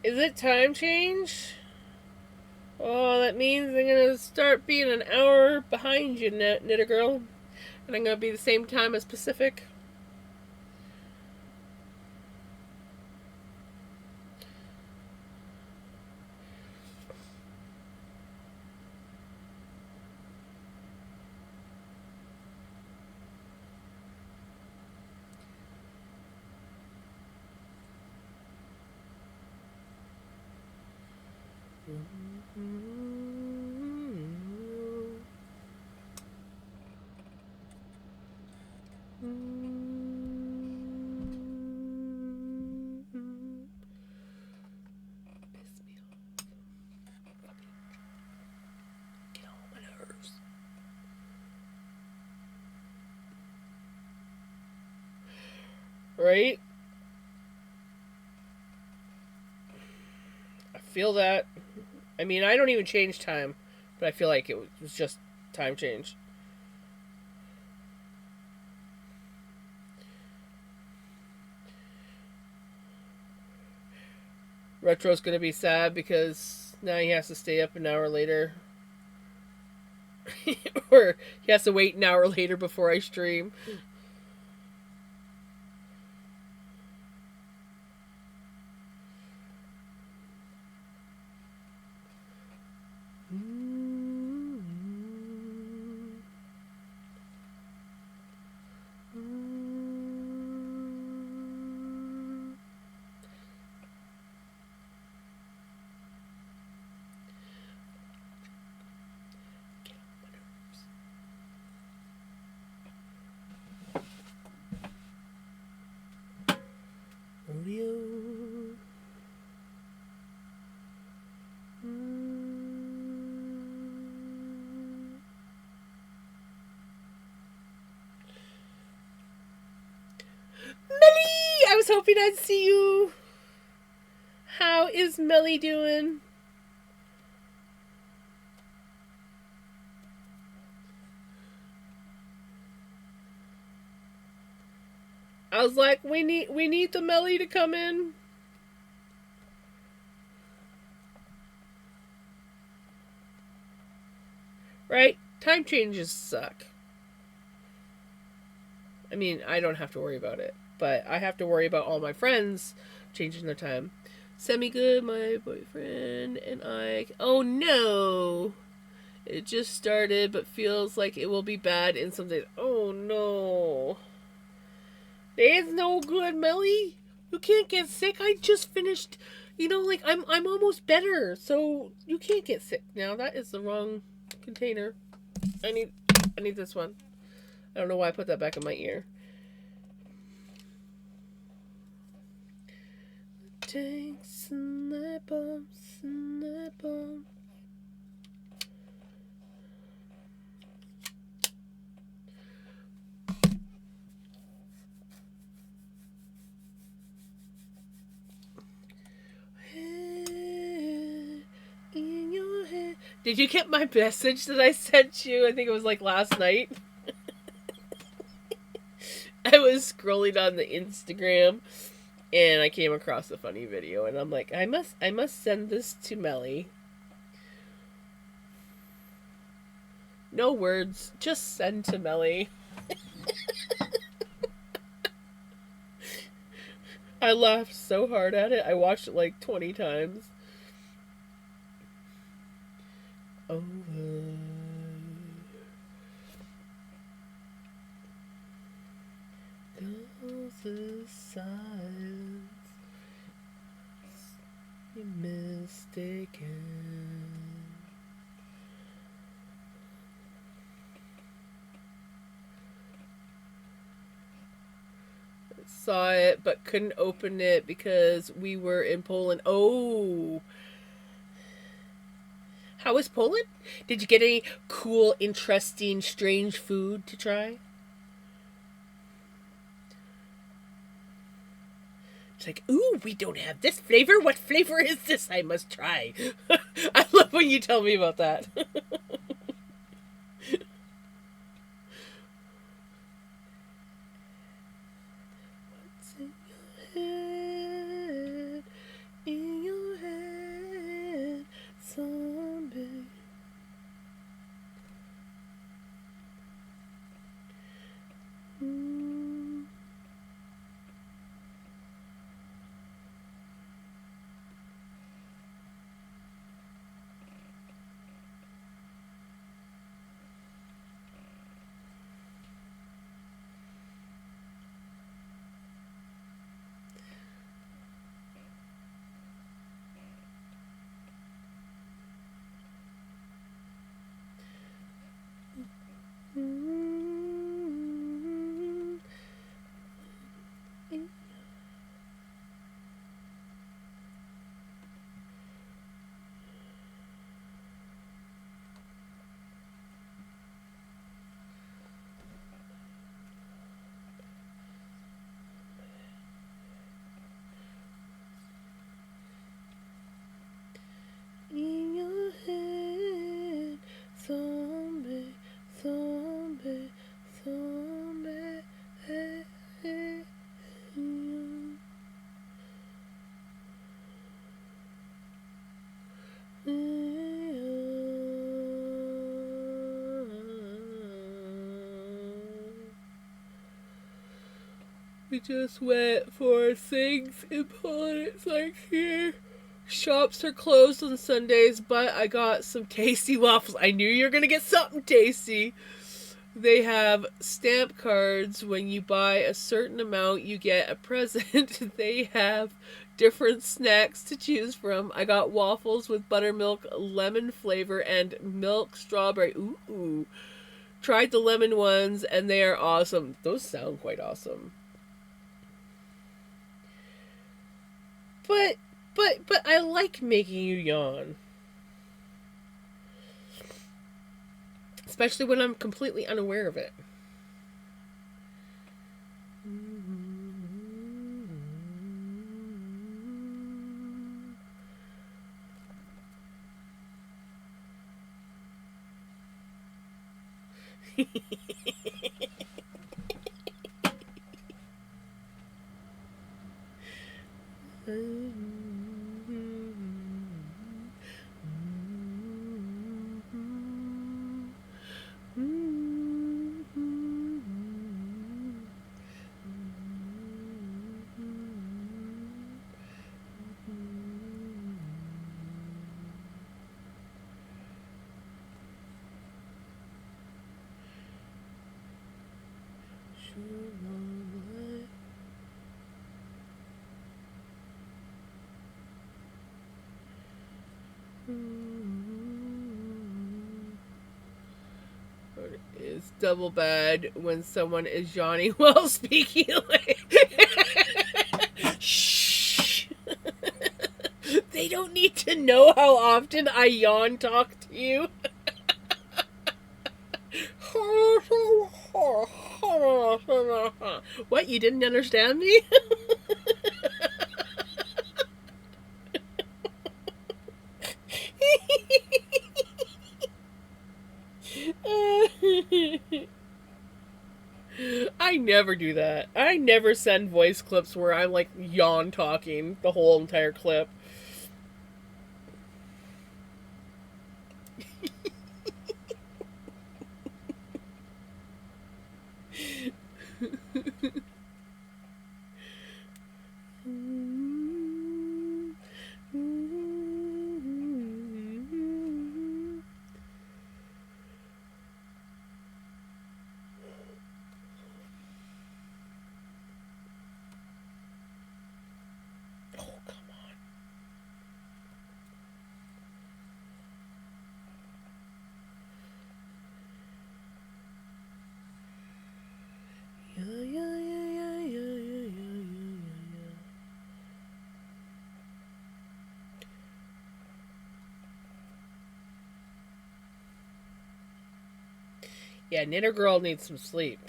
Is it time change? Oh, that means I'm gonna start being an hour behind you, Knitter Girl. And I'm gonna be the same time as Pacific. Right? feel that. I mean, I don't even change time, but I feel like it was just time change. Retro's gonna be sad because now he has to stay up an hour later. Or he has to wait an hour later before I stream. Rodeo. Melly! I was hoping I'd see you. How is Melly doing? I was like, we need the Melly to come in. Right? Time changes suck. I mean, I don't have to worry about it, but I have to worry about all my friends changing their time. Semi good, my boyfriend and I. Oh no! It just started, but feels like it will be bad in some days. Oh no! There's no good, Melly. You can't get sick. I just finished. You know, like I'm almost better, so you can't get sick now. That is the wrong container. I need this one. I don't know why I put that back in my ear. Tanks and the bombs and the bombs. In your head. Did you get my message that I sent you? I think it was like last night. I was scrolling on the Instagram and I came across a funny video and I'm like, I must send this to Melly. No words, just send to Melly. I laughed so hard at it. I watched it like 20 times. Over goes the silence. You're mistaken. Saw it, but couldn't open it because we were in Poland. Oh. How was Poland? Did you get any cool, interesting, strange food to try? It's like, ooh, we don't have this flavor. What flavor is this? I must try. I love when you tell me about that. What's in your head? In your head, zombie. We just went for things in Providence, like here. Shops are closed on Sundays, but I got some tasty waffles. I knew you were gonna get something tasty. They have stamp cards. When you buy a certain amount, you get a present. They have different snacks to choose from. I got waffles with buttermilk, lemon flavor, and milk strawberry. Ooh. Tried the lemon ones, and they are awesome. Those sound quite awesome. But I like making you yawn. Especially when I'm completely unaware of it. It's double bad when someone is yawning while speaking. Shh. They don't need to know how often I yawn talk to you. What, you didn't understand me? I never do that. I never send voice clips where I'm like yawn talking the whole entire clip. Yeah, Knitter Girl needs some sleep.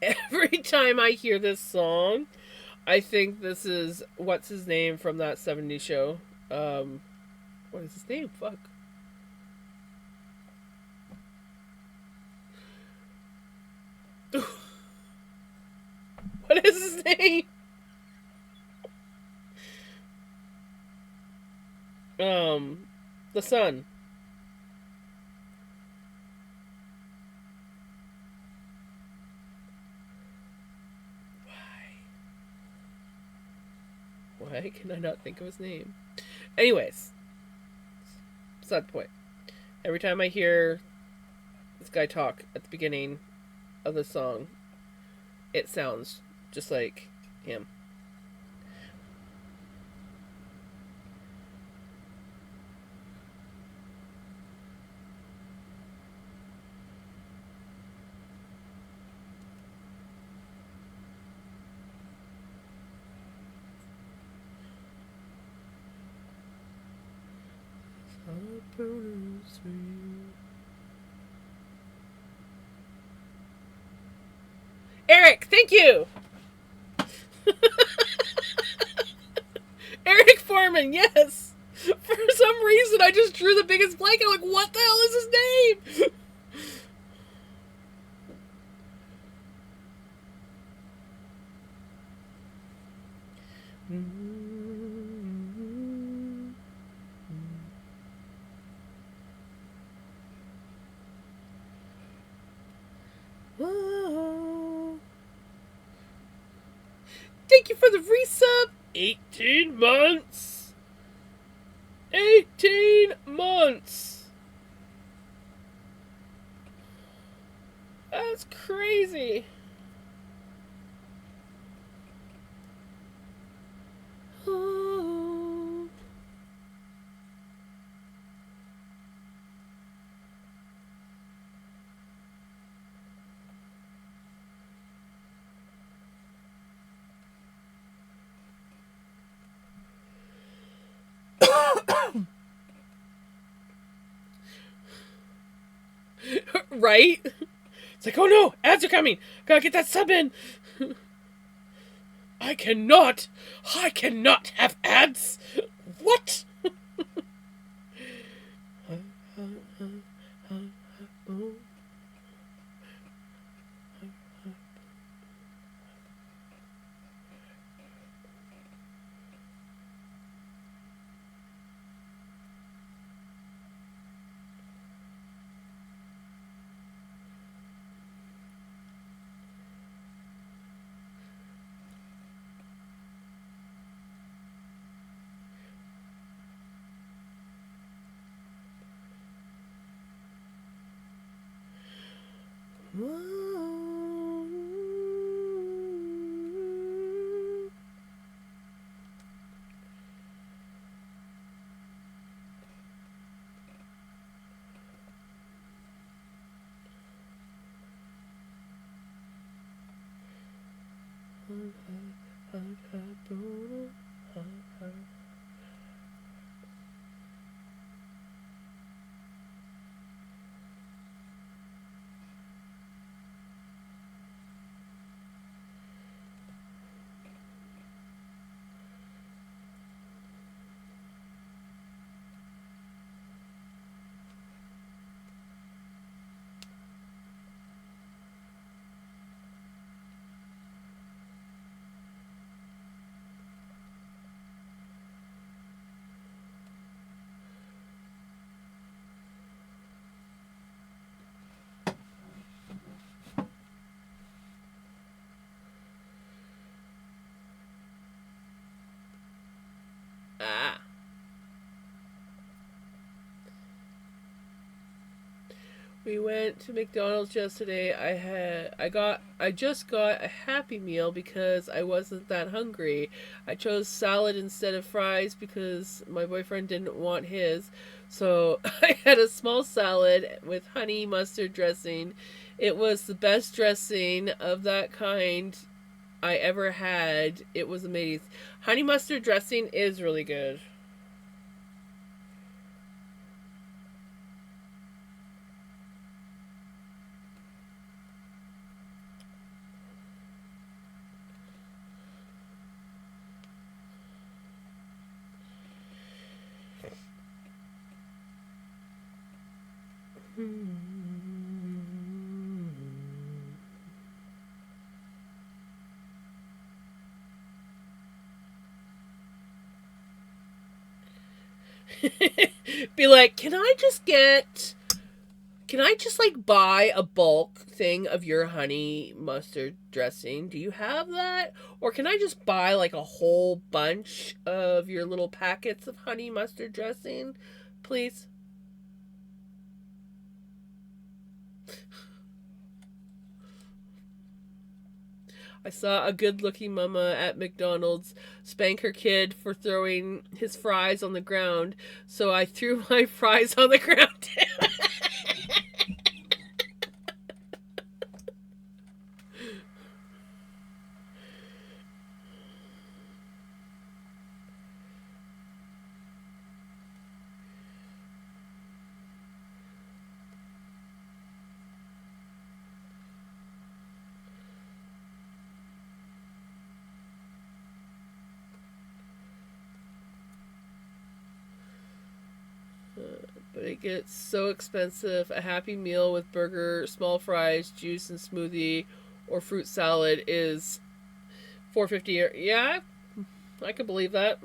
Every time I hear this song, I think this is what's his name from that 70s show. What is his name? Fuck. What is his name? The Sun. Why can I not think of his name? Anyways, that's not the point. Every time I hear this guy talk at the beginning of the song, it sounds just like him. Eric, thank you. Eric Foreman, yes. For some reason, I just drew the biggest blank. I'm like, what the hell is his name? Oh. Thank you for the resub. 18 months. 18 months. That's crazy. Oh. Right? It's like, oh no, ads are coming. Gotta get that sub in. I cannot have ads. What? Ah. We went to McDonald's yesterday. I just got a Happy Meal because I wasn't that hungry. I chose salad instead of fries because my boyfriend didn't want his. So I had a small salad with honey mustard dressing. It was the best dressing of that kind I ever had. It was amazing. Honey mustard dressing is really good. Be like, can I just like buy a bulk thing of your honey mustard dressing? Do you have that? Or can I just buy like a whole bunch of your little packets of honey mustard dressing, please? I saw a good looking mama at McDonald's spank her kid for throwing his fries on the ground, so I threw my fries on the ground too. But it gets so expensive. A Happy Meal with burger, small fries, juice, and smoothie, or fruit salad is $4.50. Yeah, I could believe that.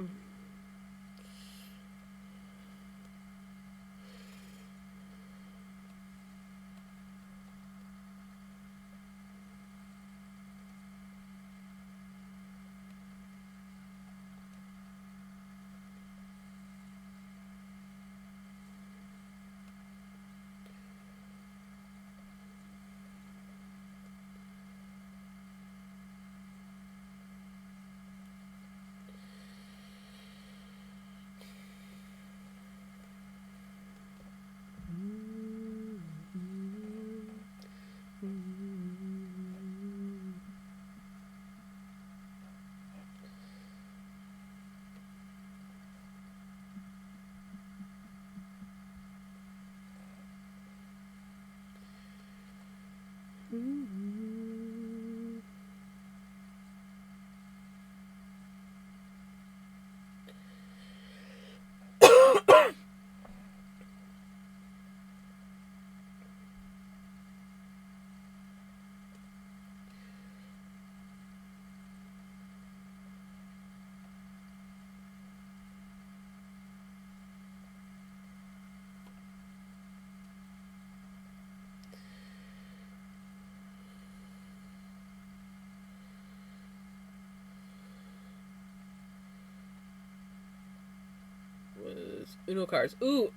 Was Uno cards. Ooh,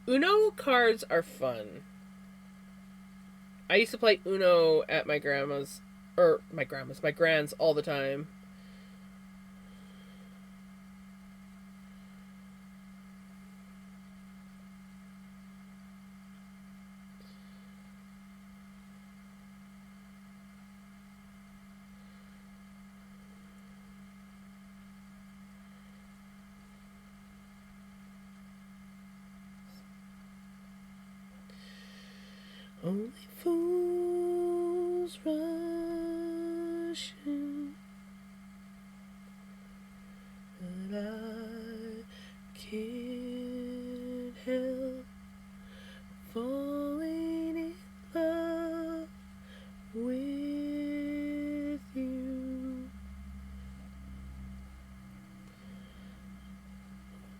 Uno cards are fun. I used to play Uno at my grandma's, or my grand's all the time. Only fools rush in, and I can't help falling in love with you.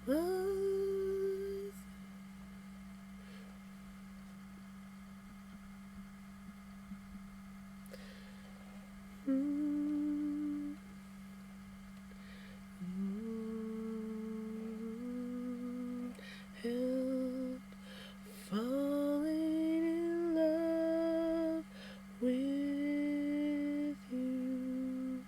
Love. Help falling in love with you.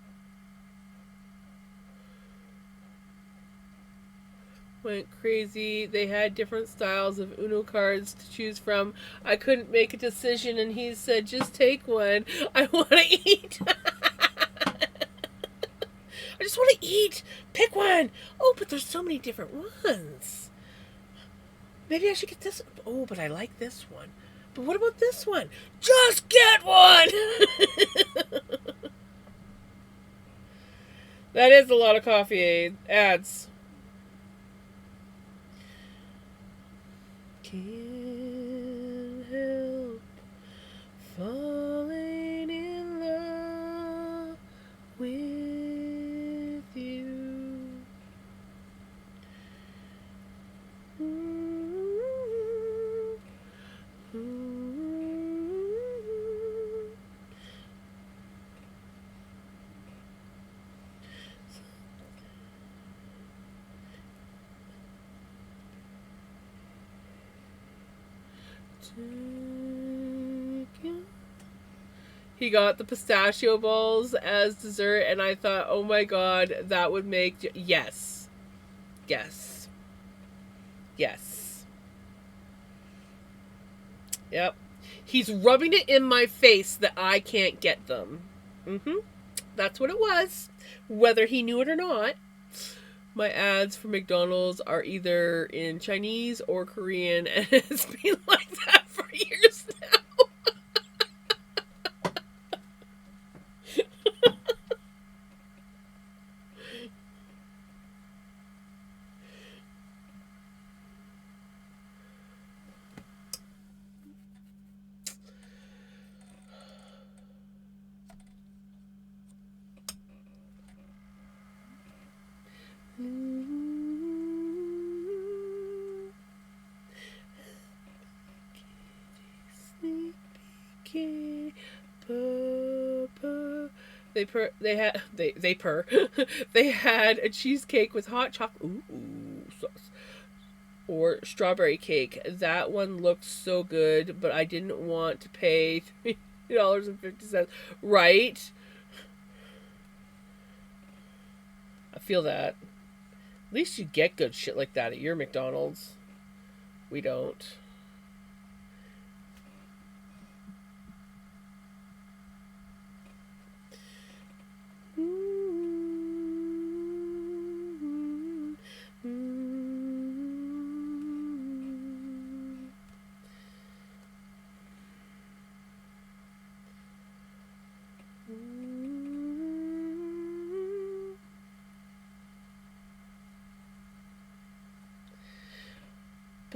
Went crazy. They had different styles of Uno cards to choose from. I couldn't make a decision, and he said, just take one. I want to eat. I just want to eat. Pick one. Oh, but there's so many different ones. Maybe I should get this. Oh, but I like this one. But what about this one? Just get one. That is a lot of coffee ads. Can't help falling in love with you. He got the pistachio balls as dessert, and I thought, oh my god, that would make... Yes. Yes. Yes. Yep. He's rubbing it in my face that I can't get them. That's what it was. Whether he knew it or not. My ads for McDonald's are either in Chinese or Korean, and it's been like that for years now. They purr. They had a cheesecake with hot chocolate. Ooh, sauce. Or strawberry cake. That one looked so good, but I didn't want to pay $3.50. Right? I feel that. At least you get good shit like that at your McDonald's. We don't.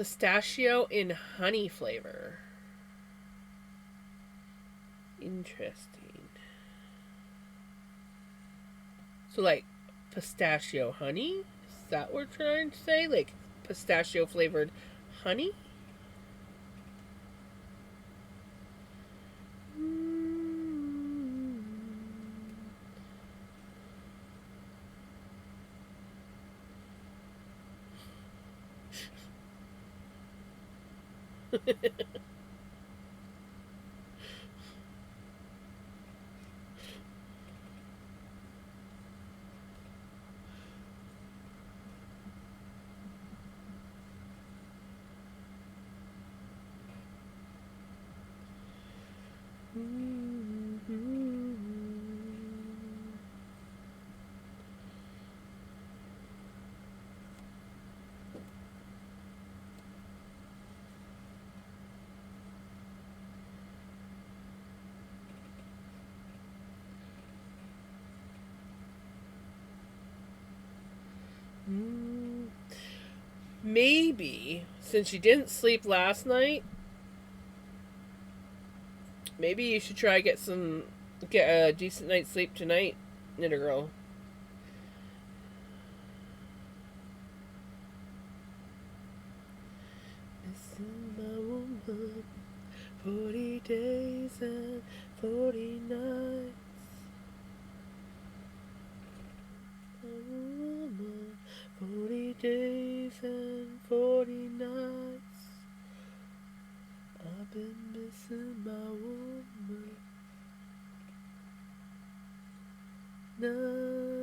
pistachio in honey flavor. Interesting. So, like, pistachio honey? Is that what we're trying to say? Like, pistachio flavored honey? Maybe, since you didn't sleep last night, maybe you should try get a decent night's sleep tonight, Knitter Girl. Missing my woman, 40 days and 40 nights. My woman, 40 days and 40 nights. I've been missing my woman. Nights.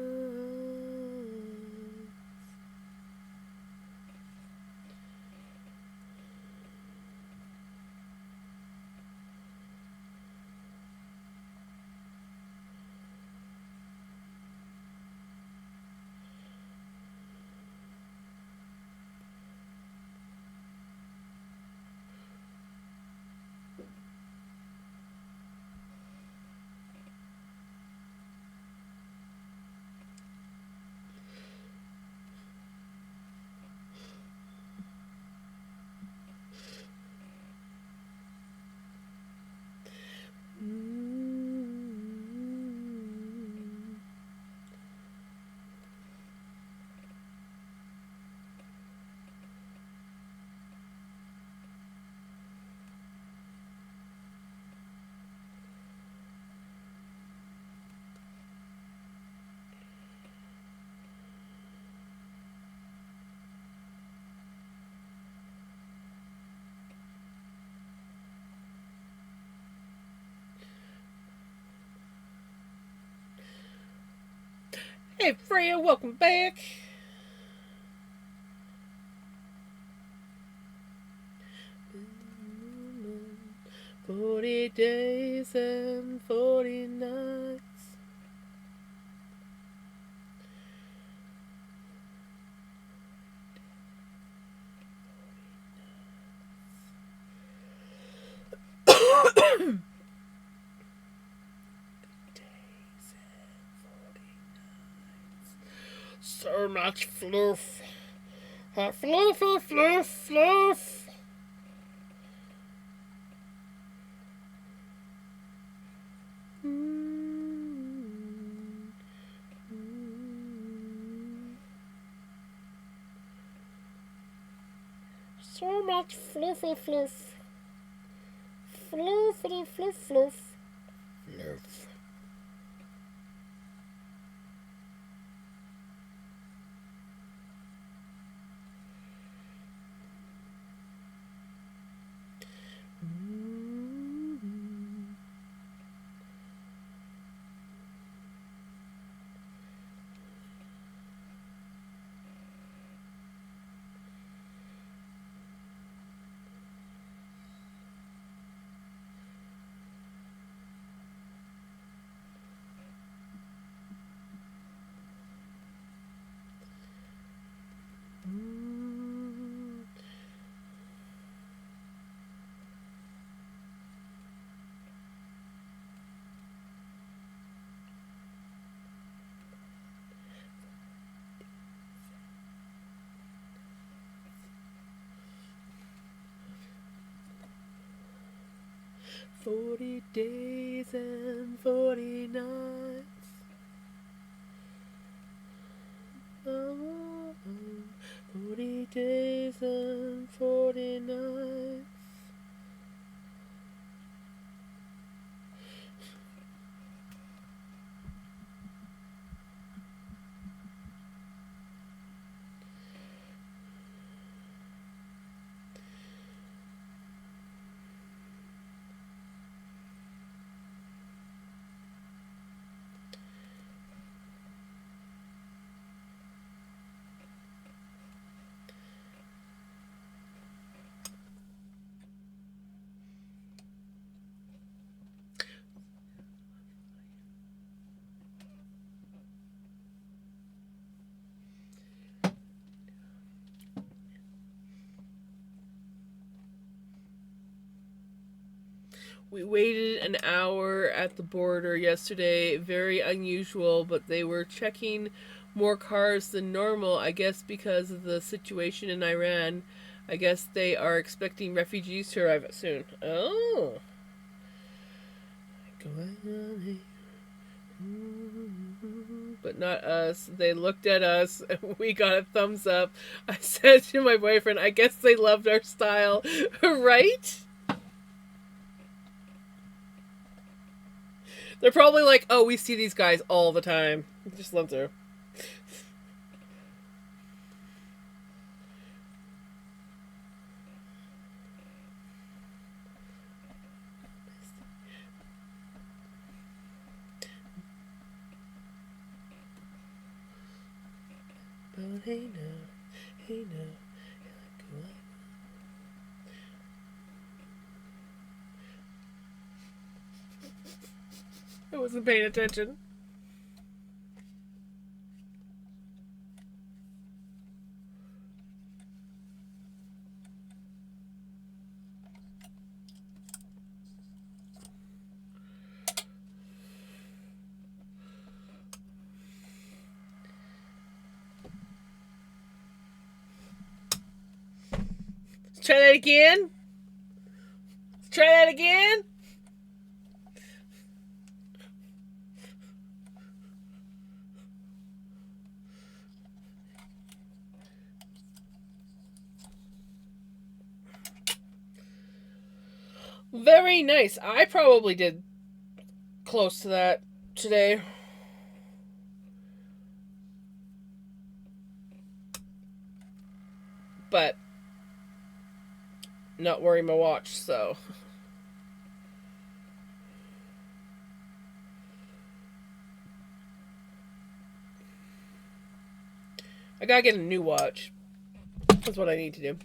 Hey Freya, welcome back. "40 days and 40 nights." So much fluff. Fluff, fluff, fluff, fluff. So much fluffy fluff. Fluffy fluff fluff. Fluff. 40 days and 40 nights. 40 days and 40 nights. We waited an hour at the border yesterday. Very unusual, but they were checking more cars than normal, I guess because of the situation in Iran. I guess they are expecting refugees to arrive soon. Oh. But not us. They looked at us and we got a thumbs up. I said to my boyfriend, I guess they loved our style. Right? They're probably like, oh, we see these guys all the time. Just let them through. But hey now, hey now. I wasn't paying attention. Let's try that again. Let's try that again. Very nice. I probably did close to that today. But not wearing my watch, so. I gotta get a new watch. That's what I need to do.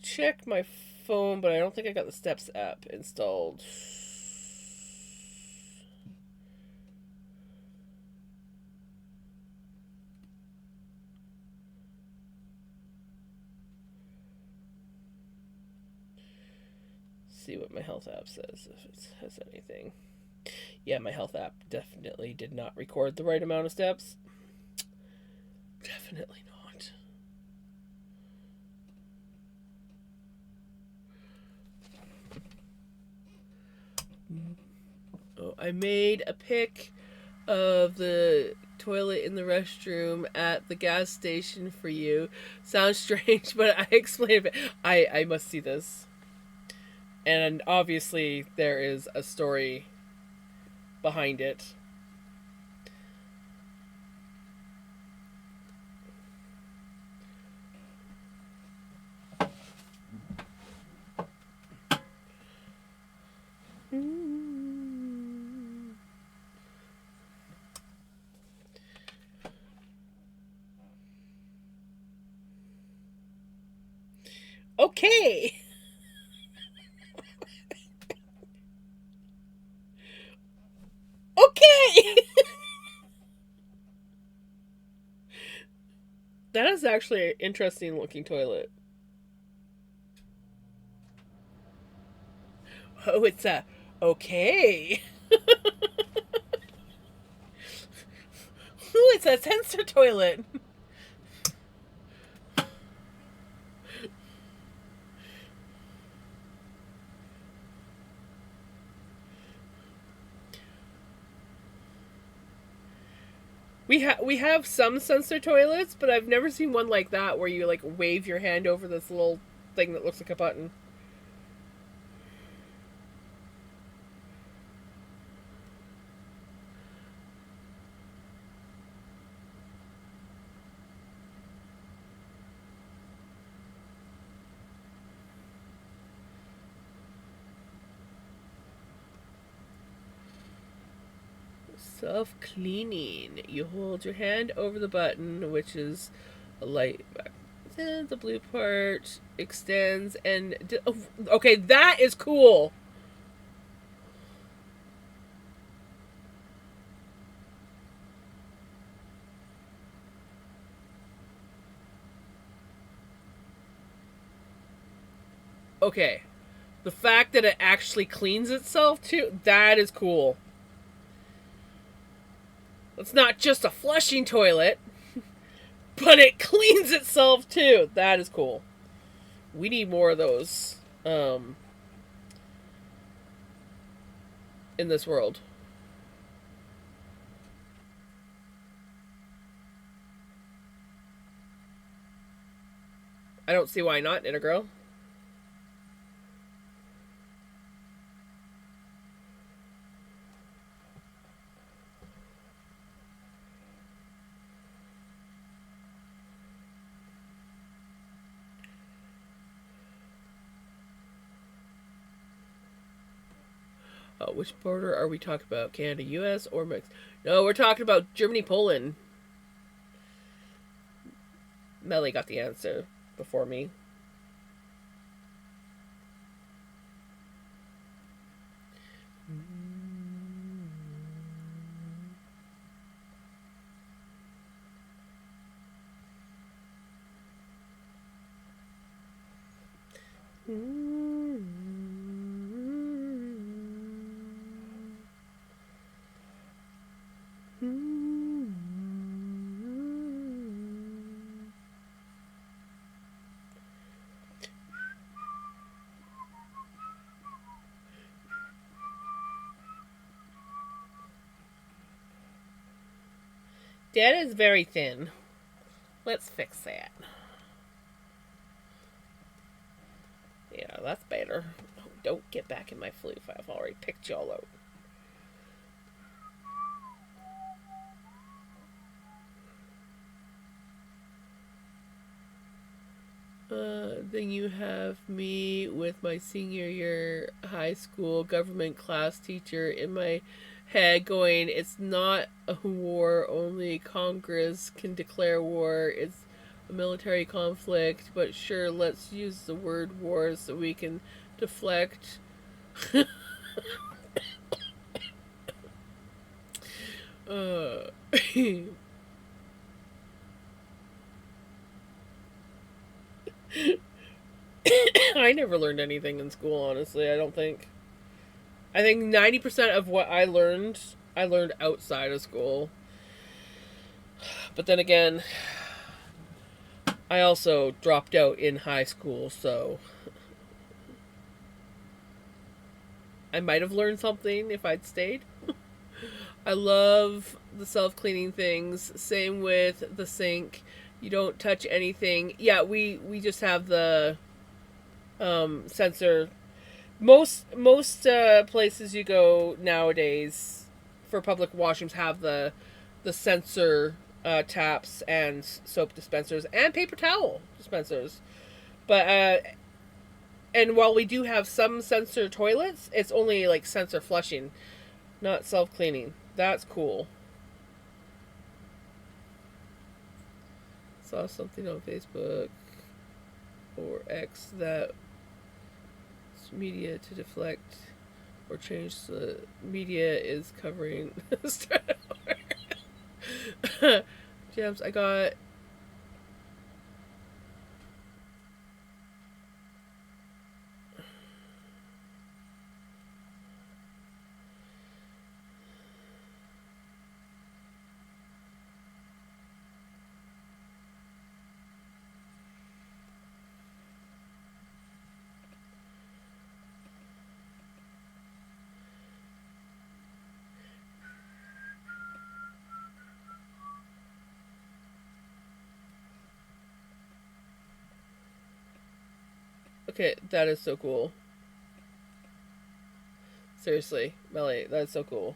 Check my phone, but I don't think I got the Steps app installed. See what my health app says, if it has anything. Yeah, my health app definitely did not record the right amount of steps. Definitely not. Oh, I made a pic of the toilet in the restroom at the gas station for you. Sounds strange, but I explained it. I must see this. And obviously there is a story behind it. Okay. Okay. That is actually an interesting looking toilet. Oh, it's a okay. Ooh, it's a sensor toilet. We have some sensor toilets, but I've never seen one like that where you like wave your hand over this little thing that looks like a button. Self-cleaning. You hold your hand over the button, which is a light back. Then the blue part extends and oh, okay, that is cool. Okay, the fact that it actually cleans itself too, that is cool. It's not just a flushing toilet, but it cleans itself too. That is cool. We need more of those in this world. I don't see why not, Integral. Which border are we talking about? Canada, U.S. or Mexico? No, we're talking about Germany, Poland. Melly got the answer before me. That is very thin. Let's fix that. Yeah, that's better. Oh, don't get back in my floof. I've already picked y'all out. Then you have me with my senior year high school government class teacher in my head going, it's not a war, only Congress can declare war. It's a military conflict, but sure, let's use the word war so we can deflect. uh, I never learned anything in school, honestly. I don't think. I think 90% of what I learned outside of school. But then again, I also dropped out in high school, so I might have learned something if I'd stayed. I love the self cleaning things. Same with the sink. You don't touch anything. Yeah, we just have the sensor. Most places you go nowadays for public washrooms have the sensor taps and soap dispensers and paper towel dispensers. But and while we do have some sensor toilets, it's only like sensor flushing, not self cleaning. That's cool. Saw something on Facebook or X that media to deflect or change the media is covering. Gems, I got. Okay, that is so cool. Seriously, Melly, that's so cool.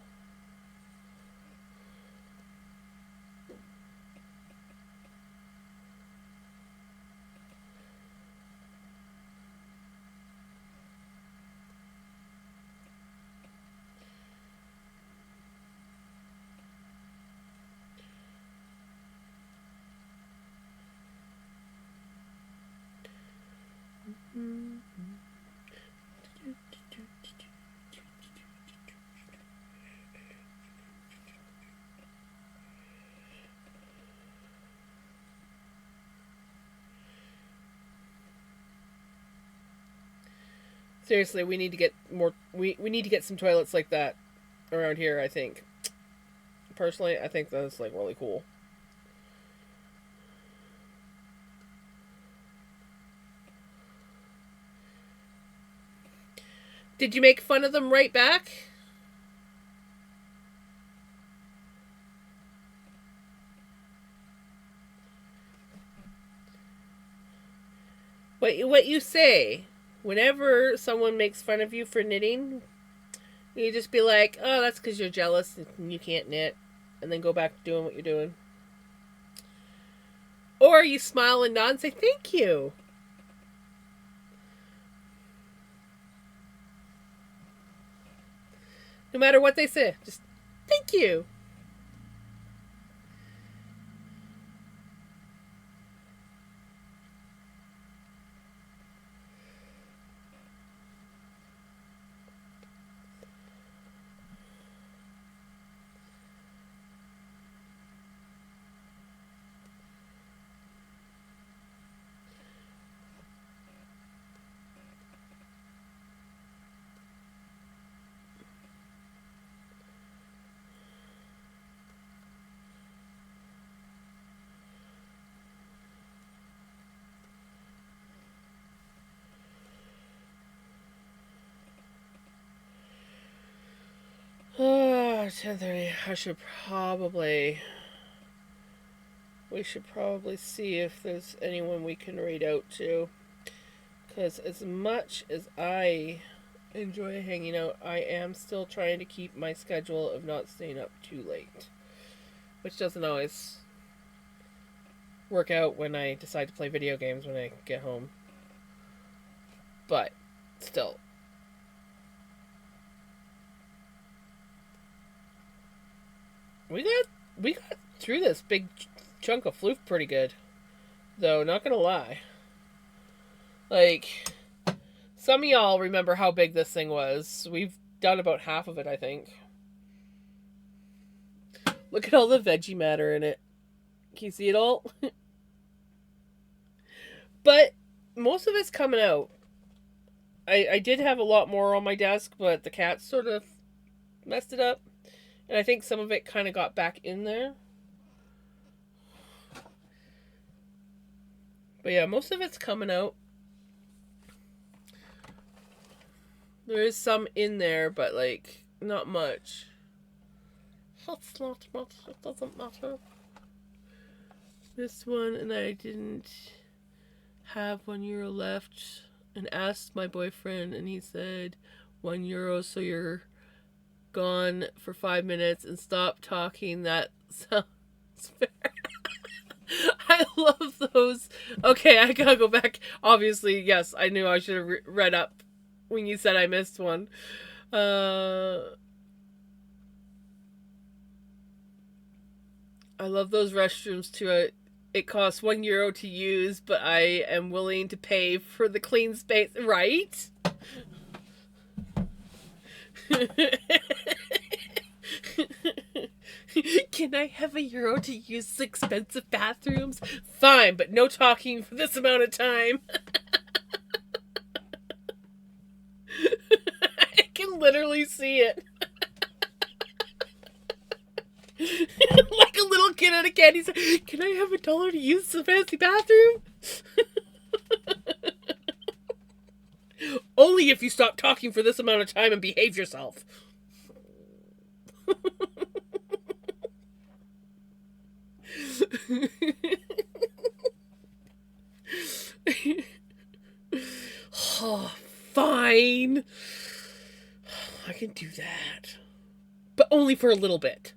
Seriously, we need to get more. We need to get some toilets like that around here. I think. Personally, I think that's like really cool. Did you make fun of them right back? What you say? Whenever someone makes fun of you for knitting, you just be like, "Oh, that's because you're jealous and you can't knit," and then go back to doing what you're doing. Or you smile and nod and say, "Thank you." No matter what they say, just thank you. Oh, 10:30. We should probably see if there's anyone we can read out to. Because as much as I enjoy hanging out, I am still trying to keep my schedule of not staying up too late. Which doesn't always work out when I decide to play video games when I get home. But still. We got through this big chunk of floof pretty good. Though, not gonna lie. Like, some of y'all remember how big this thing was. We've done about half of it, I think. Look at all the veggie matter in it. Can you see it all? But most of it's coming out. I did have a lot more on my desk, but the cats sort of messed it up. And I think some of it kind of got back in there. But yeah, most of it's coming out. There is some in there, but like, not much. That's not much. It doesn't matter. This one, and I didn't have €1 left, and asked my boyfriend, and he said €1, so you're gone for 5 minutes and stop talking. That sounds fair. I love those. Okay, I gotta go back. Obviously, yes, I knew I should have read up when you said I missed one. I love those restrooms too. It costs €1 to use, but I am willing to pay for the clean space, right? Can I have €1 to use expensive bathrooms? Fine, but no talking for this amount of time. I can literally see it. Like a little kid at a candy store. Can I have $1 to use the fancy bathroom? Only if you stop talking for this amount of time and behave yourself. Oh, fine. I can do that. But only for a little bit.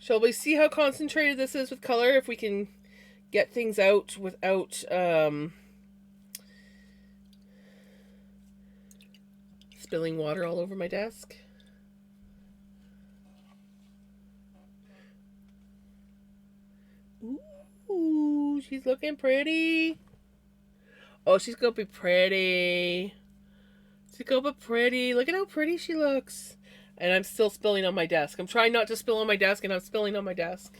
Shall we see how concentrated this is with color? If we can get things out without spilling water all over my desk. Ooh, she's looking pretty. Oh, she's gonna be pretty. She's gonna be pretty. Look at how pretty she looks. And I'm still spilling on my desk. I'm trying not to spill on my desk, and I'm spilling on my desk.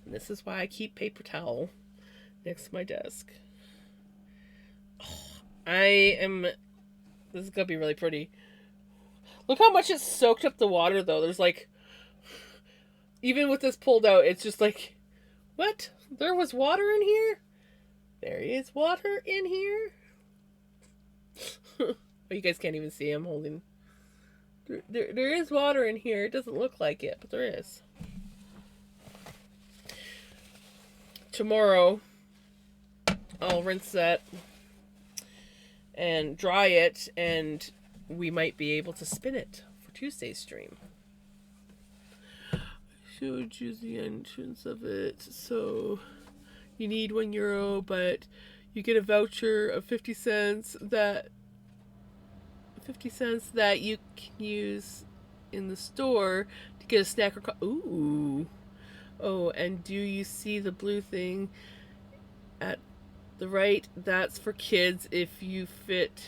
And this is why I keep paper towel next to my desk. Oh, this is gonna be really pretty. Look how much it's soaked up the water, though. There's like, even with this pulled out, it's just like, what? There was water in here? There is water in here? Oh, you guys can't even see I'm holding. There is water in here. It doesn't look like it, but there is. Tomorrow, I'll rinse that and dry it, and we might be able to spin it for Tuesday's stream. I showed you the entrance of it. So you need €1, but you get a voucher of 50 cents that you can use in the store to get a snack or ooh. Oh, and do you see the blue thing at the right? That's for kids if you fit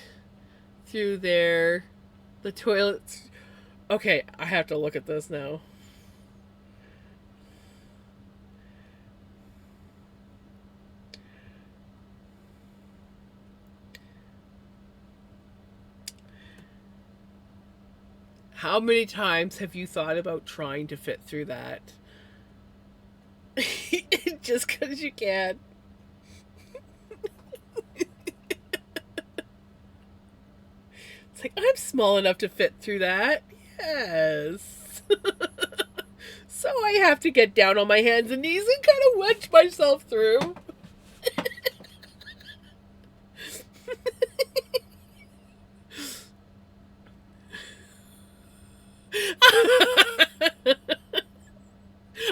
through there. The toilets. Okay, I have to look at this now. How many times have you thought about trying to fit through that? Just because you can. It's like, I'm small enough to fit through that. Yes. So I have to get down on my hands and knees and kind of wedge myself through.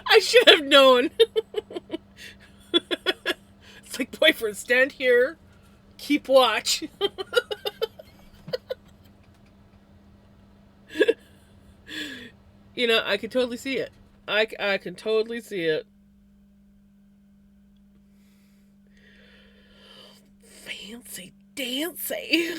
I should have known. It's like, boyfriend, stand here. Keep watch. You know, I can totally see it. I can totally see it. Fancy dancy.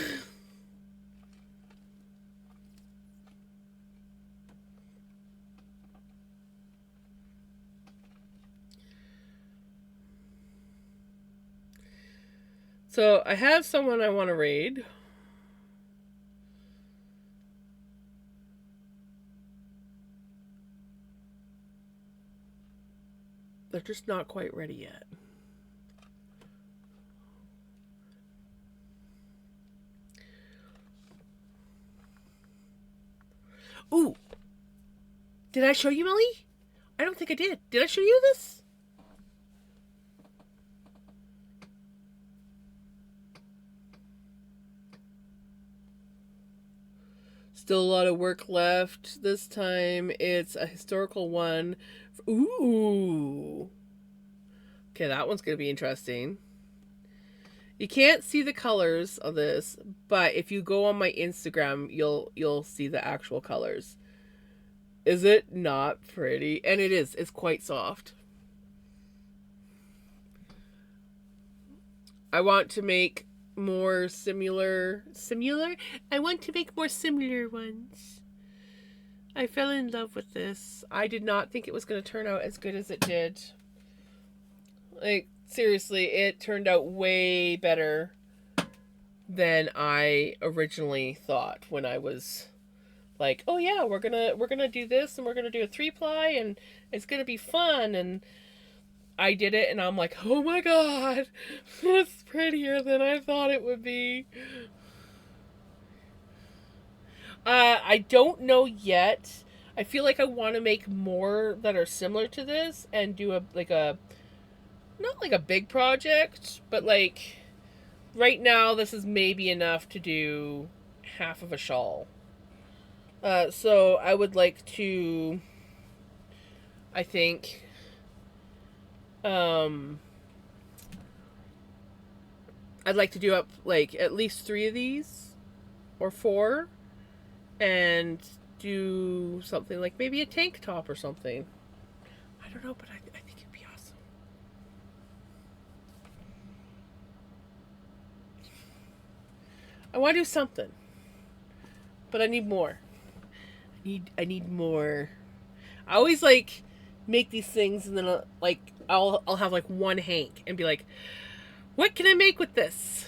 So I have someone I want to raid. They're just not quite ready yet. Ooh. Did I show you, Millie? I don't think I did. Did I show you this? Still a lot of work left. This time it's a historical one. Ooh. Okay, that one's going to be interesting. You can't see the colors of this, but if you go on my Instagram, you'll see the actual colors. Is it not pretty? And it is. It's quite soft. I want to make more similar? I want to make more similar ones. I fell in love with this. I did not think it was going to turn out as good as it did. Like, seriously, it turned out way better than I originally thought when I was like, oh yeah, we're gonna do this and we're gonna do a 3-ply and it's gonna be fun. And I did it and I'm like, oh my god, it's prettier than I thought it would be. I don't know yet. I feel like I want to make more that are similar to this and do a not like a big project, but like right now this is maybe enough to do half of a shawl. So I would like to, I think, um, I'd like to do up like at least 3 of these or 4 and do something like maybe a tank top or something. I don't know, but I think it'd be awesome. I want to do something, but I need more. I need more. I always like make these things and then like I'll have like one Hank and be like, what can I make with this?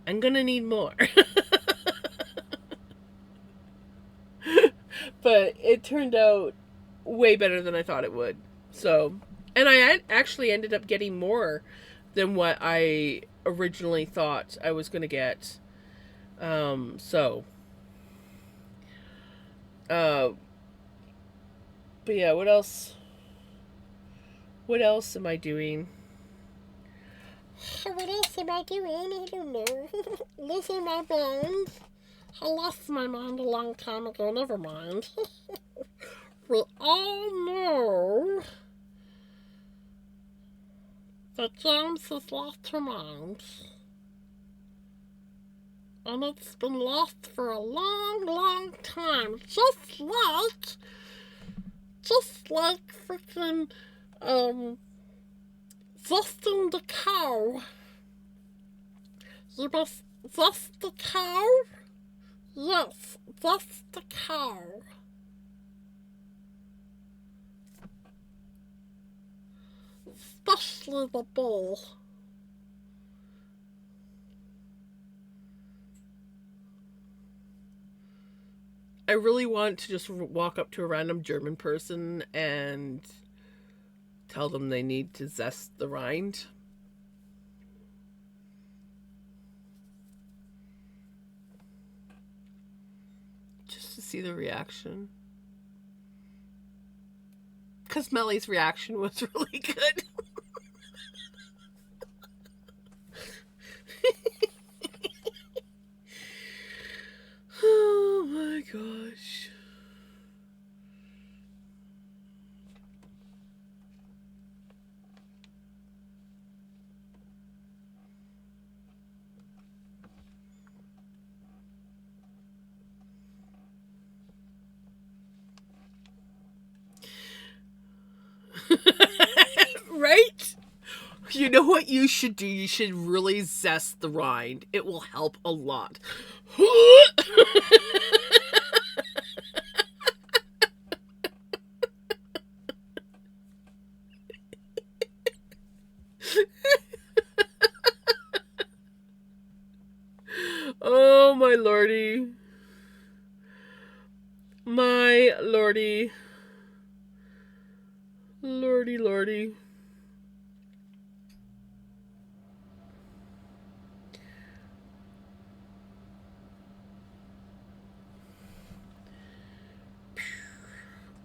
I'm gonna need more. But it turned out way better than I thought it would. So, and I actually ended up getting more than what I originally thought I was gonna get. So, uh, but yeah, what else? What else am I doing? What else am I doing? I don't know. Losing my mind. I lost my mind a long time ago. Never mind. We all know that James has lost her mind. And it's been lost for a long, long time. Just like freaking, zesting the cow. You must zest the cow? Yes, zest the cow. Especially the bull. I really want to just walk up to a random German person and tell them they need to zest the rind. Just to see the reaction. Because Melly's reaction was really good. Oh my gosh. Right? You know what you should do? You should really zest the rind. It will help a lot. Oh my lordy. My lordy. Lordy, lordy.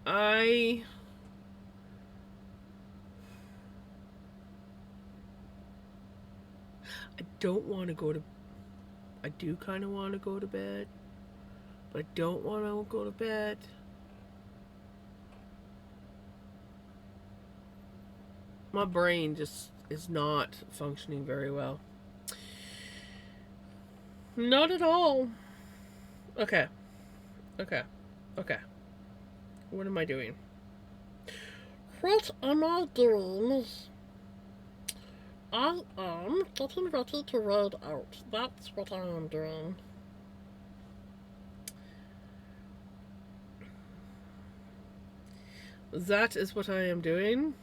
I don't want to go to. I do kind of want to go to bed, but I don't want to go to bed. My brain just is not functioning very well. Not at all. Okay. Okay. Okay. What am I doing? What am I doing? I am getting ready to raid out. That's what I am doing. That is what I am doing.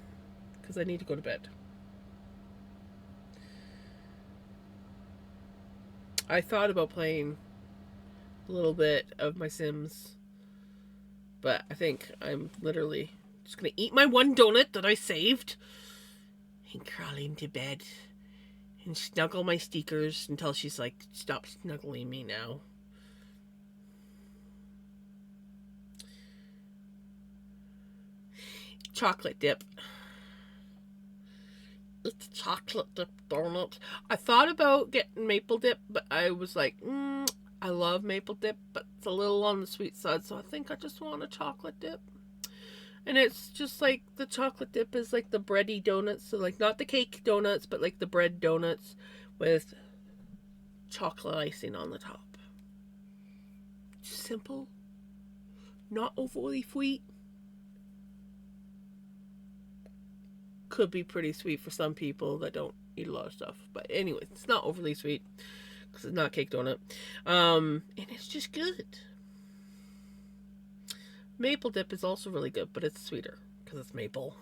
Because I need to go to bed. I thought about playing a little bit of my Sims, but I think I'm literally just gonna eat my one donut that I saved and crawl into bed and snuggle my stickers until she's like, stop snuggling me now. Chocolate dip. It's chocolate dip donut. I thought about getting maple dip, but I was like, I love maple dip, but it's a little on the sweet side, so I think I just want a chocolate dip. And it's just like the chocolate dip is like the bready donuts, so like not the cake donuts, but like the bread donuts with chocolate icing on the top. Simple, not overly sweet. Could be pretty sweet for some people that don't eat a lot of stuff, but anyways, it's not overly sweet because it's not cake donut, and it's just good. Maple dip is also really good, but it's sweeter because it's maple.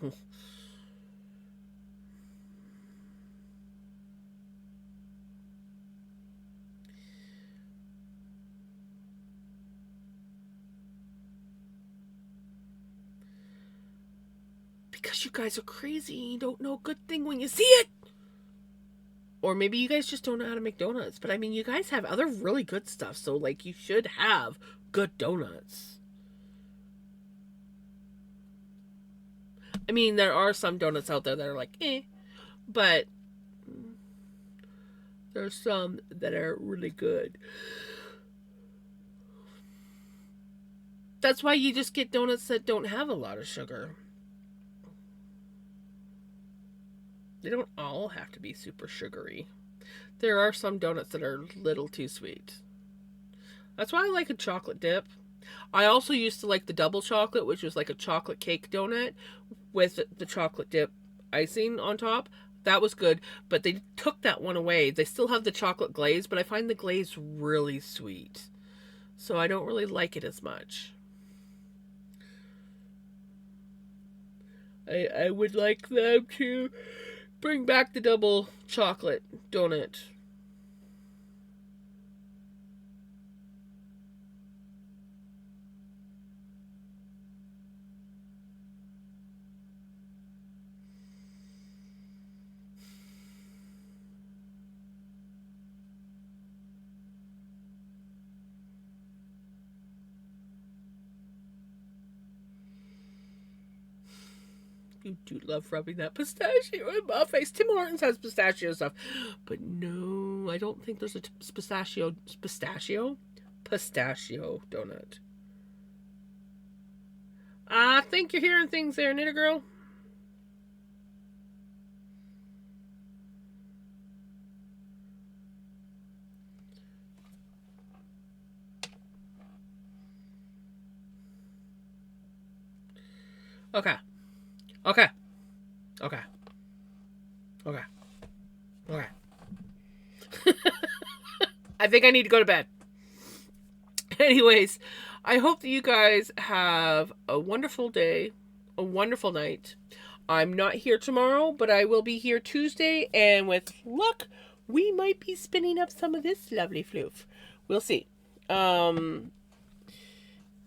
Because you guys are crazy and you don't know a good thing when you see it. Or maybe you guys just don't know how to make donuts. But I mean, you guys have other really good stuff, so like you should have good donuts. I mean, there are some donuts out there that are like, but there's some that are really good. That's why you just get donuts that don't have a lot of sugar. They don't all have to be super sugary. There are some donuts that are a little too sweet. That's why I like a chocolate dip. I also used to like the double chocolate, which was like a chocolate cake donut with the chocolate dip icing on top. That was good, but they took that one away. They still have the chocolate glaze, but I find the glaze really sweet. So I don't really like it as much. I would like them to bring back the double chocolate donut. You do love rubbing that pistachio in my face. Tim Hortons has pistachio stuff. But no, I don't think there's a pistachio donut. I think you're hearing things there, Knitter Girl. Okay. Okay. Okay. Okay. Okay. I think I need to go to bed. Anyways, I hope that you guys have a wonderful day, a wonderful night. I'm not here tomorrow, but I will be here Tuesday, and with luck, we might be spinning up some of this lovely floof. We'll see.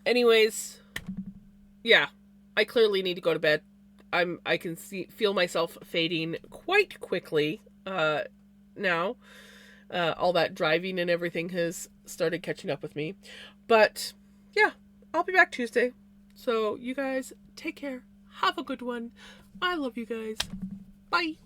Anyways, yeah, I clearly need to go to bed. I can feel myself fading quite quickly now. All that driving and everything has started catching up with me. But yeah, I'll be back Tuesday. So you guys take care. Have a good one. I love you guys. Bye.